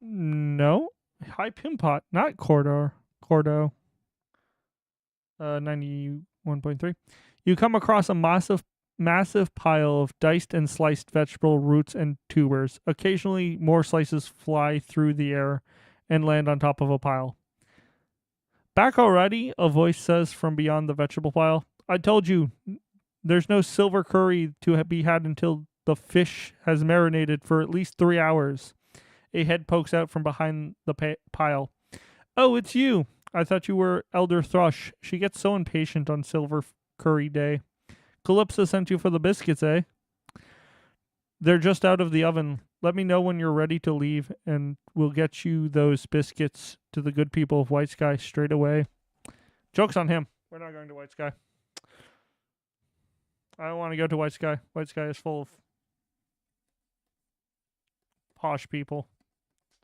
No. High Pimpot, not Cordo. 91.3. You come across a massive pile of diced and sliced vegetable roots and tubers. Occasionally, more slices fly through the air and land on top of a pile. Back already, a voice says from beyond the vegetable pile. I told you, there's no silver curry to be had until the fish has marinated for at least 3 hours. A head pokes out from behind the pile. Oh, it's you. I thought you were Elder Thrush. She gets so impatient on Silver Curry Day. Calypso sent you for the biscuits, eh? They're just out of the oven. Let me know when you're ready to leave, and we'll get you those biscuits to the good people of White Sky straight away. Joke's on him. We're not going to White Sky. I don't want to go to White Sky. White Sky is full of posh people.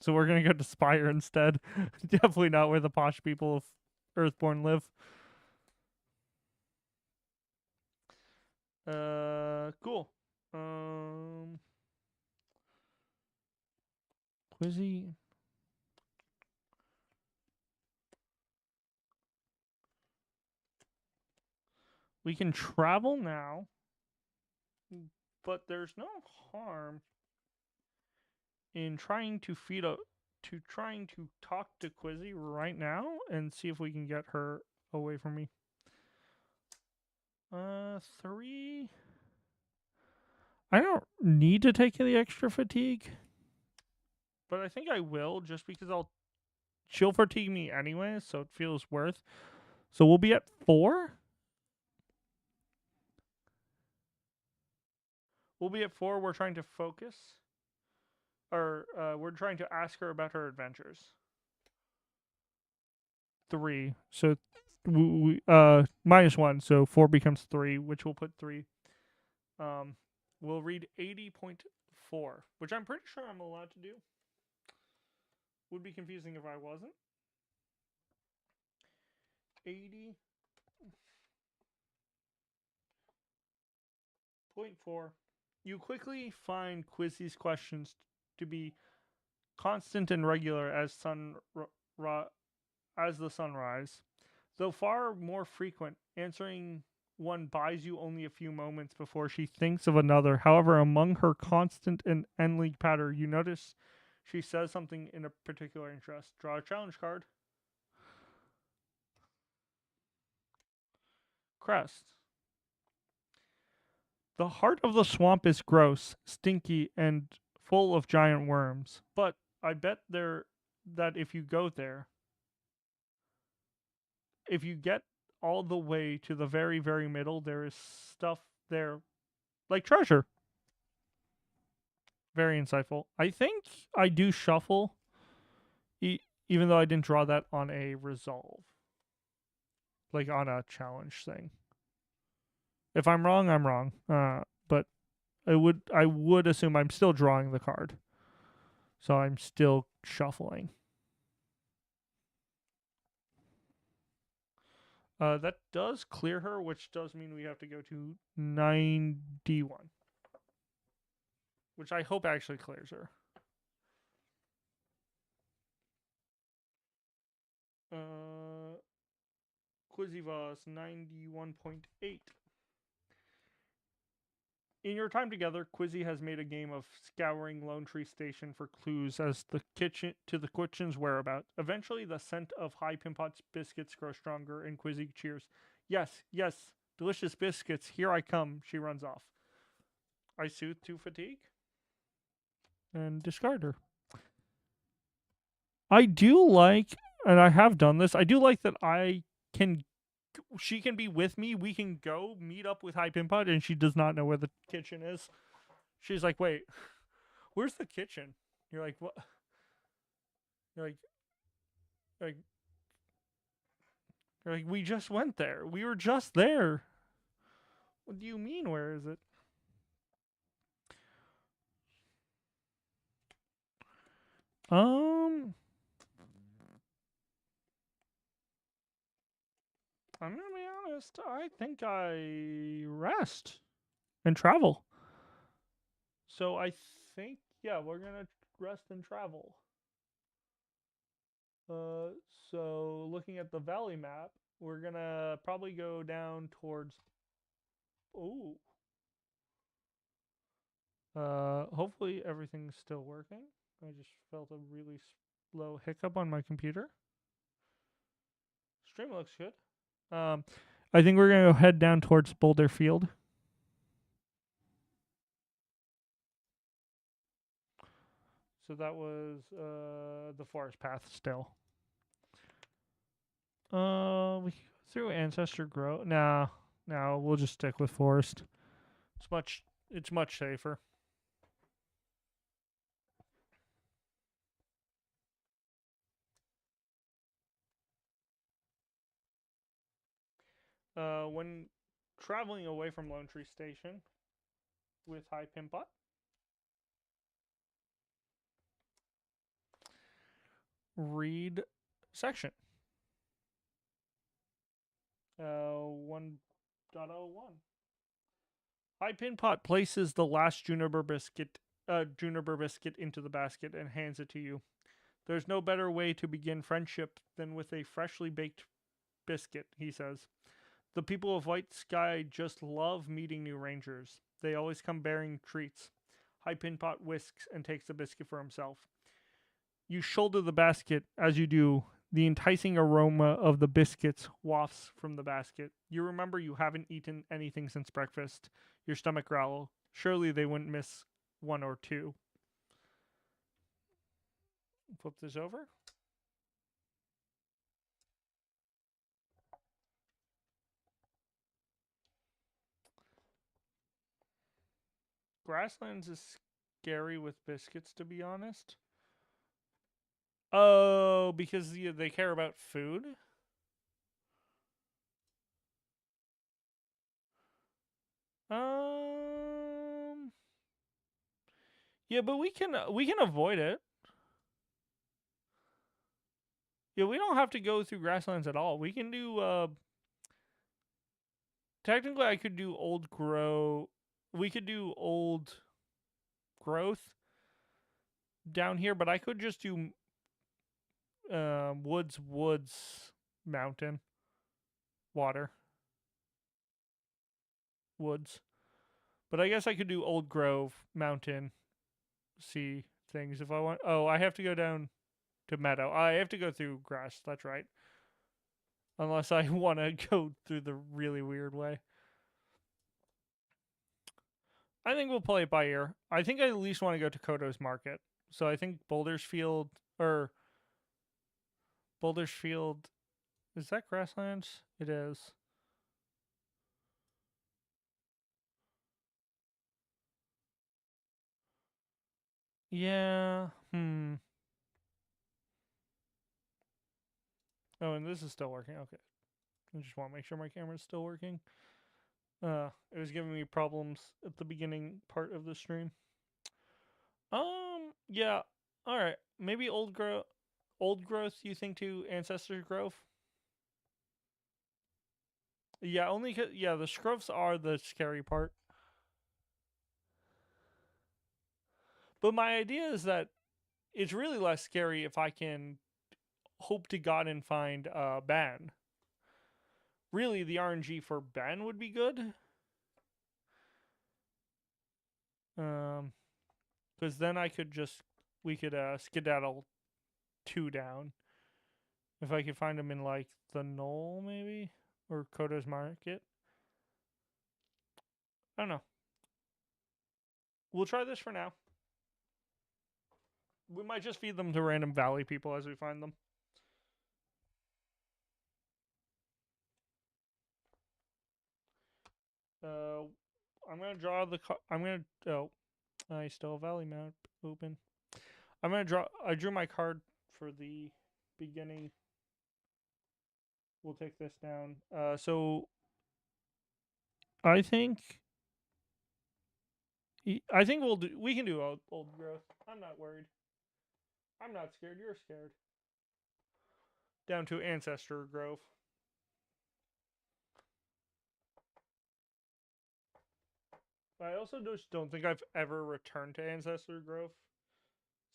So we're gonna go to Spire instead. Definitely not where the posh people of Earthborne live. Cool. Quizzy. We can travel now, but there's no harm in trying to trying to talk to Quizzy right now and see if we can get her away from me. 3. I don't need to take the extra fatigue, but I think I will just because she'll fatigue me anyway, so it feels worth. So we'll be at 4. We'll be at 4. We're trying to focus, or we're trying to ask her about her adventures. 3. So -1. So 4 becomes 3, which will put 3. We'll read 80.4, which I'm pretty sure I'm allowed to do. Would be confusing if I wasn't. 80.4. You quickly find Quizzy's questions to be constant and regular as as the sunrise. Though far more frequent, answering one buys you only a few moments before she thinks of another. However, among her constant and endly patter, you notice she says something in a particular interest. Draw a challenge card. Crest. The heart of the swamp is gross, stinky, and full of giant worms. But I bet that if you go there, if you get all the way to the very, very middle, there is stuff there like treasure. Very insightful. I think I do shuffle, even though I didn't draw that on a resolve, like on a challenge thing. If I'm wrong, I'm wrong. But I would assume I'm still drawing the card, so I'm still shuffling. That does clear her, which does mean we have to go to 91, which I hope actually clears her. Quizzy was 91.8. In your time together, Quizzy has made a game of scouring Lone Tree Station for clues as the kitchen's whereabouts. Eventually, the scent of High Pimpot's biscuits grows stronger, and Quizzy cheers. Yes, yes, delicious biscuits. Here I come. She runs off. I soothe to fatigue and discard her. I do like, and I have done this. I do like that she can be with me. We can go meet up with High Pimpot, and she does not know where the kitchen is. She's like, wait, where's the kitchen? You're like, what? You're like, you're like, we just went there. We were just there. What do you mean? Where is it? I'm gonna be honest. I think I rest and travel. So I think, yeah, we're gonna rest and travel. Uh, so looking at the valley map, we're gonna probably go down towards. Oh. Hopefully everything's still working. I just felt a really slow hiccup on my computer. Stream looks good. I think we're gonna go head down towards Boulder Field. So that was the forest path still. We through Ancestor Grove. No, we'll just stick with forest. It's much safer. When traveling away from Lone Tree Station with High Pimpot, read section. 1.01. High Pin Pot places the last juniper biscuit into the basket and hands it to you. There's no better way to begin friendship than with a freshly baked biscuit, he says. The people of White Sky just love meeting new rangers. They always come bearing treats. High Pin Pot whisks and takes the biscuit for himself. You shoulder the basket. As you do, the enticing aroma of the biscuits wafts from the basket. You remember you haven't eaten anything since breakfast. Your stomach growls. Surely they wouldn't miss one or two. Flip this over. Grasslands is scary with biscuits, to be honest. Oh, because they care about food? Um. Yeah, but we can avoid it. Yeah, we don't have to go through grasslands at all. We can do. Technically, I could do old grow. We could do old growth down here, but I could just do woods, mountain, water, woods. But I guess I could do old grove, mountain, sea things if I want. Oh, I have to go down to meadow. I have to go through grass. That's right. Unless I want to go through the really weird way. I think we'll play it by ear. I think I at least want to go to Koto's Market. So I think Boulder's Field, is that grasslands? It is. Yeah. Oh, and this is still working. Okay. I just want to make sure my camera's still working. It was giving me problems at the beginning part of the stream. Yeah. All right. Maybe old growth. You think to Ancestor Grove? Yeah, only yeah, the scruffs are the scary part. But my idea is that it's really less scary if I can hope to God and find Ben. Really, the RNG for Ben would be good. Because then we could skedaddle 2 down. If I could find him in like the Knoll maybe or Kota's Market. I don't know. We'll try this for now. We might just feed them to random valley people as we find them. Uh, I'm gonna draw the. I'm gonna. Oh, I still have valley map open. I'm gonna draw. I drew my card for the beginning. We'll take this down. So I think. I think we'll do. We can do old growth. I'm not worried. I'm not scared. You're scared. Down to Ancestor Grove. I also just don't think I've ever returned to Ancestor Grove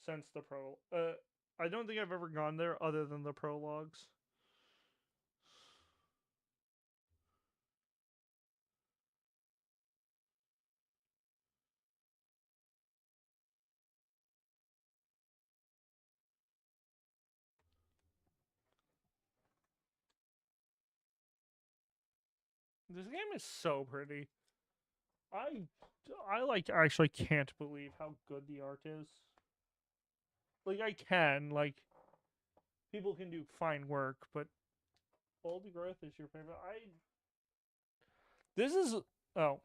since the pro. I don't think I've ever gone there other than the prologues. This game is so pretty. I I like actually can't believe how good the art is. Like I can like people can do fine work, but Old Growth is your favorite. I this is oh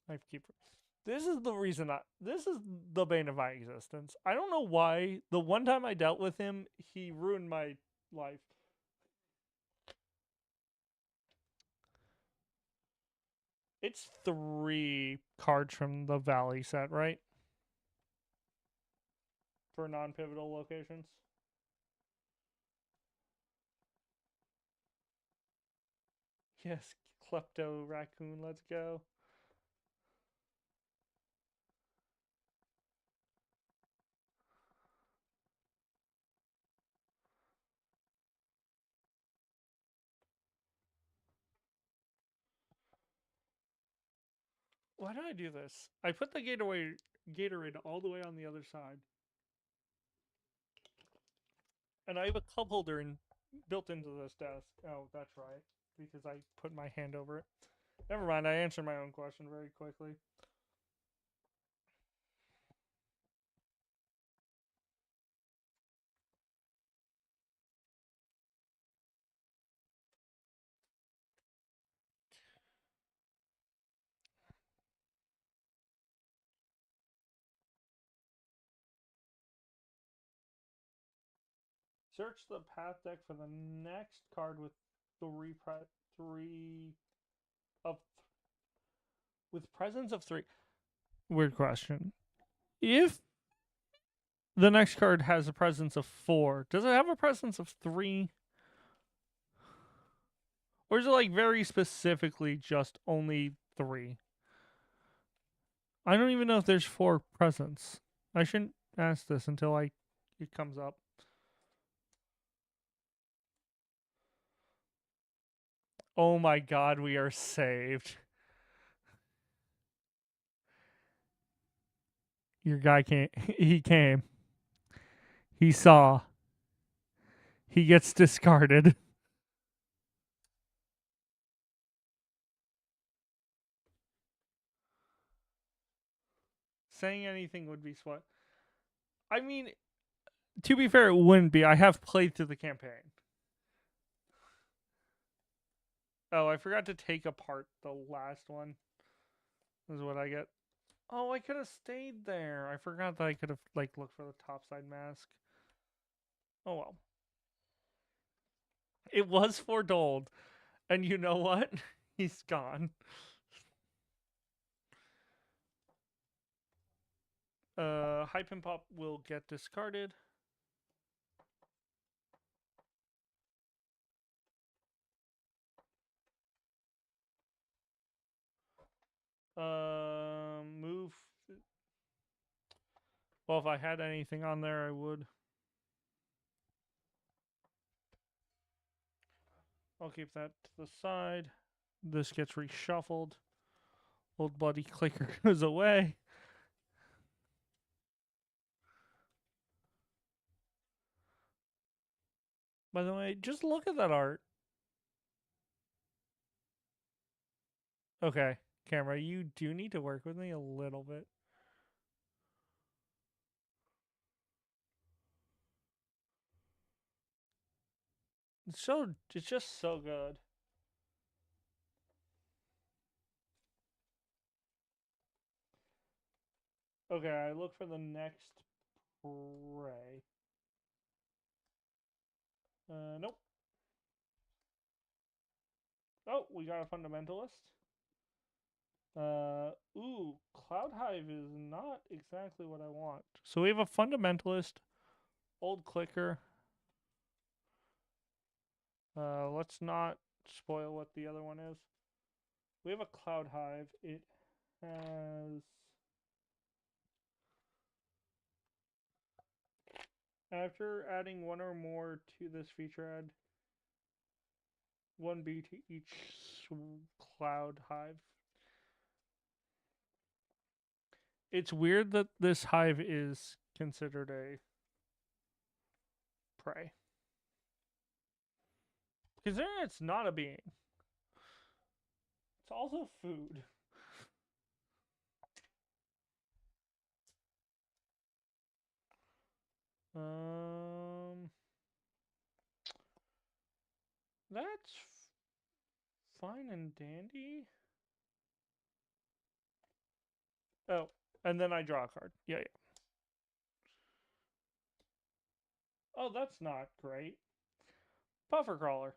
I keep this is the reason this is the bane of my existence. I don't know why. The one time I dealt with him, he ruined my life. It's 3 cards from the Valley set, right? for non-pivotal locations. Yes, klepto raccoon. Let's go. Why did I do this? I put the Gatorade all the way on the other side, and I have a cup holder built into this desk. Oh, that's right, because I put my hand over it. Never mind. I answered my own question very quickly. Search the path deck for the next card with three of with presence of three. Weird question. If the next card has a presence of 4, does it have a presence of 3? Or is it like very specifically just only 3? I don't even know if there's 4 presents. I shouldn't ask this until it comes up. Oh my god, we are saved. Your guy came. He came. He saw. He gets discarded. Saying anything would be sweat. I mean, to be fair, it wouldn't be. I have played through the campaign. Oh, I forgot to take apart the last one. This is what I get. Oh, I could have stayed there. I forgot that I could have like looked for the topside mask. Oh well. It was foretold. And you know what? He's gone. Hype and Pop will get discarded. Move. Well, if I had anything on there, I would. I'll keep that to the side. This gets reshuffled. Old buddy clicker goes away. By the way, just look at that art. Okay, camera, you do need to work with me a little bit. It's just so good. Okay, I look for the next prey. Nope. Oh, we got a fundamentalist. Cloud Hive is not exactly what I want. So we have a fundamentalist, old clicker. Let's not spoil what the other one is. We have a Cloud Hive. It has after adding one or more to this feature, add 1B to each Cloud Hive. It's weird that this hive is considered a prey. Considering it's not a being, it's also food. Um, that's fine and dandy. Oh, and then I draw a card. Yeah, yeah. Oh, that's not great. Puffer crawler.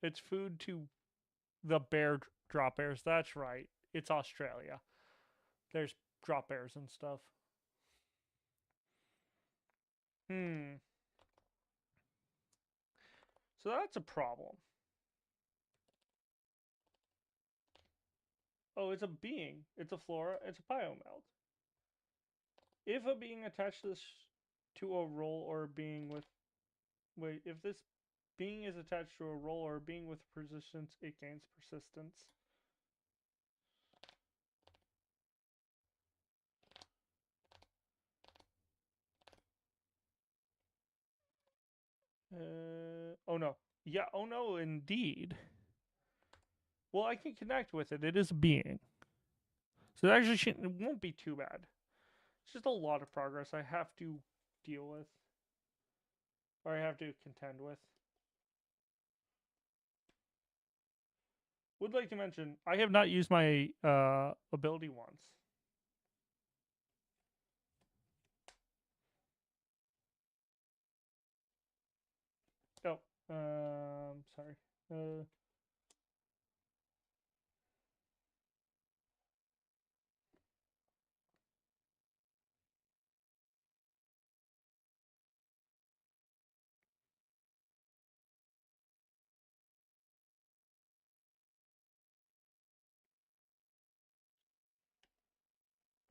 It's food to the bear drop bears. That's right. It's Australia. There's drop bears and stuff. Hmm. So that's a problem. Oh, it's a being. It's a flora. It's a biomeld. If a being attached to a role or a being with wait, if this being is attached to a role or a being with persistence, it gains persistence. Oh no. Yeah, oh no, indeed. Well, I can connect with it. It is a being. So it actually shouldn't, it won't be too bad. It's just a lot of progress I have to deal with. Or I have to contend with. Would like to mention, I have not used my ability once. Oh, sorry. Uh,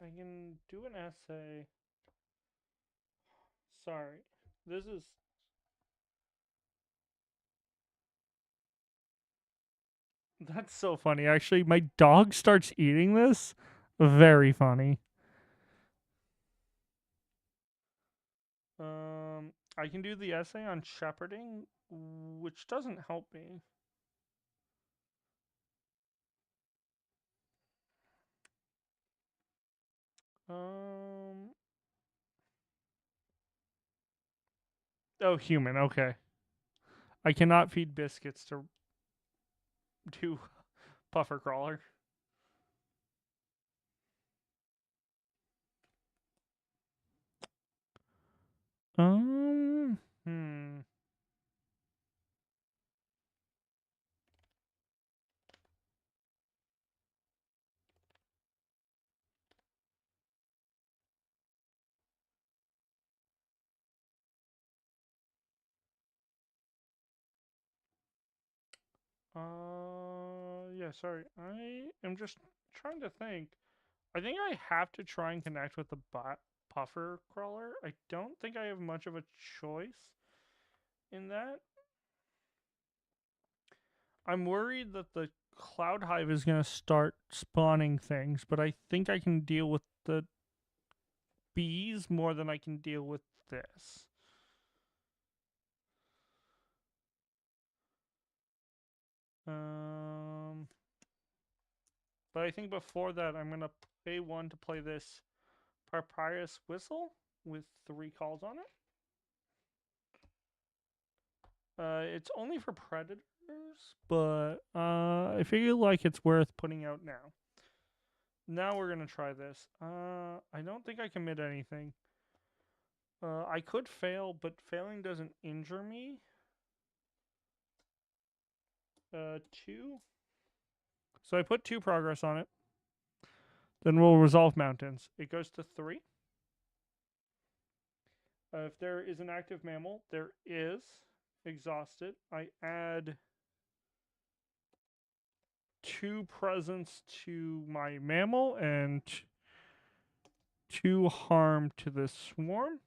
I can do an essay. Sorry. This is. That's so funny. Actually, my dog starts eating this. Very funny. I can do the essay on shepherding, which doesn't help me. Um. Oh, human. Okay. I cannot feed biscuits to puffer crawler. Hmm. Yeah, sorry. I am just trying to think. I think I have to try and connect with the puffer crawler. I don't think I have much of a choice in that. I'm worried that the cloud hive is going to start spawning things, but I think I can deal with the bees more than I can deal with this. Um, but I think before that, I'm going to pay one to play this Papyrus Whistle with 3 calls on it. It's only for predators, but I feel like it's worth putting out now. Now we're gonna try this. I don't think I commit anything. I could fail, but failing doesn't injure me. 2. So I put 2 progress on it. Then we'll resolve mountains. It goes to 3. If there is an active mammal, there is. Exhausted. I add 2 presence to my mammal and 2 harm to the swarm.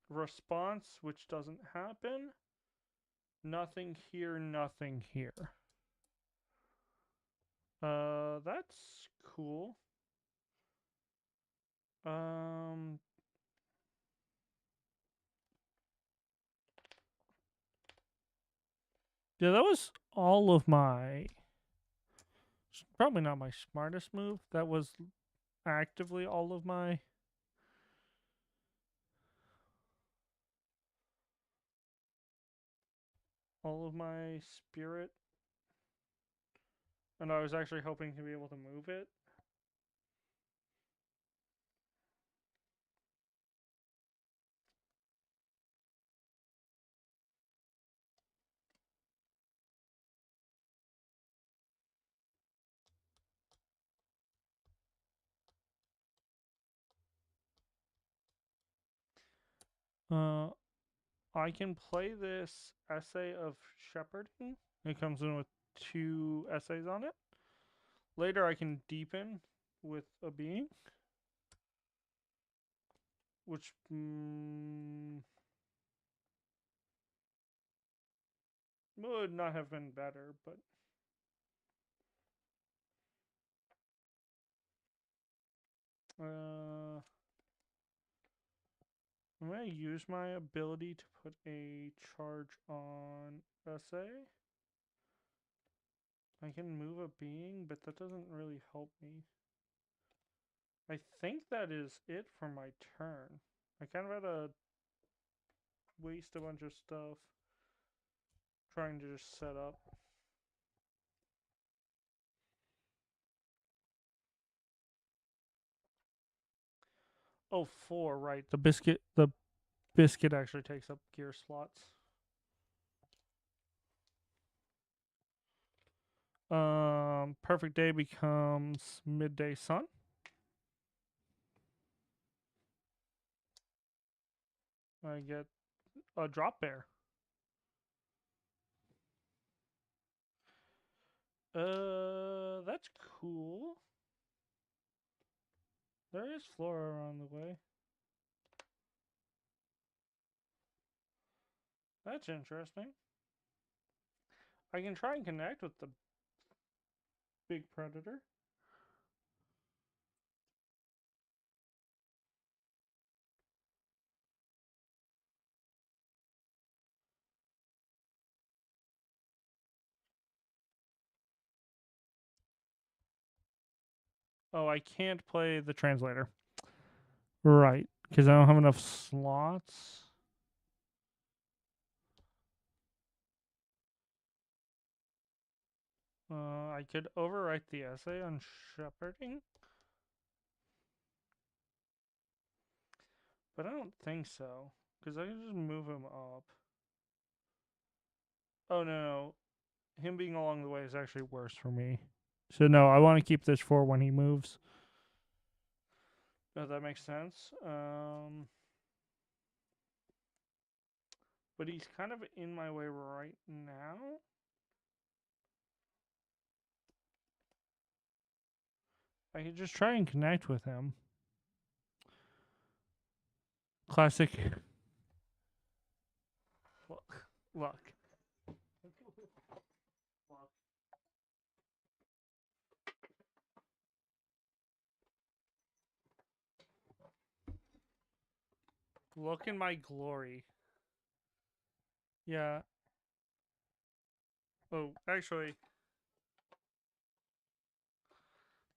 Response, which doesn't happen. Nothing here, nothing here. That's cool. Um, yeah, that was all of my. Probably not my smartest move. That was actively all of my spirit, and I was actually hoping to be able to move it. Uh, I can play this essay of shepherding. It comes in with 2 essays on it. Later, I can deepen with a being, which would not have been better, but I'm going to use my ability to put a charge on essay. I can move a being, but that doesn't really help me. I think that is it for my turn. I kind of had to waste a bunch of stuff trying to just set up. Oh, 4, right. The biscuit actually takes up gear slots. Perfect day becomes midday sun. I get a drop bear. That's cool. There is flora around the way. That's interesting. I can try and connect with the big predator. Oh, I can't play the translator. Right, because I don't have enough slots. I could overwrite the essay on shepherding, but I don't think so, because I can just move him up. Oh, no. Him being along the way is actually worse for me. So, no, I want to keep this for when he moves. Does that make sense? But he's kind of in my way right now. I could just try and connect with him. Classic. Luck. Look in my glory. Yeah. Oh, actually,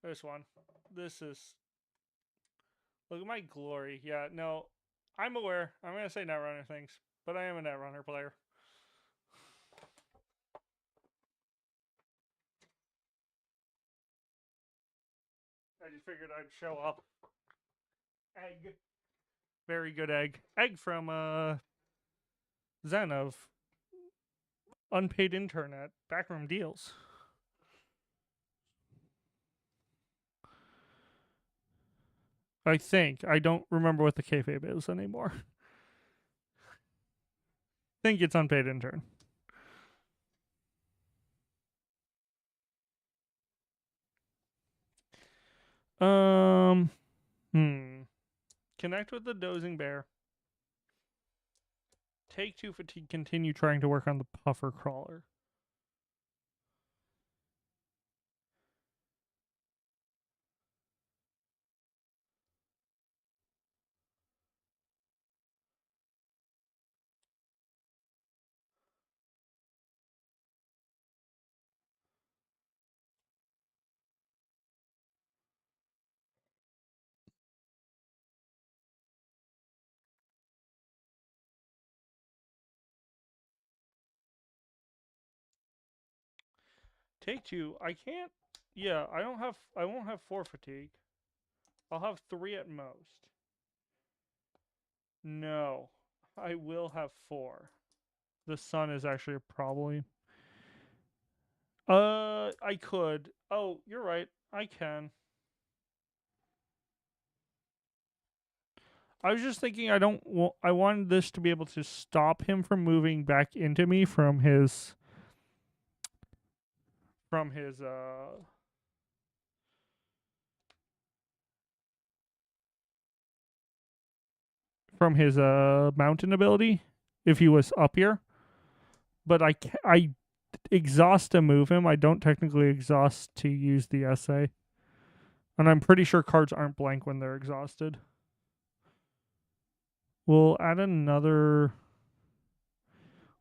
this one. This is. Look at my glory. Yeah, no. I'm aware. I'm going to say Netrunner things, but I am a Netrunner player. I just figured I'd show up. Egg. Very good egg. Egg from Zen of unpaid intern at Backroom Deals. I think. I don't remember what the kayfabe is anymore. Think it's unpaid intern. Um. Connect with the dozing bear. Take 2 fatigue. Continue trying to work on the puffer crawler. Take 2. I can't. Yeah, I don't have. I won't have 4 fatigue. I'll have 3 at most. No, I will have 4. The sun is actually a problem. I could. Oh, you're right. I can. I was just thinking I don't. I wanted this to be able to stop him from moving back into me from his mountain ability if he was up here. But I exhaust to move him. I don't technically exhaust to use the essay. And I'm pretty sure cards aren't blank when they're exhausted. We'll add another.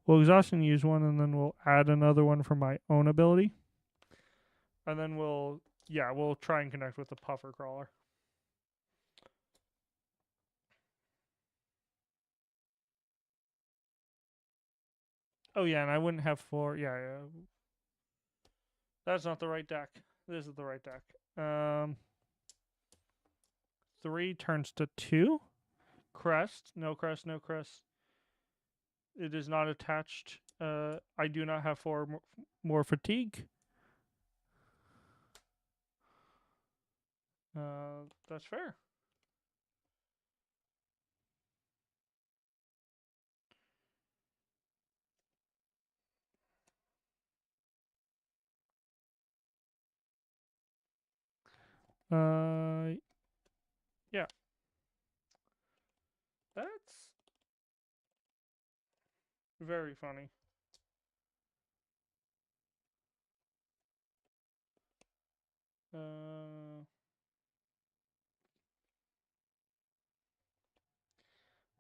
We'll exhaust and use one, and then we'll add another one for my own ability. And then we'll try and connect with the puffer crawler. Oh yeah, and I wouldn't have four. Yeah. That's not the right deck. This is the right deck. 3 turns to 2. Crest. No crest, no crest. It is not attached. I do not have 4 more fatigue. That's fair. Yeah. That's very funny.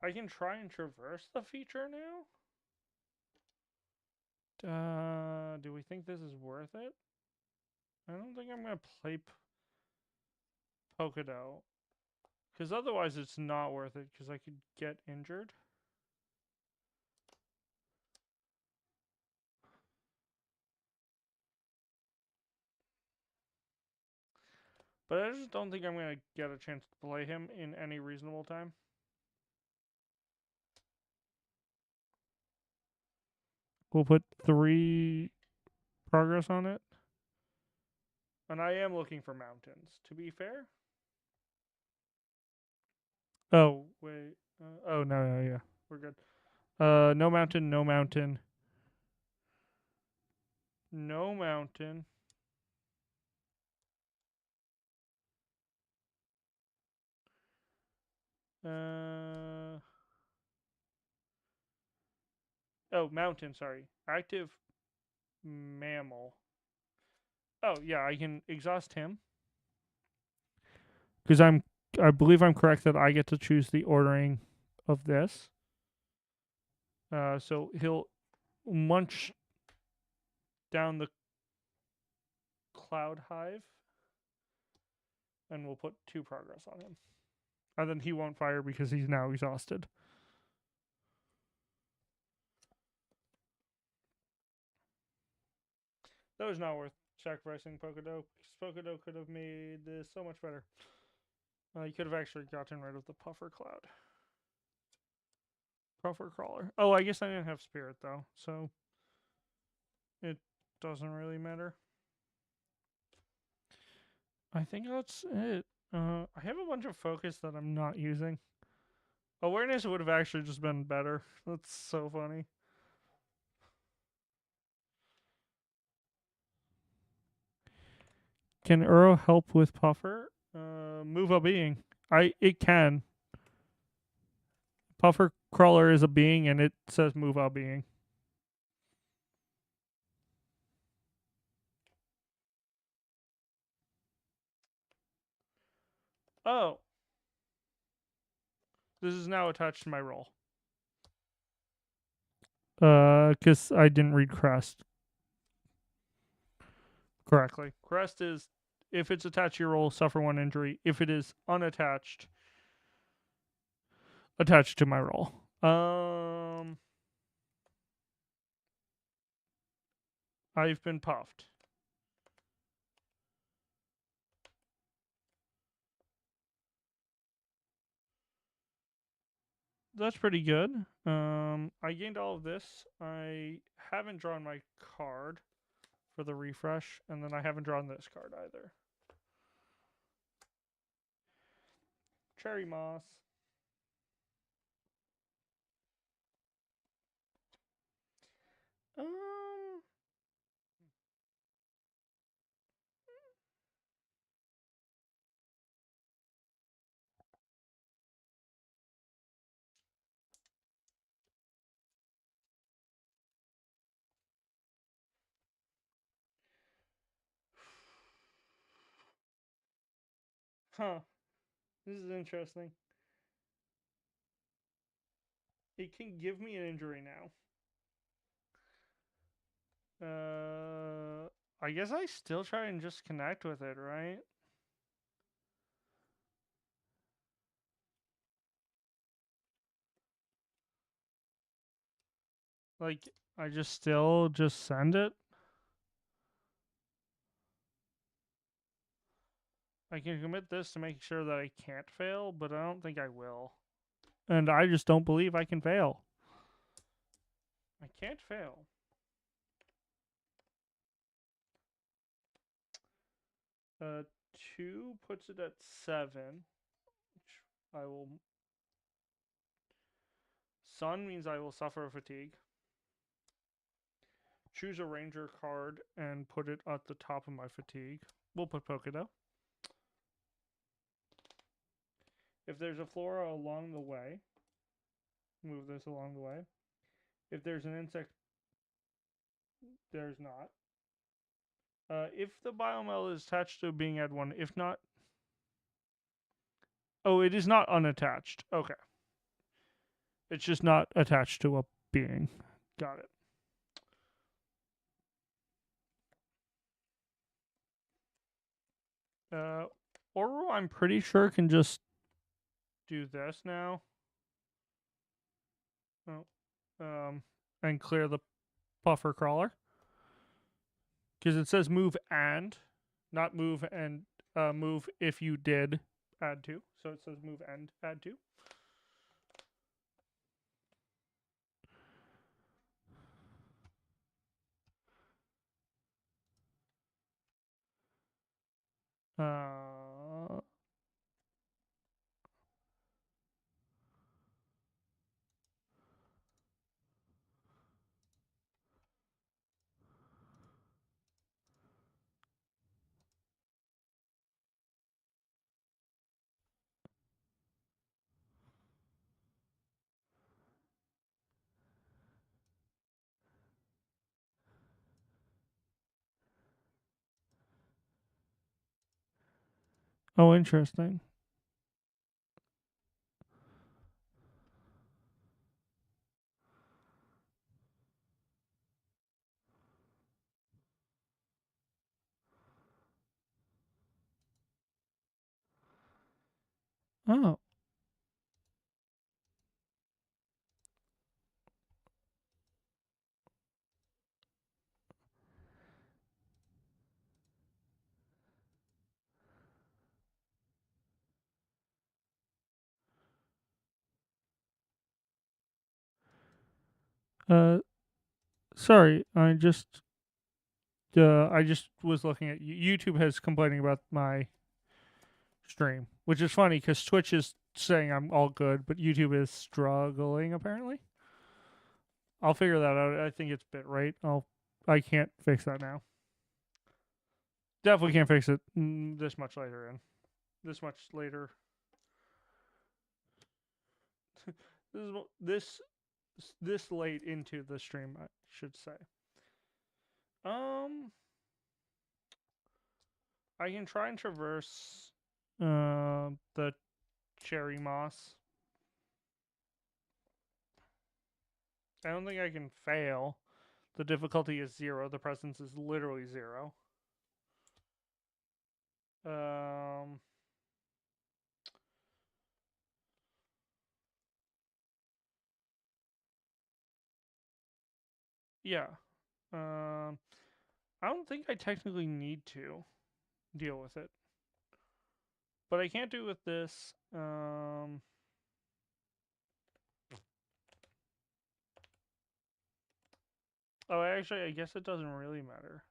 I can try and traverse the feature now. Do we think this is worth it? I don't think I'm gonna play Pokedo, because otherwise it's not worth it. Because I could get injured. But I just don't think I'm gonna get a chance to play him in any reasonable time. We'll put 3 progress on it. And I am looking for mountains, to be fair. Oh, wait. No, yeah. We're good. No mountain, no mountain. No mountain. Oh, mountain, sorry. Active mammal. Oh, yeah, I can exhaust him. Because I believe I'm correct that I get to choose the ordering of this. So he'll munch down the cloud hive, and we'll put 2 progress on him. And then he won't fire because he's now exhausted. That was not worth sacrificing Pokedo, because Pokedo could have made this so much better. You could have actually gotten rid of the Puffer Cloud. Puffer Crawler. Oh, I guess I didn't have Spirit, though, so it doesn't really matter. I think that's it. I have a bunch of focus that I'm not using. Awareness would have actually just been better. That's so funny. Can Uro help with Puffer? Move a being. It can. Puffer Crawler is a being, and it says move a being. Oh, this is now attached to my roll. Because I didn't read Crest correctly. Crest is if it's attached to your roll, suffer 1 injury. If it is unattached, attached to my roll. I've been puffed. That's pretty good. I gained all of this. I haven't drawn my card for the refresh, and then I haven't drawn this card either. Cherry Moss. Um. Huh. This is interesting. It can give me an injury now. I guess I still try and just connect with it, right? Like, I just still just send it. I can commit this to make sure that I can't fail, but I don't think I will. And I just don't believe I can fail. I can't fail. Uh, 2 puts it at 7, which I will. Sun means I will suffer fatigue. Choose a ranger card and put it at the top of my fatigue. We'll put Pokedo. If there's a flora along the way, move this along the way. If there's an insect, there's not. If the biomel is attached to being at 1, if not. Oh, it is not unattached. Okay. It's just not attached to a being. Got it. Oru, I'm pretty sure can just do this now. Oh, and clear the puffer crawler because it says move and, not move and move if you did add 2. So it says move and add 2. Uh, oh, interesting. Oh, uh, sorry. I just was looking at YouTube has complaining about my stream, which is funny because Twitch is saying I'm all good, but YouTube is struggling apparently. I'll figure that out. I think it's bitrate. I can't fix that now. Definitely can't fix it this much later in. This much later. this this late into the stream, I should say. Um, I can try and traverse the cherry moss. I don't think I can fail. The difficulty is 0. The presence is literally 0. Um, yeah. Um, I don't think I technically need to deal with it, but I can't do it with this. Oh, actually, I guess it doesn't really matter.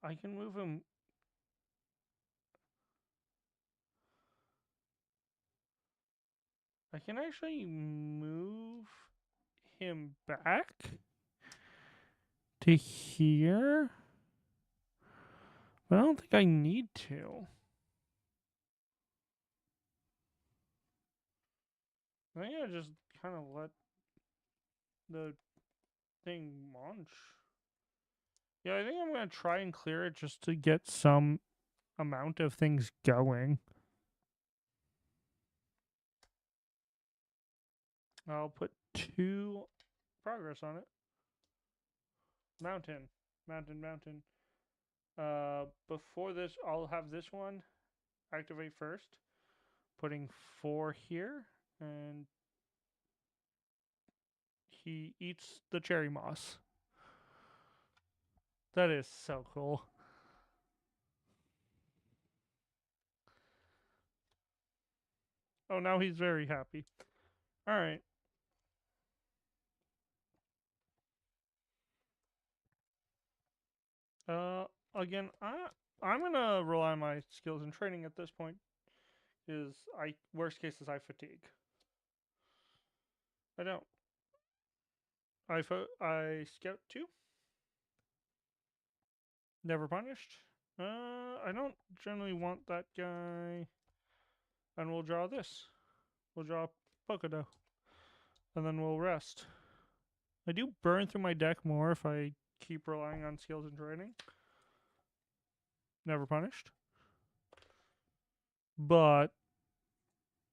I can move him. I can actually move him back to here. But I don't think I need to. I think I just kind of let the thing launch. Yeah, I think I'm going to try and clear it just to get some amount of things going. I'll put 2 progress on it. Mountain. Mountain. Before this, I'll have this one activate first. Putting 4 here. And he eats the cherry moss. That is so cool. Oh, now he's very happy. All right. Again, I'm gonna rely on my skills and training at this point. Is worst case is I fatigue. I don't. I scout 2. Never punished. I don't generally want that guy. And we'll draw this. We'll draw Pocodo. And then we'll rest. I do burn through my deck more if I keep relying on skills and training. Never punished. But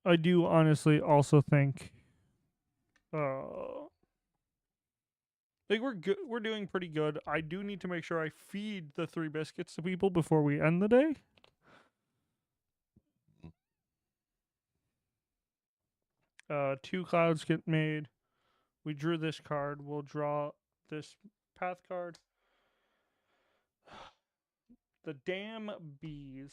I do honestly also think like we're doing pretty good. I do need to make sure I feed the 3 biscuits to people before we end the day. Two clouds get made. We drew this card. We'll draw this path card. The damn bees.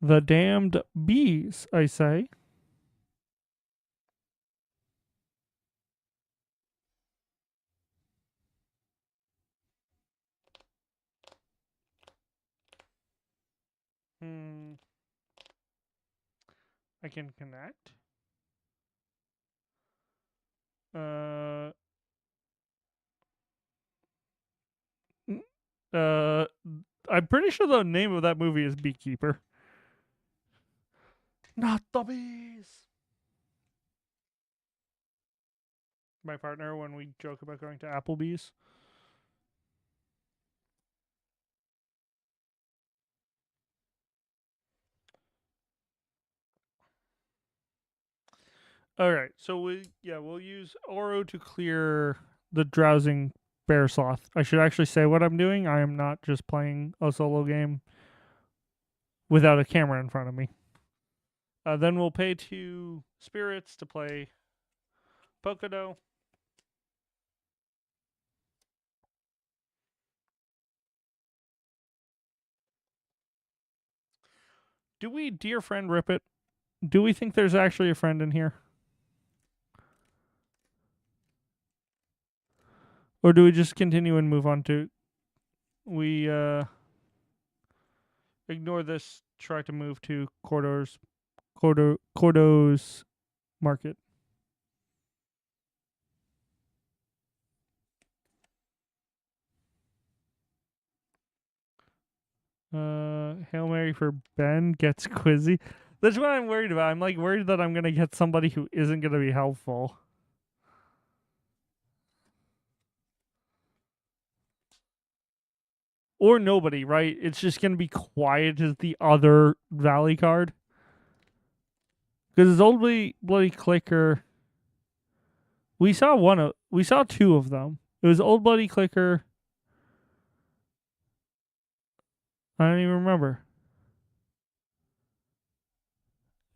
The damned bees, I say. I can connect. I'm pretty sure the name of that movie is Beekeeper. Not the bees. My partner when we joke about going to Applebee's. All right, so we'll use Oro to clear the drowsing bear sloth. I should actually say what I'm doing. I am not just playing a solo game without a camera in front of me. Then we'll pay 2 spirits to play Pocodo. Do we, dear friend, rip it? Do we think there's actually a friend in here? Or do we just continue and move on to... We ignore this, try to move to Cordo's market. Hail Mary for Ben gets Quizzy. That's what I'm worried about. I'm like worried that I'm gonna get somebody who isn't gonna be helpful. Or nobody, right? It's just gonna be quiet as the other Valley card. Because it's old bloody clicker. We saw 2 of them. It was old bloody clicker. I don't even remember.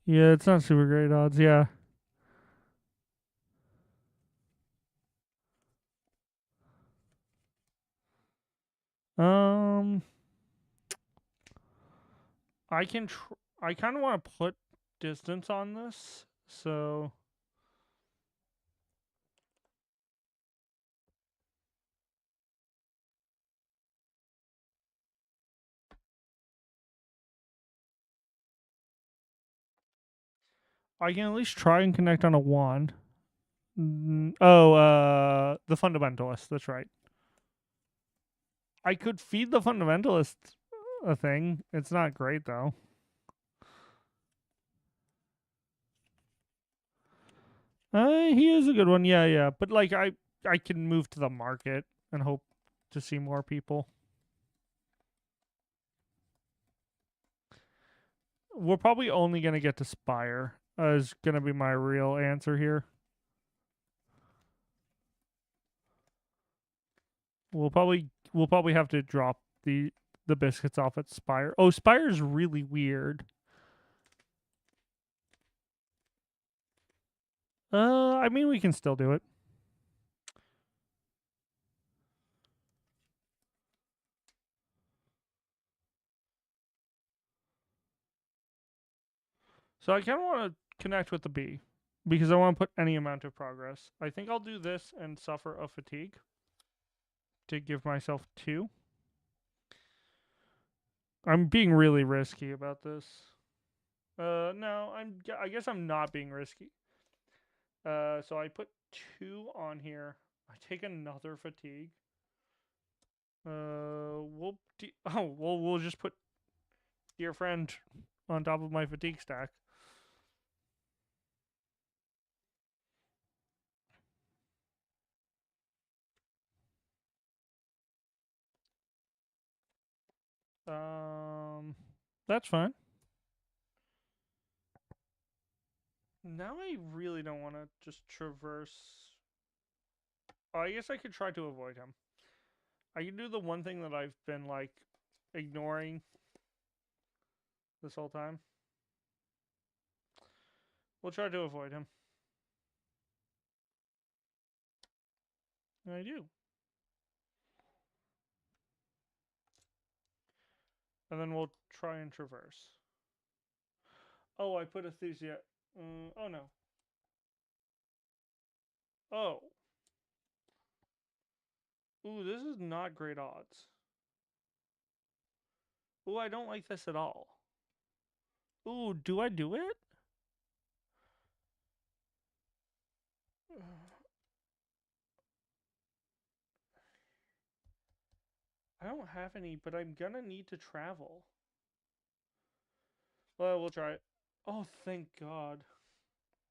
Yeah, it's not super great odds. Yeah. Um, I can. I kind of want to put distance on this, so I can at least try and connect on a wand. Oh, the fundamentalist. That's right. I could feed the fundamentalist a thing. It's not great though. He is a good one. Yeah, yeah. But like, I can move to the market and hope to see more people. We're probably only gonna get to Spire. Is gonna be my real answer here. We'll probably have to drop the biscuits off at Spire. Oh, Spire's really weird. I mean we can still do it. So I kind of want to connect with the bee because I want to put any amount of progress. I think I'll do this and suffer a fatigue to give myself 2. I'm being really risky about this. No, I guess I'm not being risky. So I put 2 on here. I take another fatigue. We'll just put dear friend on top of my fatigue stack. That's fine. Now I really don't want to just traverse. Oh, I guess I could try to avoid him. I can do the one thing that I've been like ignoring this whole time. We'll try to avoid him. And I do. And then we'll try and traverse. Oh, I put Athesia. Oh no. Oh. Ooh, this is not great odds. Ooh, I don't like this at all. Ooh, do I do it? I don't have any, but I'm gonna need to travel. Well, we'll try it. Oh, thank God.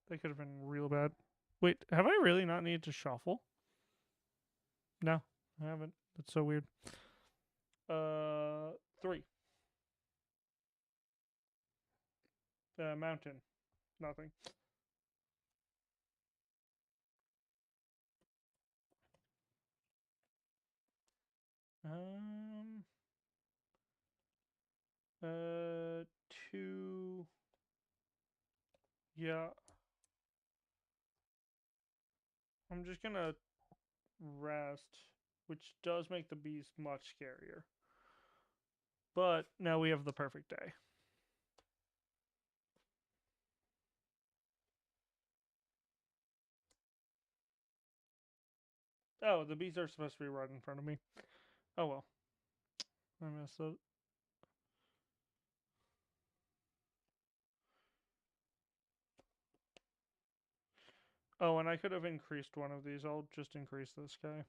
That could have been real bad. Wait, have I really not needed to shuffle? No, I haven't. That's so weird. 3. Mountain. Nothing. Um. 2. Yeah. I'm just gonna rest, which does make the bees much scarier. But now we have the perfect day. Oh, the bees are supposed to be right in front of me. Oh well. I messed up. Oh, and I could have increased one of these. I'll just increase this guy.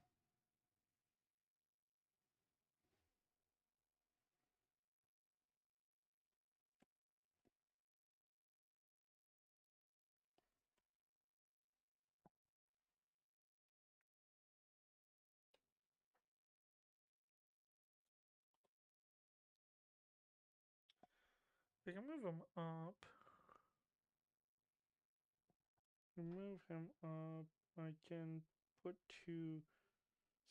I can move him up. Move him up. I can put 2.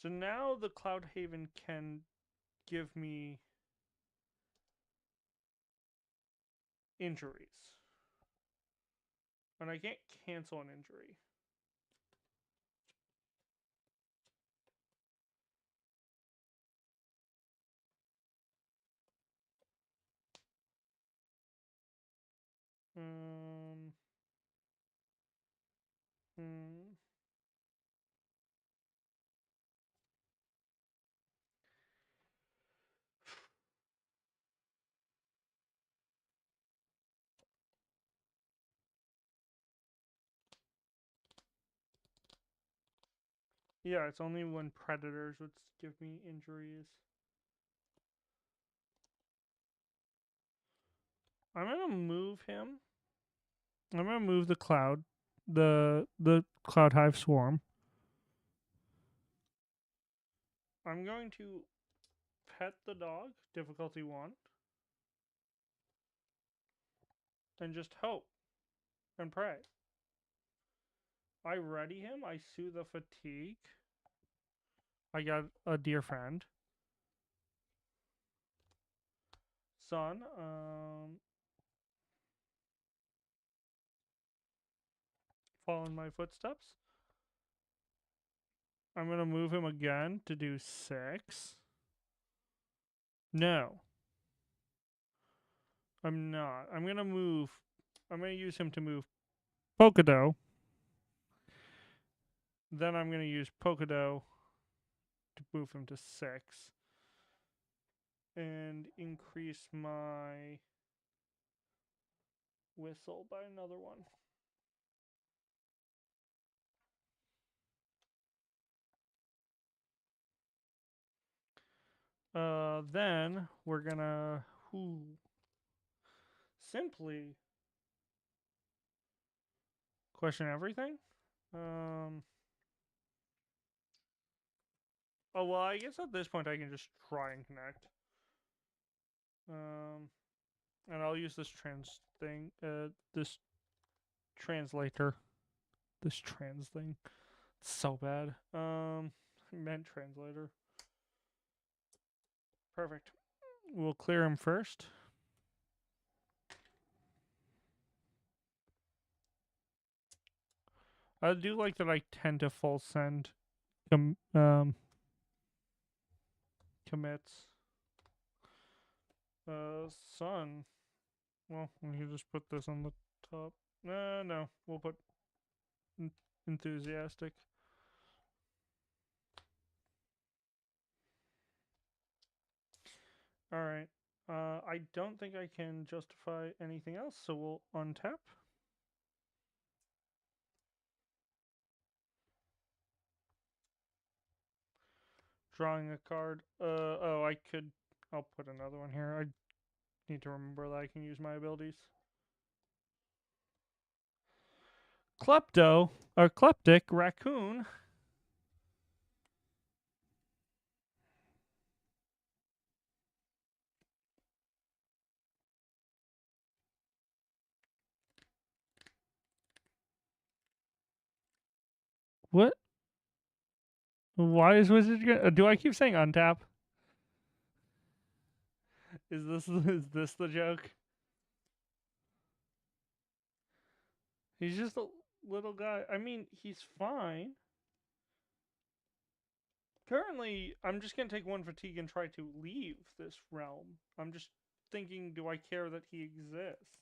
So now the Cloud Haven can give me injuries. And I can't cancel an injury. Um. Hmm. Yeah, it's only when predators would give me injuries. I'm gonna move him. I'm gonna move the cloud, the cloud hive swarm. I'm going to pet the dog, difficulty 1, and just hope and pray. I ready him. I soothe the fatigue. I got a dear friend. Son, follow in my footsteps. I'm going to move him again to do 6. No, I'm not. I'm going to move. I'm going to use him to move Pokado. Then I'm going to use Pokado to move him to 6. And increase my whistle by another one. Then we're gonna simply question everything. Oh well, I guess at this point I can just try and connect. And I'll use this this translator, this trans thing. It's so bad. I meant translator. Perfect. We'll clear him first. I do like that I tend to full send commits. Sun. Well, we can just put this on the top. No, we'll put enthusiastic. All right. I don't think I can justify anything else, so we'll untap. Drawing a card. Oh, I could. I'll put another one here. I need to remember that I can use my abilities. Kleptic raccoon. What? Why is Wizard? Do I keep saying untap? Is this the joke? He's just a little guy. I mean, he's fine. Currently, I'm just gonna take 1 fatigue and try to leave this realm. I'm just thinking, do I care that he exists?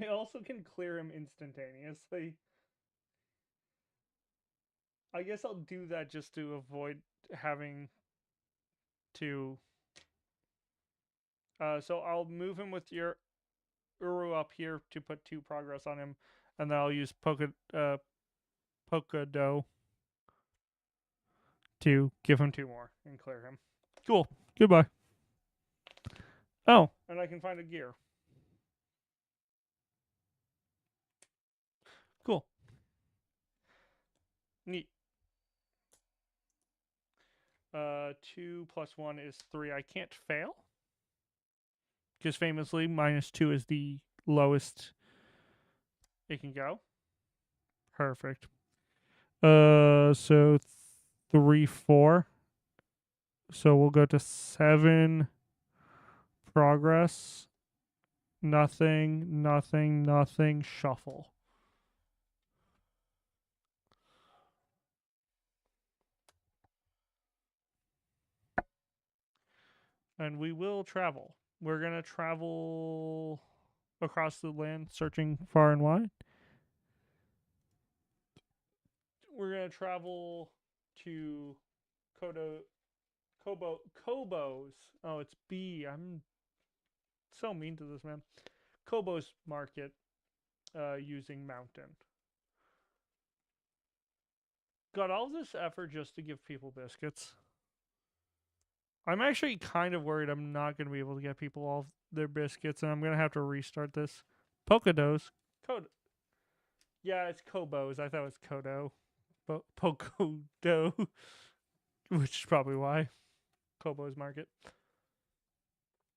I also can clear him instantaneously. I guess I'll do that just to avoid having to. So I'll move him with your Uru up here to put 2 progress on him, and then I'll use Pokado to give him 2 more and clear him. Cool. Goodbye. Oh, and I can find a gear. Cool. Neat. 2 plus 1 is 3. I can't fail. Because famously, -2 is the lowest it can go. Perfect. So 3, 4. So we'll go to 7 progress. Nothing, nothing, nothing. Shuffle. And we will travel. We're going to travel across the land, searching far and wide. we're gonna travel to Kodo Kobo's. Oh, it's B. I'm so mean to this man. Kobo's market using Mountain. Got all this effort just to give people biscuits. I'm actually kind of worried I'm not going to be able to get people all their biscuits, and I'm going to have to restart this. Pocodos. Code. Yeah, it's Kobo's. I thought it was Kodo. Pocodo. Which is probably why. Kobo's market.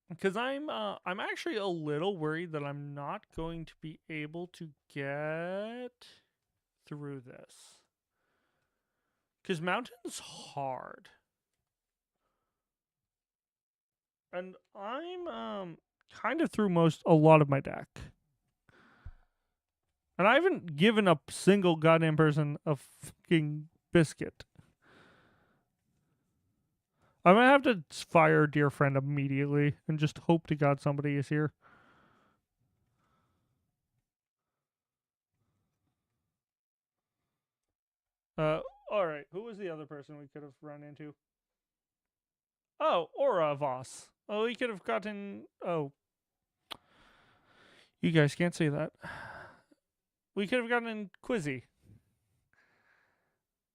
Because I'm actually a little worried that I'm not going to be able to get through this. Because Mountain's hard. And I'm kind of through a lot of my deck. And I haven't given a single goddamn person a fucking biscuit. I'm gonna have to fire dear friend immediately and just hope to God somebody is here. Alright, who was the other person we could have run into? Oh, Aura Voss. Oh, he could have gotten. Oh. You guys can't say that. We could have gotten Quizzy.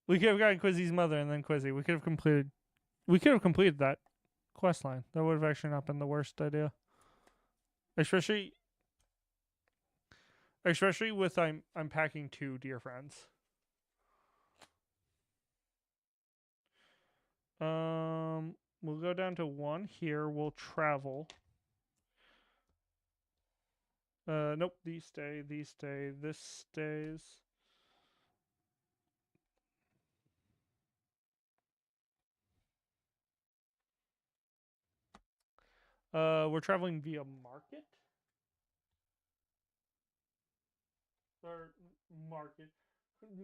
We could have gotten Quizzy's mother and then Quizzy. We could have completed that quest line. That would have actually not been the worst idea. Especially with I'm packing 2 dear friends. We'll go down to 1 here. We'll travel. Nope. These stay. These stay. This stays. We're traveling via market. Or market.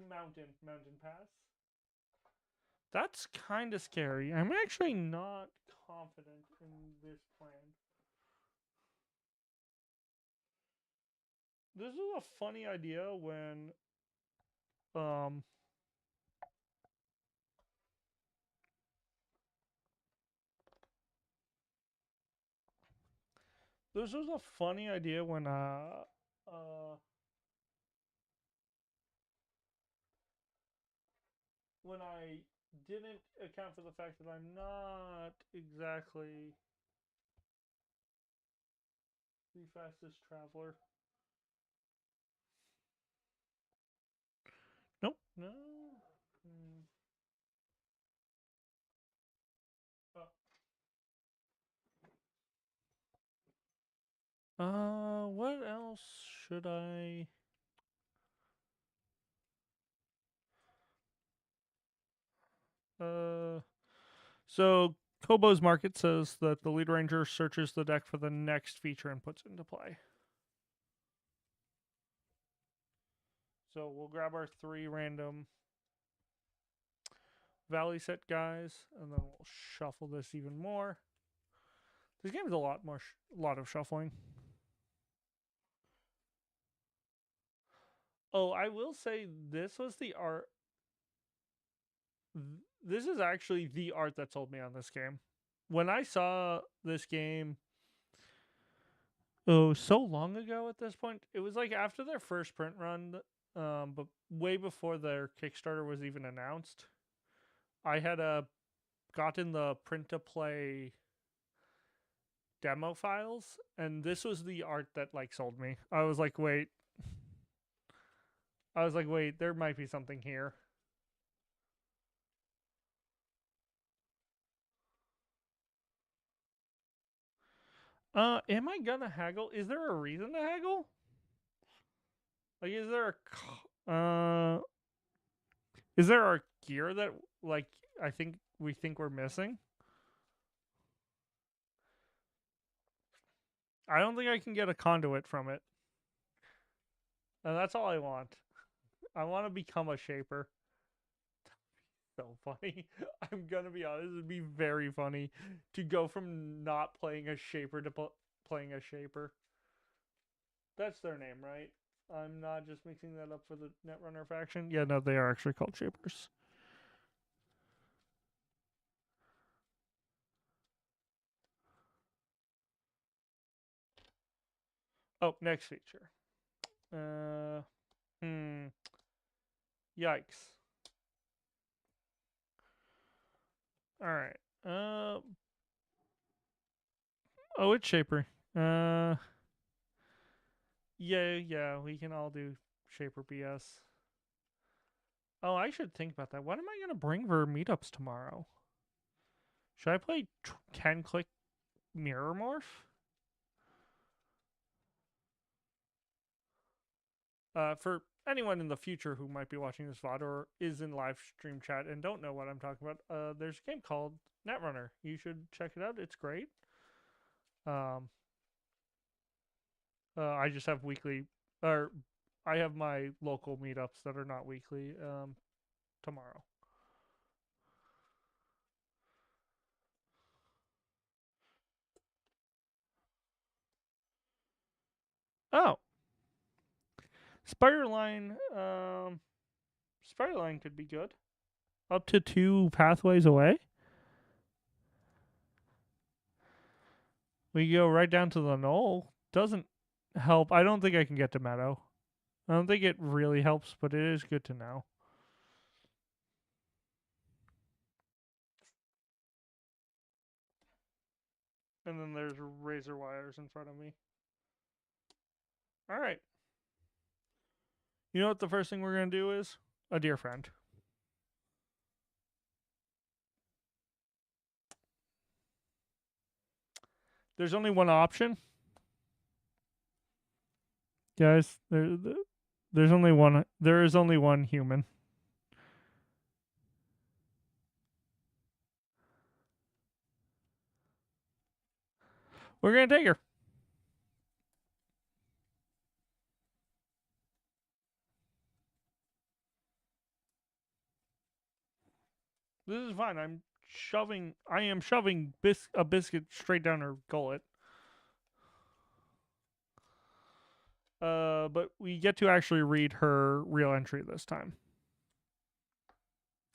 Mountain pass. That's kind of scary. I'm actually not confident in this plan. This is a funny idea when this was a funny idea when I didn't account for the fact that I'm not exactly the fastest traveler. Nope. No. What else should I? So Kobo's Market says that the lead ranger searches the deck for the next feature and puts it into play. So we'll grab our 3 random Valley set guys, and then we'll shuffle this even more. This game is a lot of shuffling. Oh, I will say this was the art. This is actually the art that sold me on this game. When I saw this game, so long ago at this point, it was like after their first print run, but way before their Kickstarter was even announced. I had gotten the print to play demo files, and this was the art that like sold me. I was like, wait, there might be something here. Am I gonna haggle? Is there a reason to haggle? Like, is there a gear that like we think we're missing? I don't think I can get a conduit from it. And that's all I want. I want to become a shaper. So funny. I'm gonna be honest, it'd be very funny to go from not playing a shaper to playing a shaper. That's their name, right? I'm not just mixing that up for the Netrunner faction. Yeah, no, they are actually called Shapers. Oh, next feature. Uh, hmm. Yikes. All right. Oh, it's Shaper. Uh, yeah, we can all do Shaper BS. Oh, I should think about that. What am I gonna bring for meetups tomorrow? Should I play 10-click mirror morph? For anyone in the future who might be watching this VOD or is in live stream chat and don't know what I'm talking about, there's a game called Netrunner. You should check it out. It's great. Um, I just have weekly, or I have my local meetups that are not weekly tomorrow. Oh, Spiderline. Spiderline could be good. Up to 2 pathways away. We go right down to the knoll. Doesn't help. I don't think I can get to Meadow. I don't think it really helps, but it is good to know. And then there's razor wires in front of me. All right. You know what the first thing we're going to do is? A dear friend. There's only one option. Guys, there's only one. There is only one human. We're going to take her. This is fine. I am shoving a biscuit straight down her gullet. But we get to actually read her real entry this time.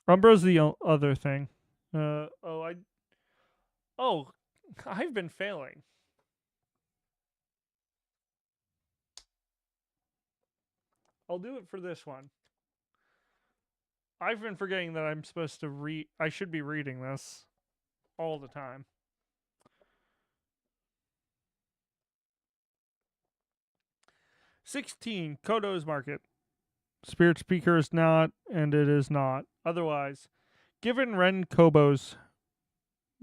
Umbro's the other thing. Uh, oh, I. Oh, I've been failing. I'll do it for this one. I've been forgetting that I'm supposed to read. I should be reading this all the time. $16 Kodo's Market. Spirit Speaker is not, and it is not. Otherwise, given Ren Kobo's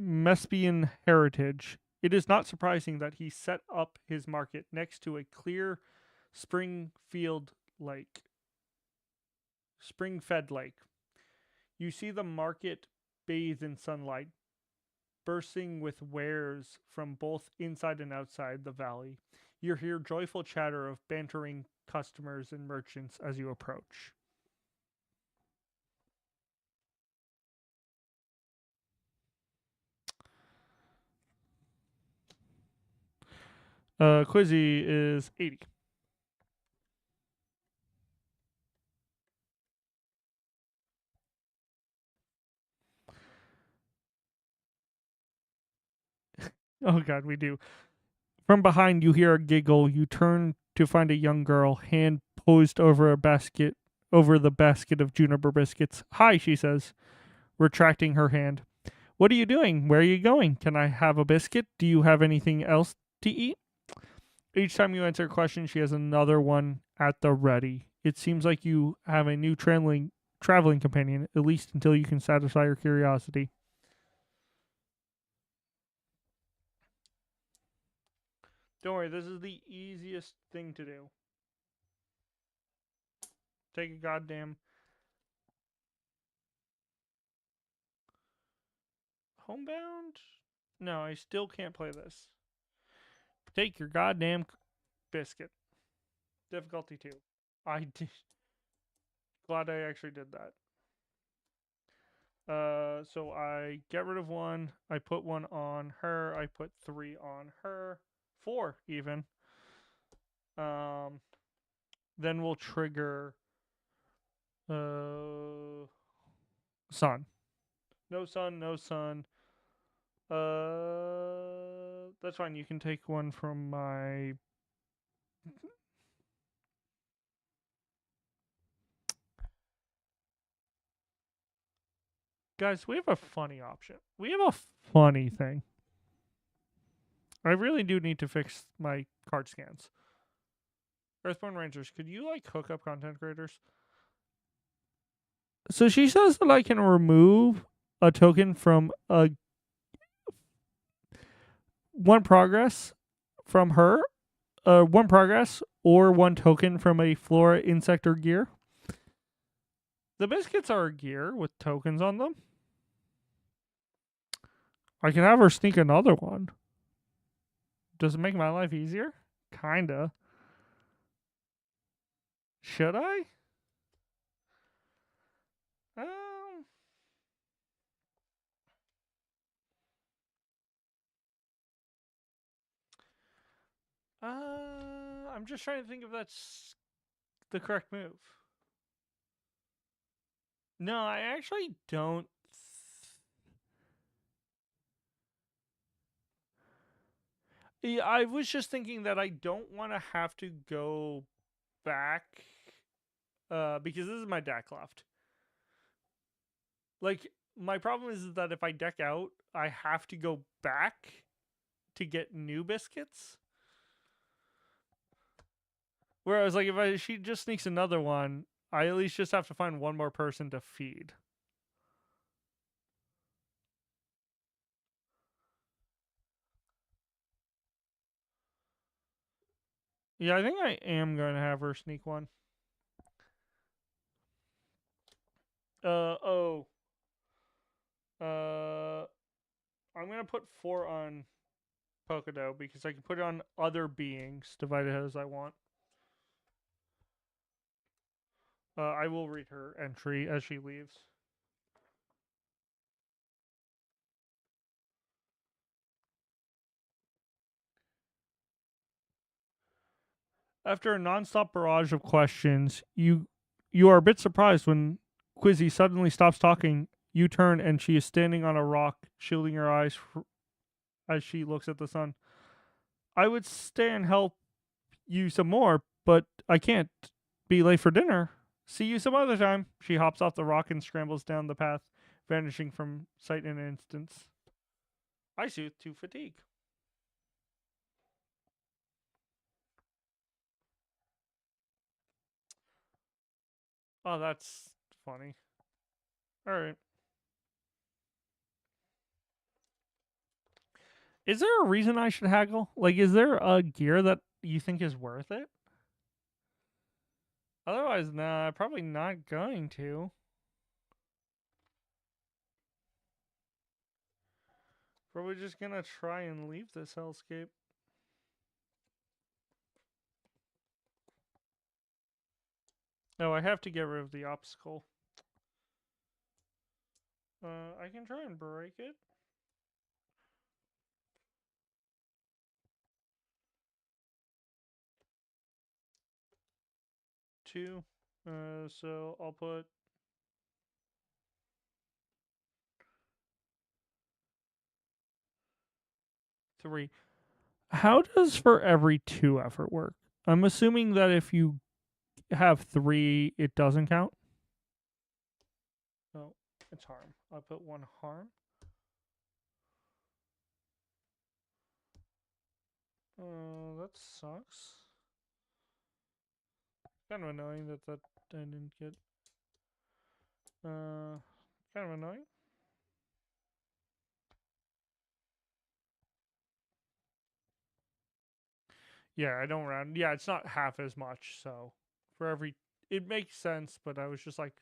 Mespian heritage, it is not surprising that he set up his market next to a clear spring-fed lake. You see the market bathe in sunlight, bursting with wares from both inside and outside the valley. You hear joyful chatter of bantering customers and merchants as you approach. Quizzy is 80. Oh god, we do. From behind, you hear a giggle. You turn to find a young girl, hand posed over the basket of juniper biscuits. Hi, she says, retracting her hand. What are you doing? Where are you going? Can I have a biscuit? Do you have anything else to eat? Each time you answer a question, she has another one at the ready. It seems like you have a new traveling companion, at least until you can satisfy her curiosity. Don't worry, this is the easiest thing to do. Take a goddamn homebound? No, I still can't play this. Take your goddamn biscuit. Difficulty 2. I did. Glad I actually did that. So I get rid of one. I put one on her. I put 3 on her. 4 even. Um, then we'll trigger uh sun. No sun, no sun. That's fine. You can take one from my. Guys, we have a funny option. We have a funny thing. I really do need to fix my card scans. Earthborne Rangers, could you like hook up content creators? So she says that I can remove a token from a one progress from her, one progress or one token from a flora, insect, or gear. The biscuits are a gear with tokens on them. I can have her sneak another one. Does it make my life easier? Kinda. Should I? Um, I'm just trying to think if that's the correct move. No, I actually don't. Yeah, I was just thinking that I don't want to have to go back because this is my deck left. Like, my problem is that if I deck out, I have to go back to get new biscuits. Whereas, like, if she just sneaks another one, I at least just have to find one more person to feed. Yeah, I think I am going to have her sneak one. Oh. Uh, I'm going to put 4 on Pocodo because I can put it on other beings, divided as I want. I will read her entry as she leaves. After a nonstop barrage of questions, you are a bit surprised when Quizzy suddenly stops talking. You turn and she is standing on a rock, shielding her eyes as she looks at the sun. I would stay and help you some more, but I can't. Be late for dinner. See you some other time. She hops off the rock and scrambles down the path, vanishing from sight in an instant. I soothe to fatigue. Oh, that's funny. All right. Is there a reason I should haggle? Like, is there a gear that you think is worth it? Otherwise, nah, probably not going to. Probably just gonna try and leave this hellscape. Oh, I have to get rid of the obstacle. I can try and break it. Two. So I'll put 3. How does for every 2 effort work? I'm assuming that if you have 3, it doesn't count. No, it's harm. I'll put 1 harm. That sucks. Kind of annoying that I didn't get. Kind of annoying. Yeah, I don't round. Yeah, it's not half as much. So for every, it makes sense. But I was just like,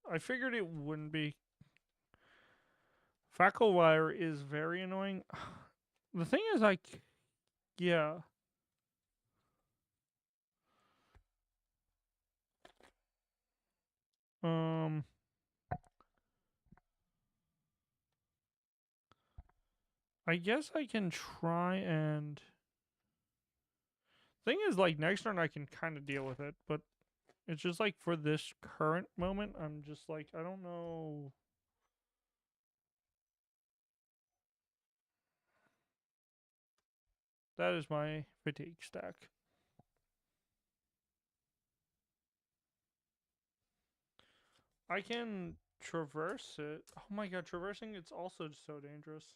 I figured it wouldn't be. Fackle wire is very annoying. The thing is, like, yeah. Um, I guess I can try and. Thing is, like, next turn I can kind of deal with it, but it's just like for this current moment, I'm just like, I don't know. That is my fatigue stack. I can traverse it. Oh my god, traversing it's also so dangerous.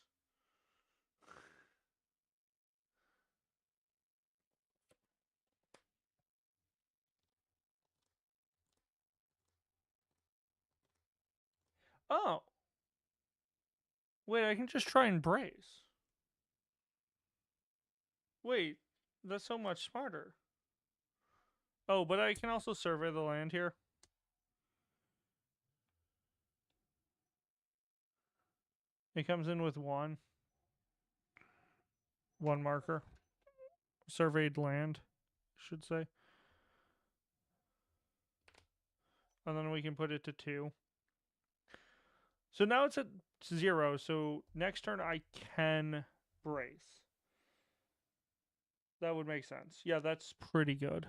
Oh, wait, I can just try and brace. Wait, that's so much smarter. Oh, but I can also survey the land here. It comes in with one marker. Surveyed land, I should say. And then we can put it to 2. So now it's at 0. So next turn I can brace. That would make sense. Yeah, that's pretty good.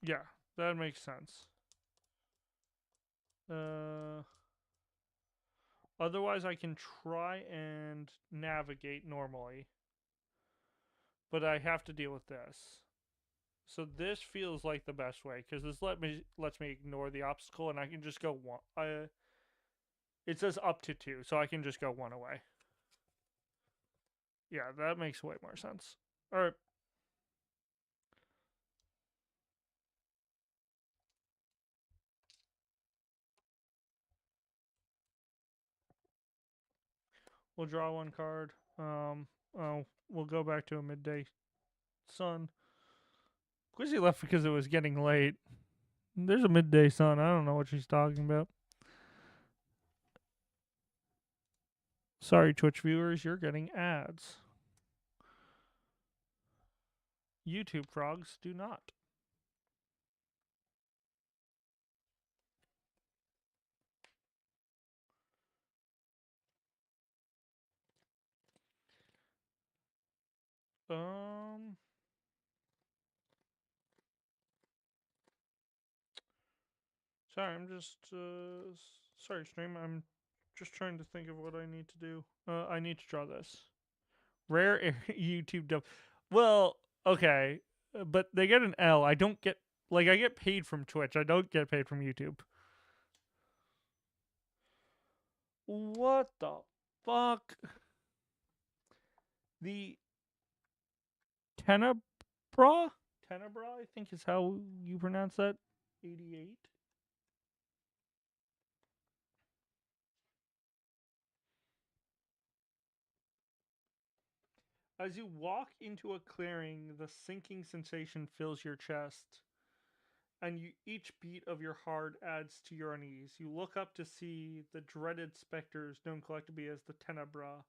Yeah, that makes sense. Otherwise, I can try and navigate normally, but I have to deal with this. So this feels like the best way because this lets me ignore the obstacle and I can just go one. It says up to 2, so I can just go 1 away. Yeah, that makes way more sense. All right. We'll draw 1 card. We'll go back to a midday sun. Quizzy left because it was getting late. There's a midday sun. I don't know what she's talking about. Sorry, Twitch viewers, you're getting ads. YouTube frogs do not. Um. Sorry, I'm just. Sorry, stream. I'm just trying to think of what I need to do. I need to draw this. Rare YouTube dub. Well, okay. But they get an L. I don't get. Like, I get paid from Twitch. I don't get paid from YouTube. What the fuck? The Tenebra? Tenebra, I think is how you pronounce that. 88. As you walk into a clearing, the sinking sensation fills your chest, and each beat of your heart adds to your unease. You look up to see the dreaded specters known collectively as the Tenebra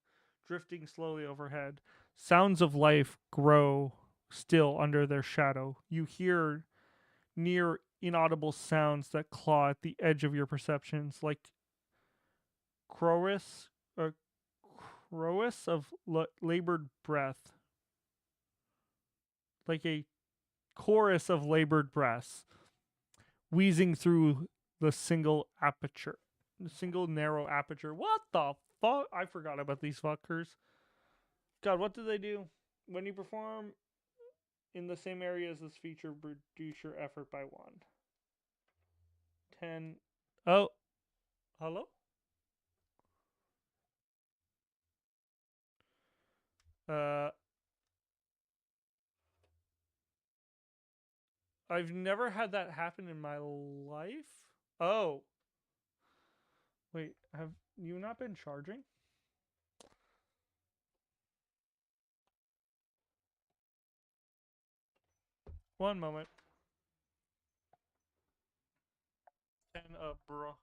drifting slowly overhead. Sounds of life grow still under their shadow. You hear near inaudible sounds that claw at the edge of your perceptions, like chorus or chorus of labored breath, like a chorus of labored breaths, wheezing through the single narrow aperture. What the fuck? I forgot about these fuckers. God, what do they do? When you perform in the same area as this feature, reduce your effort by 1. 10. Oh, hello? Uh, I've never had that happen in my life. Oh, wait, have you not been charging? One moment. 10 bro.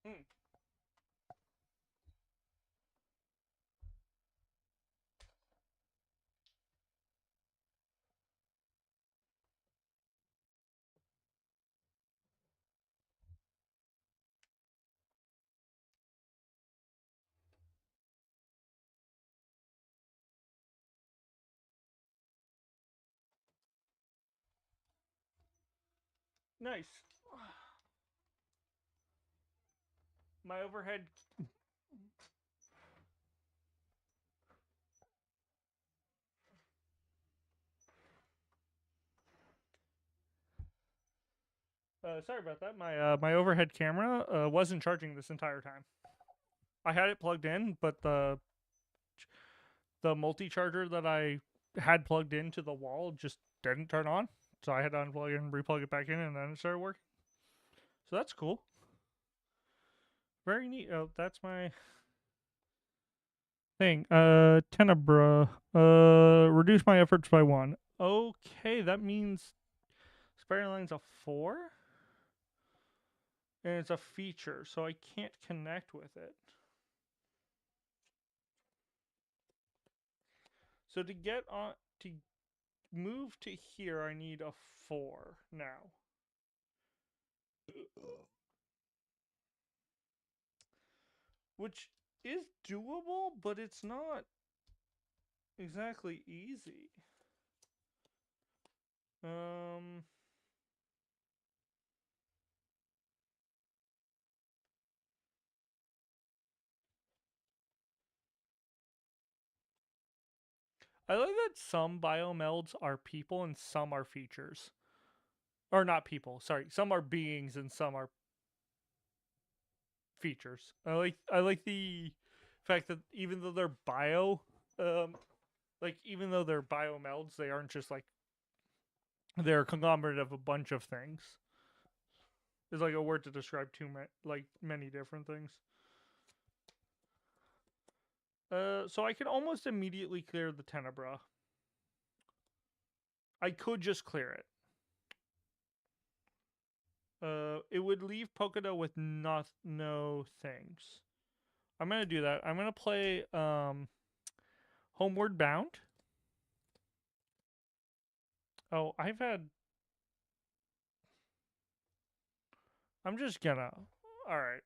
Hmm. Nice. My overhead. Sorry about that. My overhead camera wasn't charging this entire time. I had it plugged in, but the multi charger that I had plugged into the wall just didn't turn on. So I had to unplug it and replug it back in, and then it started working. So that's cool. Very neat. Oh, that's my thing. Tenebra. Reduce my efforts by 1. Okay, that means Spider Line's a 4? And it's a feature, so I can't connect with it. So to get on to move to here, I need a 4 now. Which is doable, but it's not exactly easy. I like that some biomelds are people and some are features. Or not people, sorry. Some are beings and some are features. I like the fact that even though they're even though they're biomelds, they aren't just like they're a conglomerate of a bunch of things. It's like a word to describe many different things. So I can almost immediately clear the Tenebra. I could just clear it. It would leave Pocono with no things. I'm gonna do that. I'm gonna play Homeward Bound. Oh, I'm just gonna. All right.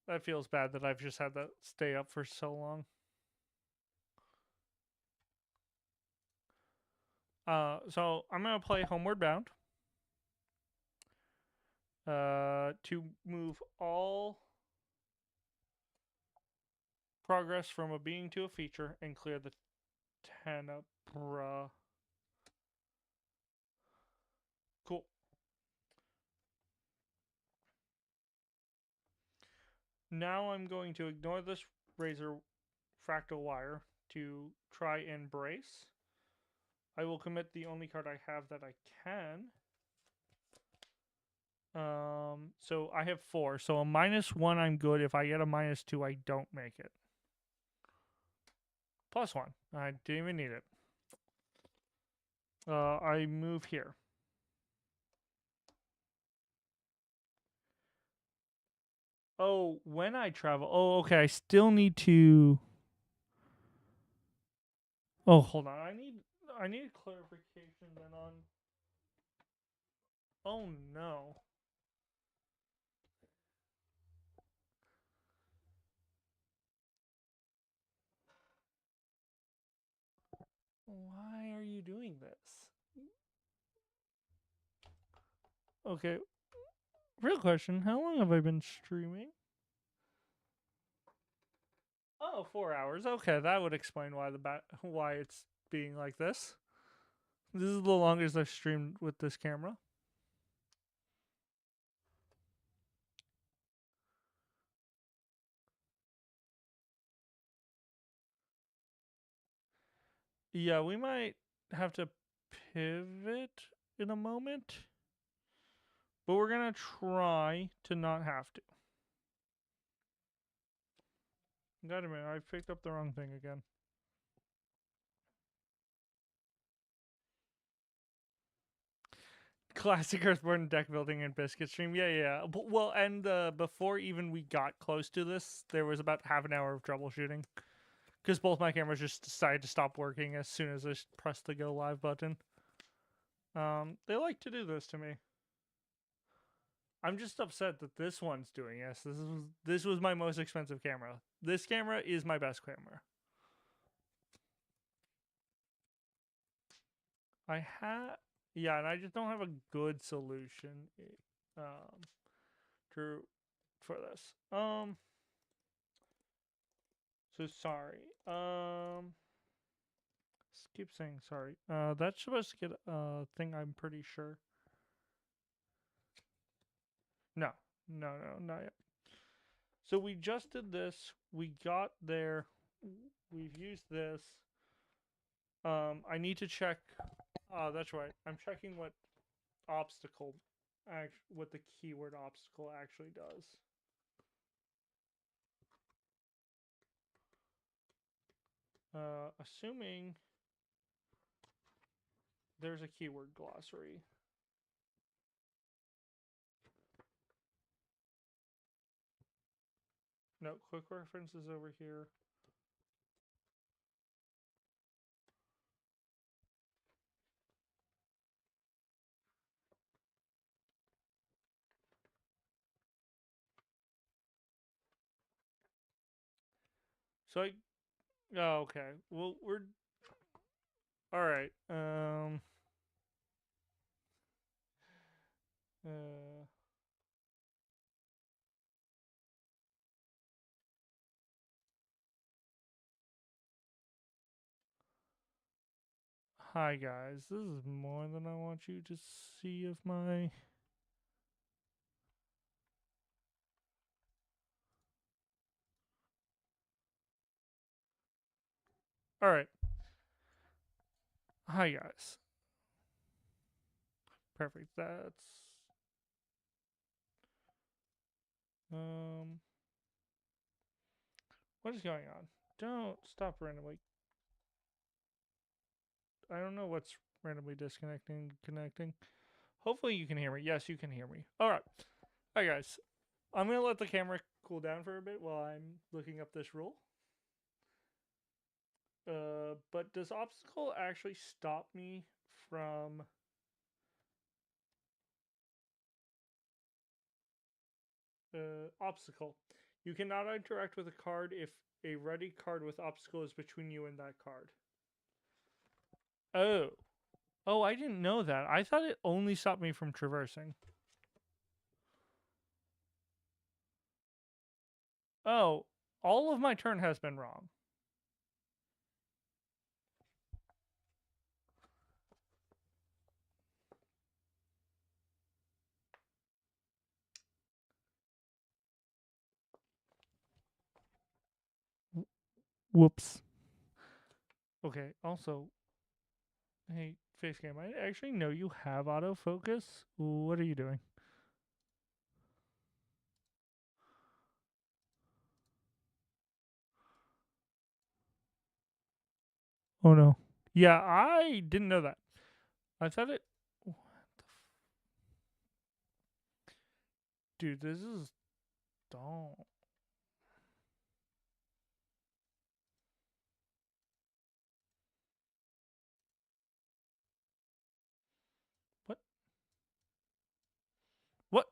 That feels bad that I've just had that stay up for so long. So I'm gonna play Homeward Bound. To move all progress from a being to a feature and clear the Tenebra. Cool. Now I'm going to ignore this razor fractal wire to try and brace. I will commit the only card I have that I can. So I have 4. So a -1, I'm good. If I get a -2, I don't make it. +1. I didn't even need it. I move here. Oh, when I travel. Oh, okay. I still need to. Oh, hold on. I need clarification then on. Oh no. Why are you doing this? Okay. Real question. How long have I been streaming? Oh, 4 hours. Okay, that would explain why it's being like this. This is the longest I've streamed with this camera. Yeah, we might have to pivot in a moment, but we're gonna try to not have to. God a minute, I picked up the wrong thing again. Classic Earthborne deck building and biscuit stream. Yeah. Well, and before even we got close to this, there was about half an hour of troubleshooting because both my cameras just decided to stop working as soon as I pressed the go live button. They like to do this to me. I'm just upset that this one's doing this. This was my most expensive camera. This camera is my best camera. I had Yeah, and I just don't have a good solution um to for this. So sorry. Keep saying sorry. That's supposed to get a thing, I'm pretty sure. No. No, no, not yet. So we just did this. We got there. We've used this. I need to check. That's right. I'm checking what obstacle, what the keyword obstacle actually does. Assuming there's a keyword glossary. No, quick references over here. So I. Oh, okay. Well, we're all right. Uh. Hi guys. This is more than I want you to see of my. All right. Hi guys. Perfect. That's um. What is going on? Don't stop randomly. I don't know what's randomly disconnecting, connecting. Hopefully you can hear me. Yes, you can hear me. All right. Hi guys. I'm gonna let the camera cool down for a bit while I'm looking up this rule. But does obstacle actually stop me from obstacle? You cannot interact with a card if a ready card with obstacle is between you and that card. Oh. Oh, I didn't know that. I thought it only stopped me from traversing. Oh, all of my turn has been wrong. Whoops. Okay, also, hey, face cam, I actually know you have autofocus. What are you doing? Oh no. Yeah, I didn't know that. I thought it. What the dude, this is. Don't. What? What?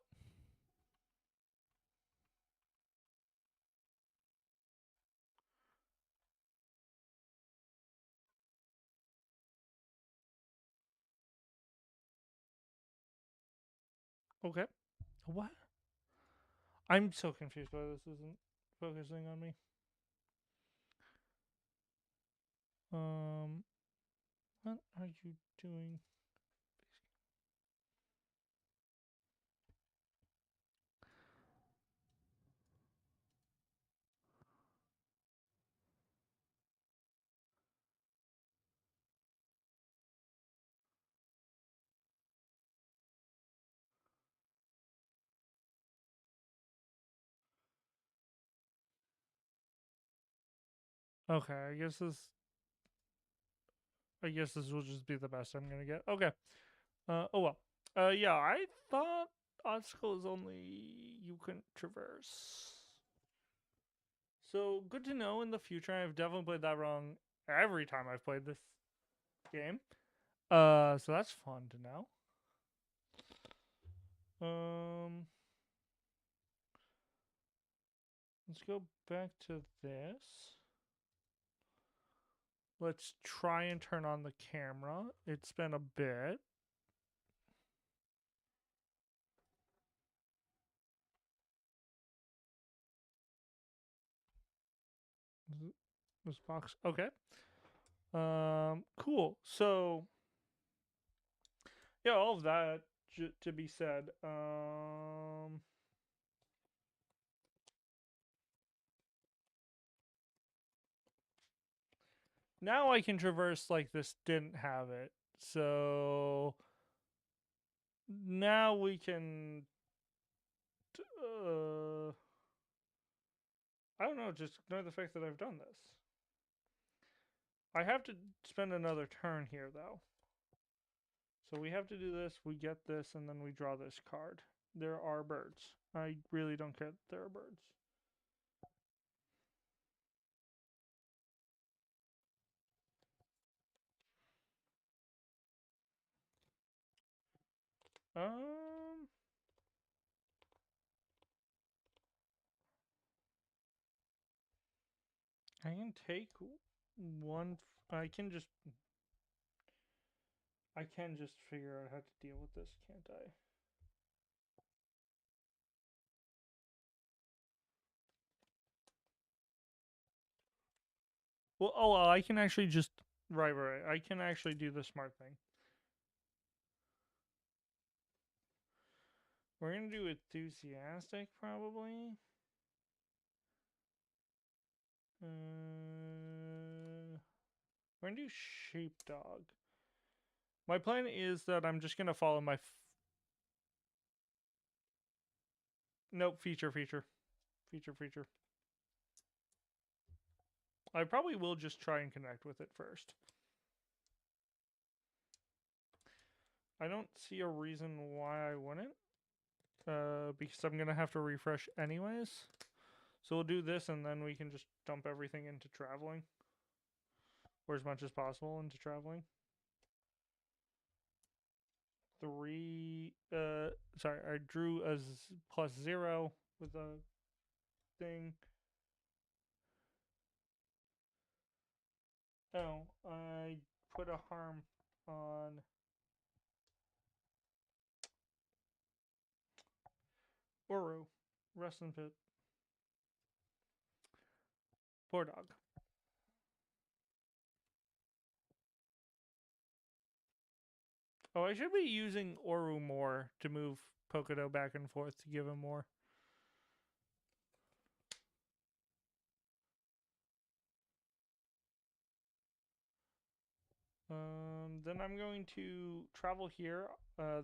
Okay. What? I'm so confused why this isn't focusing on me. Um, what are you doing? Okay, I guess this will just be the best I'm gonna get. Okay. Oh well. Yeah, I thought obstacle is only you can traverse. So good to know in the future. I've definitely played that wrong every time I've played this game. So that's fun to know. Um, let's go back to this. Let's try and turn on the camera. It's been a bit. This box. Okay. Cool. So yeah, all of that to be said. Now I can traverse like this didn't have it. So now we can. I don't know. Just ignore the fact that I've done this. I have to spend another turn here though. So we have to do this. We get this, and then we draw this card. There are birds. I really don't care that there are birds. Um, I can take one. I can just. I can just figure out how to deal with this, can't I? Well, oh, well, I can actually just. Right. I can actually do the smart thing. We're gonna do enthusiastic, probably. We're gonna do sheepdog. My plan is that I'm just gonna follow my. Nope, feature. I probably will just try and connect with it first. I don't see a reason why I wouldn't. Because I'm gonna have to refresh anyways. So we'll do this and then we can just dump everything into traveling. Or as much as possible into traveling. Sorry, I drew a +0 with a thing. Oh, I put a harm on Oru. Rest in pit. Poor dog. Oh, I should be using Oru more to move Pocono back and forth to give him more. Then I'm going to travel here.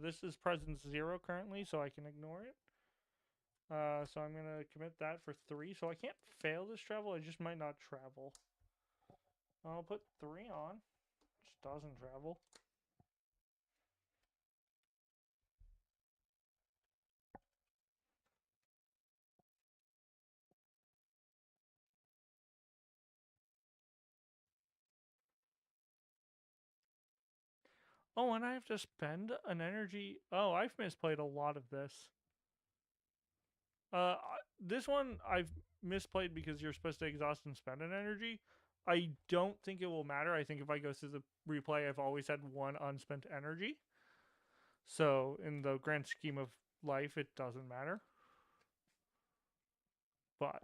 This is presence 0 currently, so I can ignore it. So I'm going to commit that for 3. So I can't fail this travel, I just might not travel. I'll put 3 on. Just doesn't travel. Oh, and I have to spend an energy. Oh, I've misplayed a lot of this. Uh, this one I've misplayed because you're supposed to exhaust and spend an energy. I don't think it will matter. I think if I go through the replay, I've always had 1 unspent energy. So in the grand scheme of life, it doesn't matter. But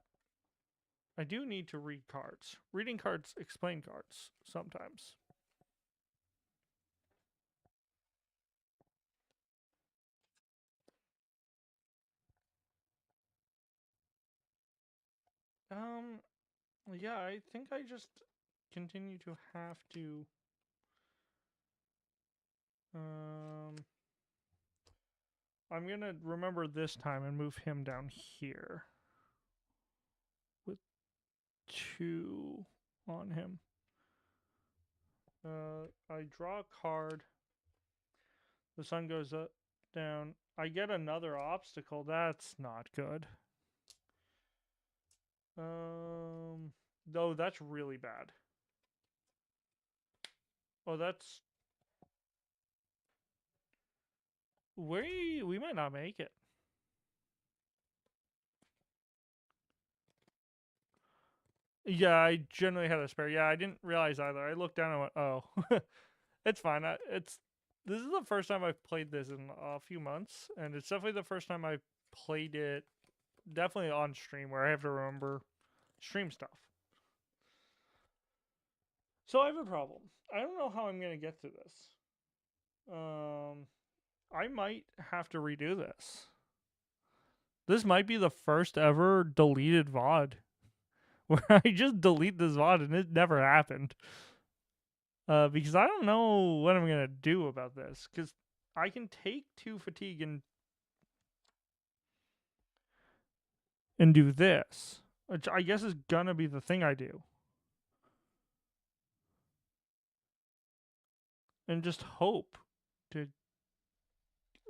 I do need to read cards. Reading cards explain cards sometimes. Um, yeah, I think I just continue to have to. I'm gonna remember this time and move him down here with 2 on him. I draw a card. The sun goes up, down. I get another obstacle. That's not good. Though that's really bad. Oh, that's we might not make it. Yeah, I generally had a spare. Yeah, I didn't realize either. I looked down and went, "Oh, it's fine." This is the first time I've played this in a few months, and it's definitely the first time I've played it. Definitely on stream where I have to remember stream stuff. So I have a problem. I don't know how I'm gonna get through this. Um, I might have to redo this. This might be the first ever deleted VOD where I just delete this VOD and it never happened. Because I don't know what I'm gonna do about this. Because I can take 2 fatigue and do this, which I guess is gonna be the thing I do, and just hope to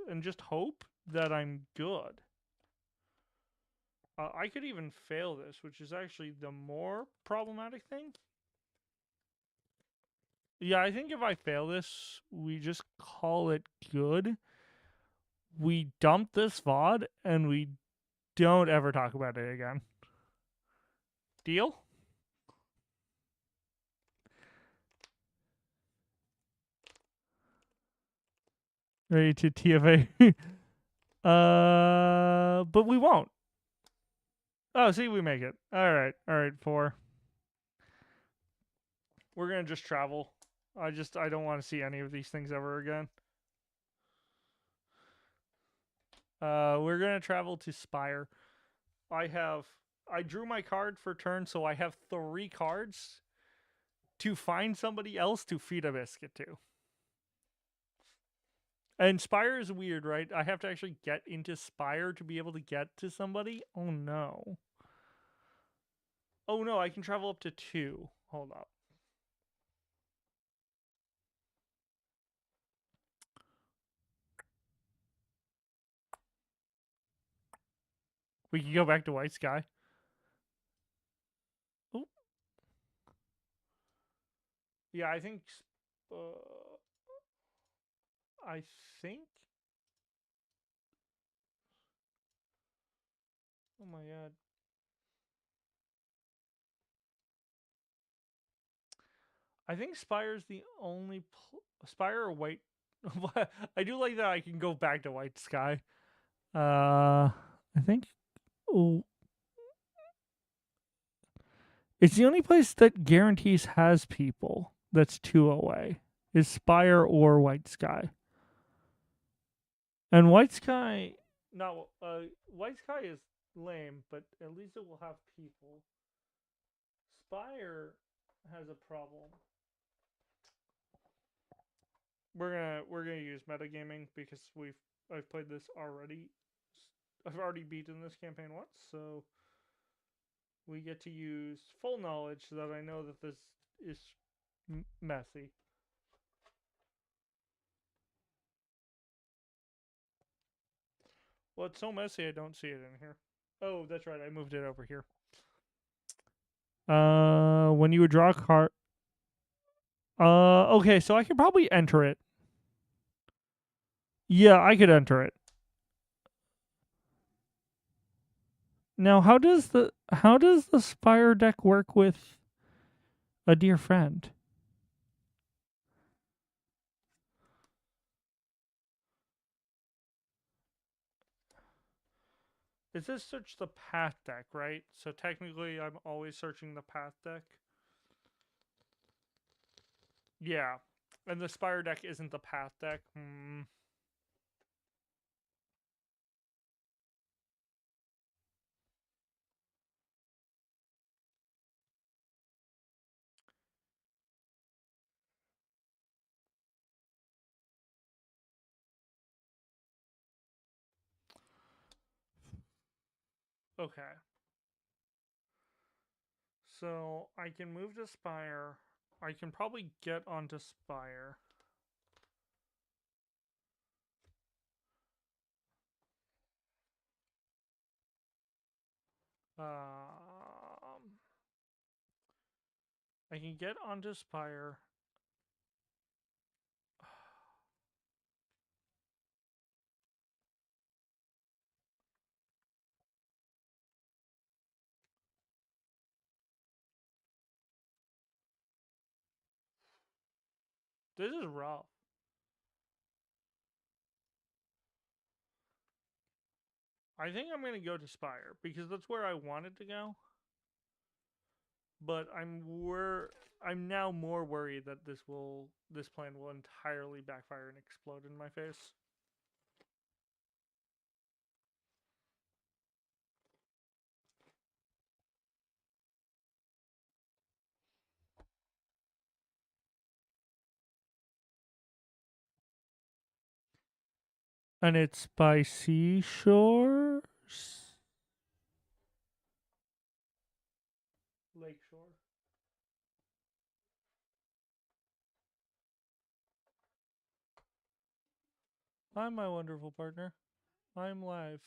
and just hope that I'm good. I could even fail this, which is actually the more problematic thing. Yeah, I think if I fail this, we just call it good. We dump this VOD and we don't ever talk about it again. Deal? Ready to TFA? But we won't. Oh, see, we make it. All right, 4. We're gonna just travel. I don't want to see any of these things ever again. We're gonna travel to Spire. I drew my card for turn, so I have 3 cards to find somebody else to feed a biscuit to. And Spire is weird, right? I have to actually get into Spire to be able to get to somebody. Oh no. Oh no, I can travel up to 2. Hold up. We can go back to White Sky. Ooh. Yeah, Uh, I think. Oh my god. I think Spire's the only Spire or White. I do like that I can go back to White Sky. I think. Oh, it's the only place that guarantees has people that's 2 away. Is Spire or White Sky. And White Sky, not White Sky is lame, but at least it will have people. Spire has a problem. We're gonna use metagaming because I've played this already. I've already beaten this campaign once, so we get to use full knowledge so that I know that this is messy. Well, it's so messy I don't see it in here. Oh, that's right. I moved it over here. When you would draw a card. Okay, so I could probably enter it. Yeah, I could enter it. Now, how does the Spire deck work with a dear friend? Is this search the path deck, right? So technically, I'm always searching the path deck. Yeah, and the Spire deck isn't the path deck. Okay. So I can move to Spire. I can probably get onto Spire. I can get onto Spire. This is rough. I think I'm gonna go to Spire because that's where I wanted to go. But I'm now more worried that this plan will entirely backfire and explode in my face. And it's by seashores? Lakeshore. Hi, my wonderful partner. I'm live.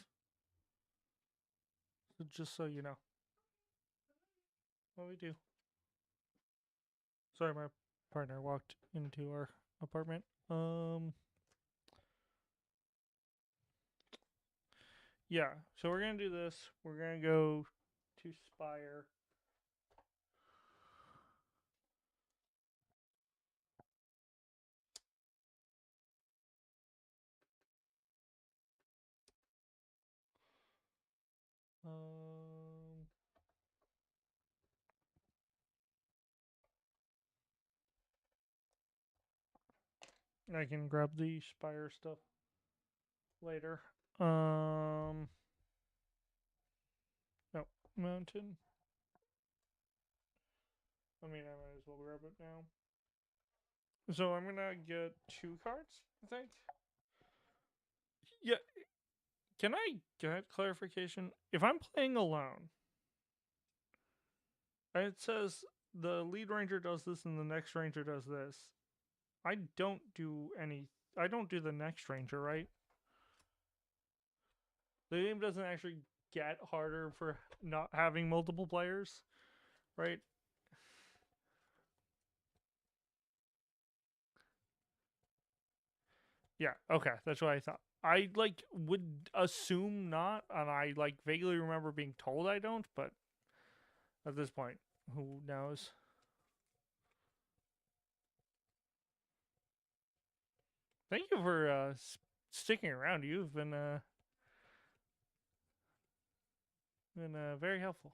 So just so you know. What we do. Sorry, my partner walked into our apartment. Yeah, so we're gonna do this. We're gonna go to Spire. Um, I can grab the Spire stuff later. No, mountain. I mean, I might as well grab it now. So I'm gonna get 2 cards, I think. Yeah. Can I get clarification? If I'm playing alone, and it says the lead ranger does this and the next ranger does this, I don't do any. I don't do the next ranger, right? The game doesn't actually get harder for not having multiple players, right? Yeah, okay, that's what I thought. I like would assume not, and I like vaguely remember being told I don't, but at this point, who knows? Thank you for sticking around. You've been very helpful,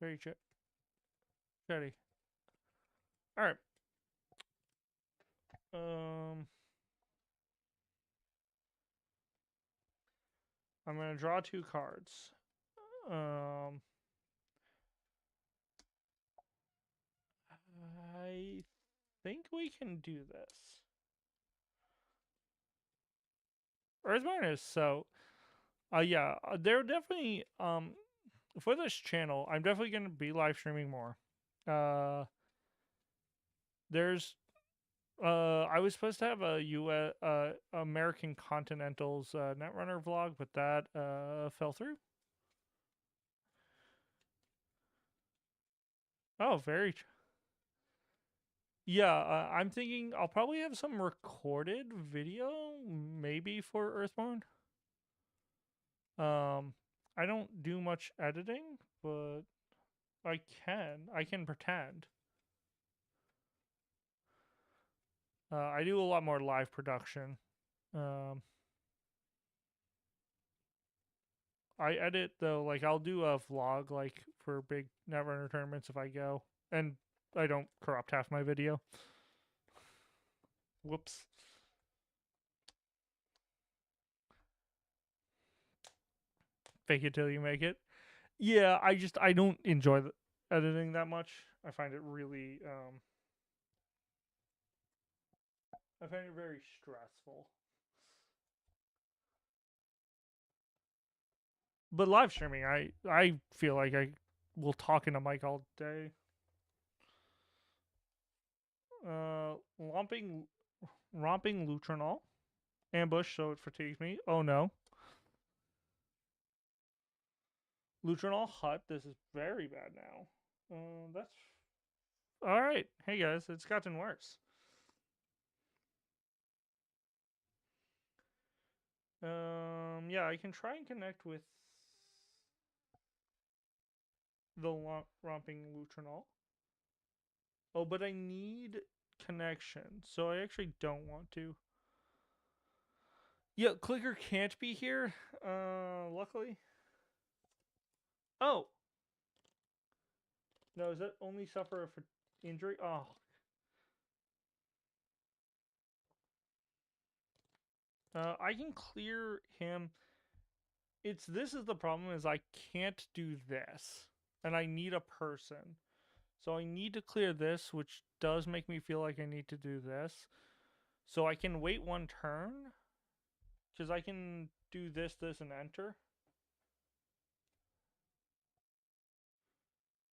very chatty. All right. Um, I'm gonna draw 2 cards. Um, I think we can do this. Earthborne is so. Yeah, they're definitely for this channel. I'm definitely gonna be live streaming more. Uh, there's I was supposed to have a US American Continental's Netrunner vlog, but that fell through. Oh, very. Yeah, I'm thinking I'll probably have some recorded video, maybe for Earthbound. I don't do much editing, but I can pretend. I do a lot more live production. Um, I edit though, like I'll do a vlog like for big Netrunner tournaments if I go, and I don't corrupt half my video. Whoops. Fake it till you make it. Yeah, I don't enjoy the editing that much. I find it really I find it very stressful. But live streaming, I feel like I will talk in a mic all day. Lumping romping Lutronol. Ambush, so it fatigues me. Oh no. Lutronol hut. This is very bad now. That's all right. Hey guys, it's gotten worse. Yeah, I can try and connect with the romping Lutronol. Oh, but I need connection, so I actually don't want to. Yeah, Clicker can't be here. Luckily. Oh, No, is that only suffer if injury? Oh. I can clear him. This is the problem is I can't do this. And I need a person. So I need to clear this, which does make me feel like I need to do this. So I can wait one turn. Because I can do this, and enter.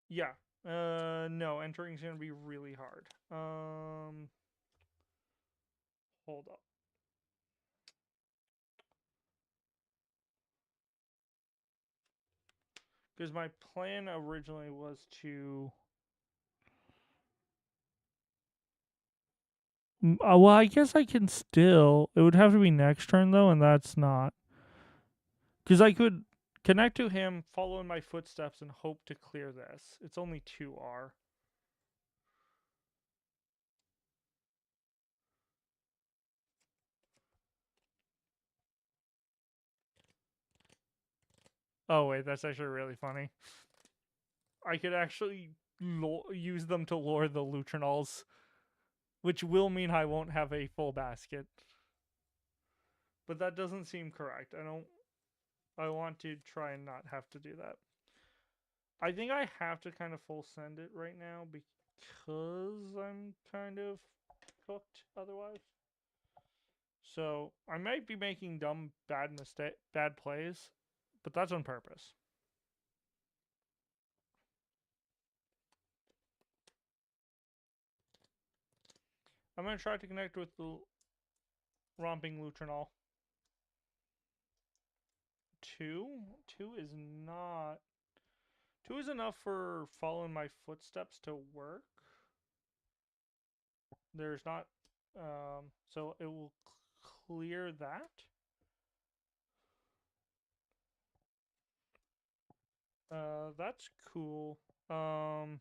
Yeah. No, entering's gonna be really hard. Hold up. Because my plan originally was to. Well, I guess I can still. It would have to be next turn though, and that's not. Because I could connect to him, follow in my footsteps, and hope to clear this. It's only 2R. Oh wait, that's actually really funny. I could actually use them to lure the Lutrinals, which will mean I won't have a full basket. But that doesn't seem correct. I want to try and not have to do that. I think I have to kind of full send it right now because I'm kind of cooked otherwise. So I might be making bad plays, but that's on purpose. I'm gonna try to connect with the romping Lutrinol. 2 is not. 2 is enough for following my footsteps to work. There's not. So it will clear that. That's cool. Pokedo,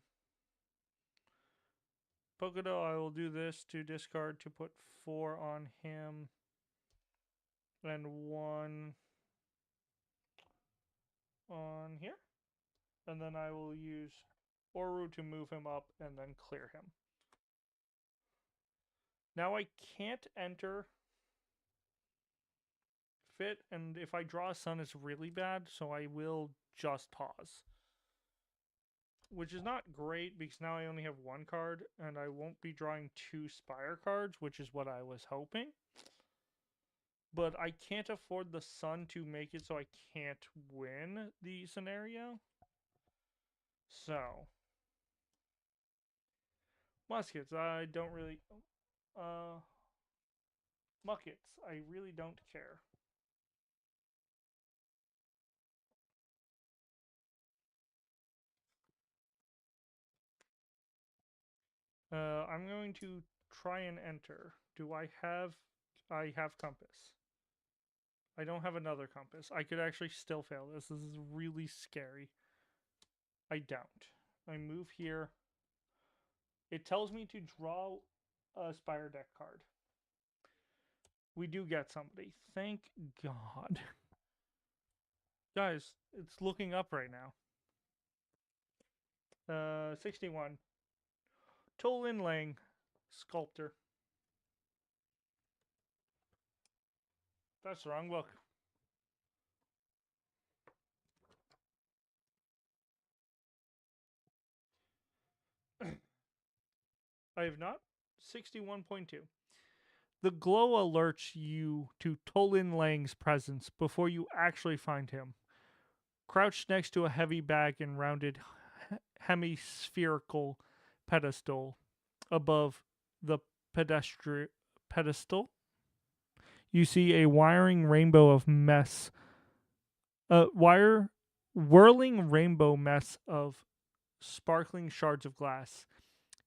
I will do this to discard to put 4 on him. And 1 on here. And then I will use Oru to move him up and then clear him. Now I can't enter Fit, and if I draw a Sun, it's really bad, so I will just pause. Which is not great because now I only have 1 card, and I won't be drawing 2 Spire cards, which is what I was hoping. But I can't afford the Sun to make it so I can't win the scenario. So, Muskets, I don't really. Muckets, I really don't care. I'm going to try and enter. Do I have. I have Compass. I don't have another Compass. I could actually still fail this. This is really scary. I don't. I move here. It tells me to draw a Spire deck card. We do get somebody. Thank God. Guys, it's looking up right now. 61. Tolin Lang, Sculptor. That's the wrong book. I have not. 61.2. The glow alerts you to Tolin Lang's presence before you actually find him. Crouched next to a heavy bag and rounded hemispherical pedestal above the pedestal, you see a wiring rainbow of mess. Whirling rainbow mess of sparkling shards of glass.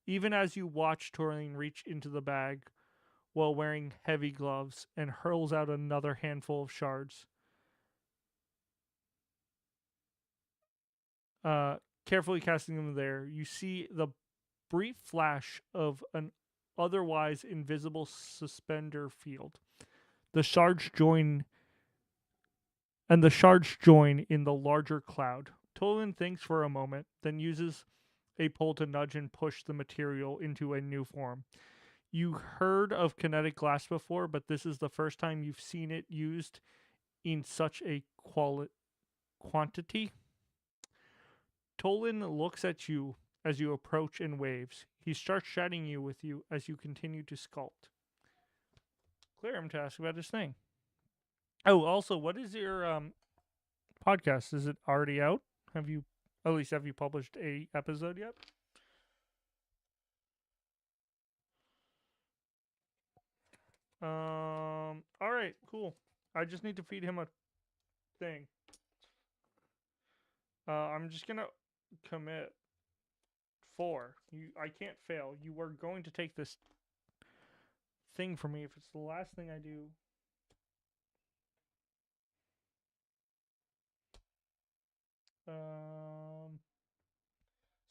Even as you watch Torling reach into the bag while wearing heavy gloves and hurls out another handful of shards. Carefully casting them there, you see the brief flash of an otherwise invisible suspender field. The shards join in the larger cloud. Tolan thinks for a moment, then uses a pull to nudge and push the material into a new form. You heard of kinetic glass before, but this is the first time you've seen it used in such a quantity. Tolan looks at you as you approach and waves. He starts chatting with you as you continue to sculpt. Clear him to ask about his thing. Oh, also, what is your podcast? Is it already out? Have you published a episode yet? All right, cool. I just need to feed him a thing. I'm just gonna commit 4. I can't fail. You are going to take this thing from me if it's the last thing I do.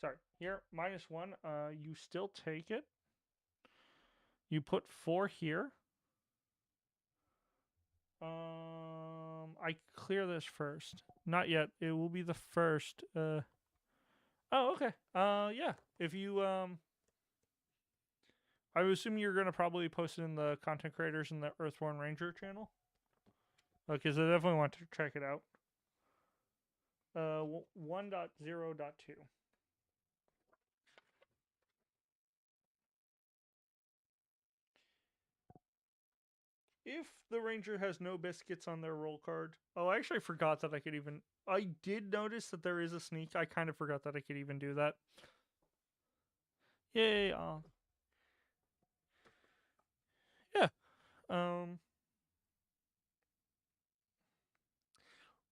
Sorry. Here, -1. You still take it. You put 4 here. I clear this first. Not yet. It will be the first. Oh, okay. Yeah. If you I would assume you're gonna probably post it in the content creators in the Earthborne Ranger channel. Because I definitely want to check it out. 1.0.2. If the ranger has no biscuits on their roll card. Oh, I actually forgot that I could even. I did notice that there is a sneak. I kind of forgot that I could even do that. Yay! Yeah. Um.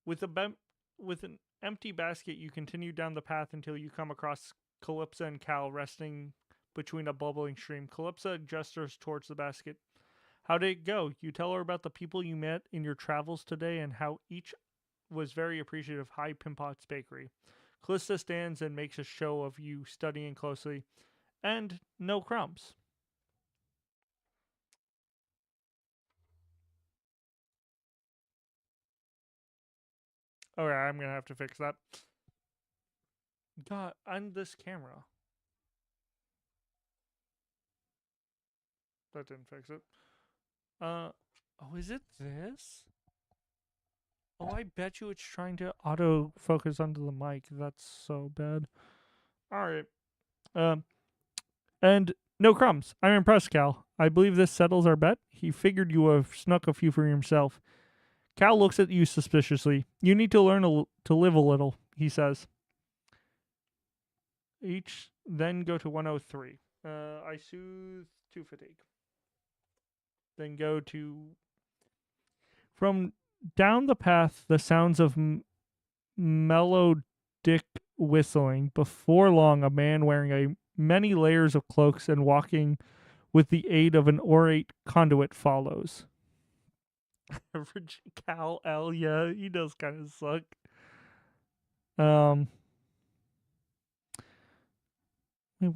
With with an empty basket, you continue down the path until you come across Calypsa and Cal resting between a bubbling stream. Calypsa gestures towards the basket. How did it go? You tell her about the people you met in your travels today and how each was very appreciative of High Pimpot's bakery. Callista stands and makes a show of you studying closely. And no crumbs. Okay, I'm gonna have to fix that. God, on this camera. That didn't fix it. Oh, is it this? Oh, I bet you it's trying to auto focus onto the mic. That's so bad. All right. Um, and no crumbs. I'm impressed, Cal. I believe this settles our bet. He figured you have snuck a few for himself. Cal looks at you suspiciously. You need to learn to live a little, he says. Each then go to 103. I soothe to fatigue. Then go to from down the path. The sounds of melodic whistling. Before long, a man wearing a many layers of cloaks and walking with the aid of an orate conduit follows. Average Cal L, yeah, he does kind of suck. Wait,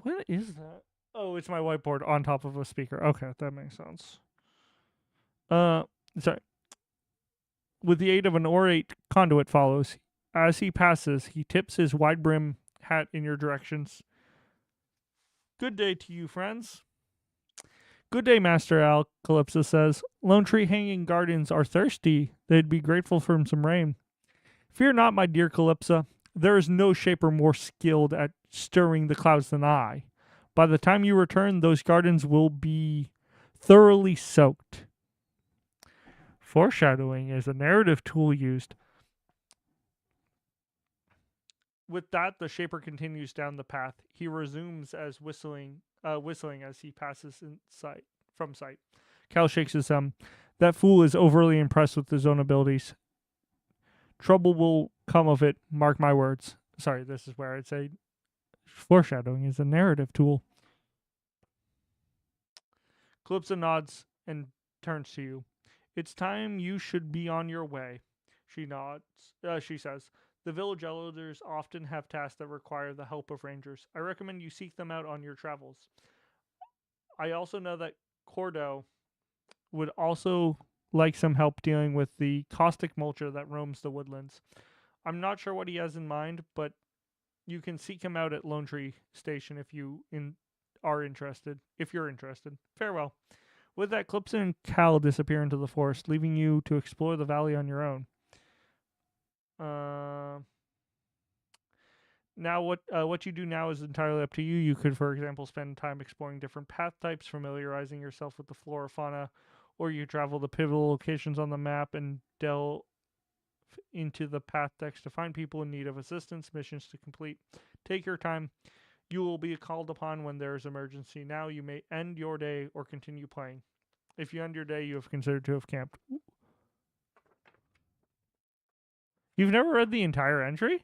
what is that? Oh, it's my whiteboard on top of a speaker. Okay, that makes sense. Sorry. With the aid of an orate conduit follows. As he passes, he tips his wide brim hat in your directions. Good day to you, friends. Good day, Master Al, Calypso says. Lone Tree Hanging Gardens are thirsty. They'd be grateful for some rain. Fear not, my dear Calypso. There is no shaper more skilled at stirring the clouds than I. By the time you return, those gardens will be thoroughly soaked. Foreshadowing is a narrative tool used. With that, the shaper continues down the path. He resumes as whistling as he passes in sight from sight. Cal shakes his thumb. That fool is overly impressed with his own abilities. Trouble will come of it, mark my words. Sorry, this is where I'd say foreshadowing is a narrative tool. Calypso nods and turns to you. It's time you should be on your way. She nods. She says, the village elders often have tasks that require the help of rangers. I recommend you seek them out on your travels. I also know that Cordo would also like some help dealing with the caustic mulcher that roams the woodlands. I'm not sure what he has in mind, but you can seek him out at Lone Tree Station if are interested. If you're interested. Farewell. With that, Clipson and Cal disappear into the forest, leaving you to explore the valley on your own. Now, what you do now is entirely up to you. You could, for example, spend time exploring different path types, familiarizing yourself with the flora fauna, or you travel the pivotal locations on the map and delve into the path text to find people in need of assistance, missions to complete. Take your time. You will be called upon when there is emergency. Now you may end your day or continue playing. If you end your day, you have considered to have camped. You've never read the entire entry?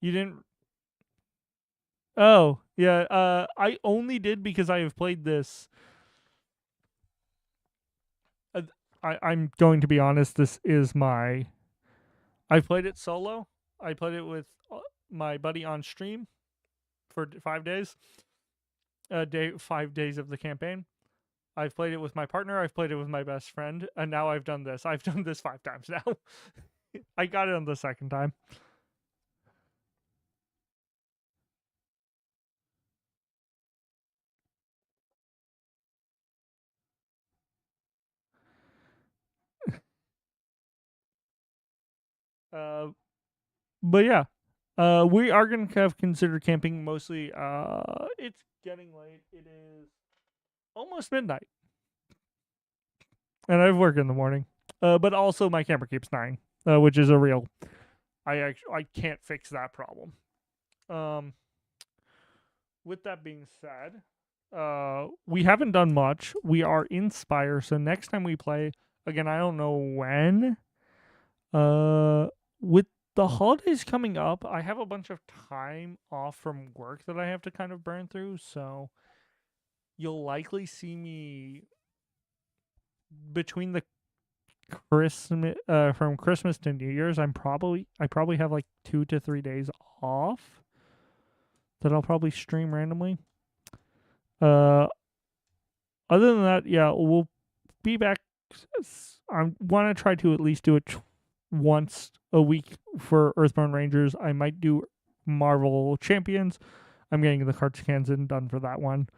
You didn't. Oh, yeah. I only did because I have played this. I'm going to be honest. This is my. I played it solo. I played it with my buddy on stream for 5 days. 5 days of the campaign. I've played it with my partner. I've played it with my best friend, and now I've done this. I've done this 5 times now. I got it on the second time. Uh, but yeah, we are going to have considered camping mostly. It's getting late. It is almost midnight, and I have work in the morning. But also my camera keeps dying, which is a real. I can't fix that problem. Um, with that being said, we haven't done much. We are in Spire, so next time we play, again, I don't know when. With the holidays coming up, I have a bunch of time off from work that I have to kind of burn through, so you'll likely see me between the Christmas from Christmas to New Year's. I probably have like 2 to 3 days off that I'll probably stream randomly. Uh, other than that, yeah, we'll be back. I want to try to at least do it once a week for Earthborne Rangers. I might do Marvel Champions. I'm getting the cards cans in done for that one.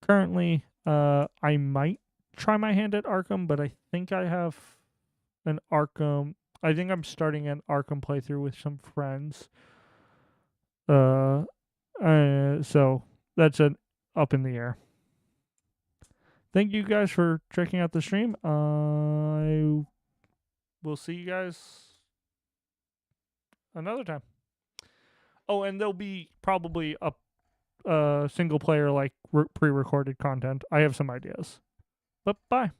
Currently, I might try my hand at Arkham, but I think I have an Arkham. I think I'm starting an Arkham playthrough with some friends. So that's an up in the air. Thank you guys for checking out the stream. I will see you guys another time. Oh, and there'll be probably a single player like pre-recorded content. I have some ideas. But bye.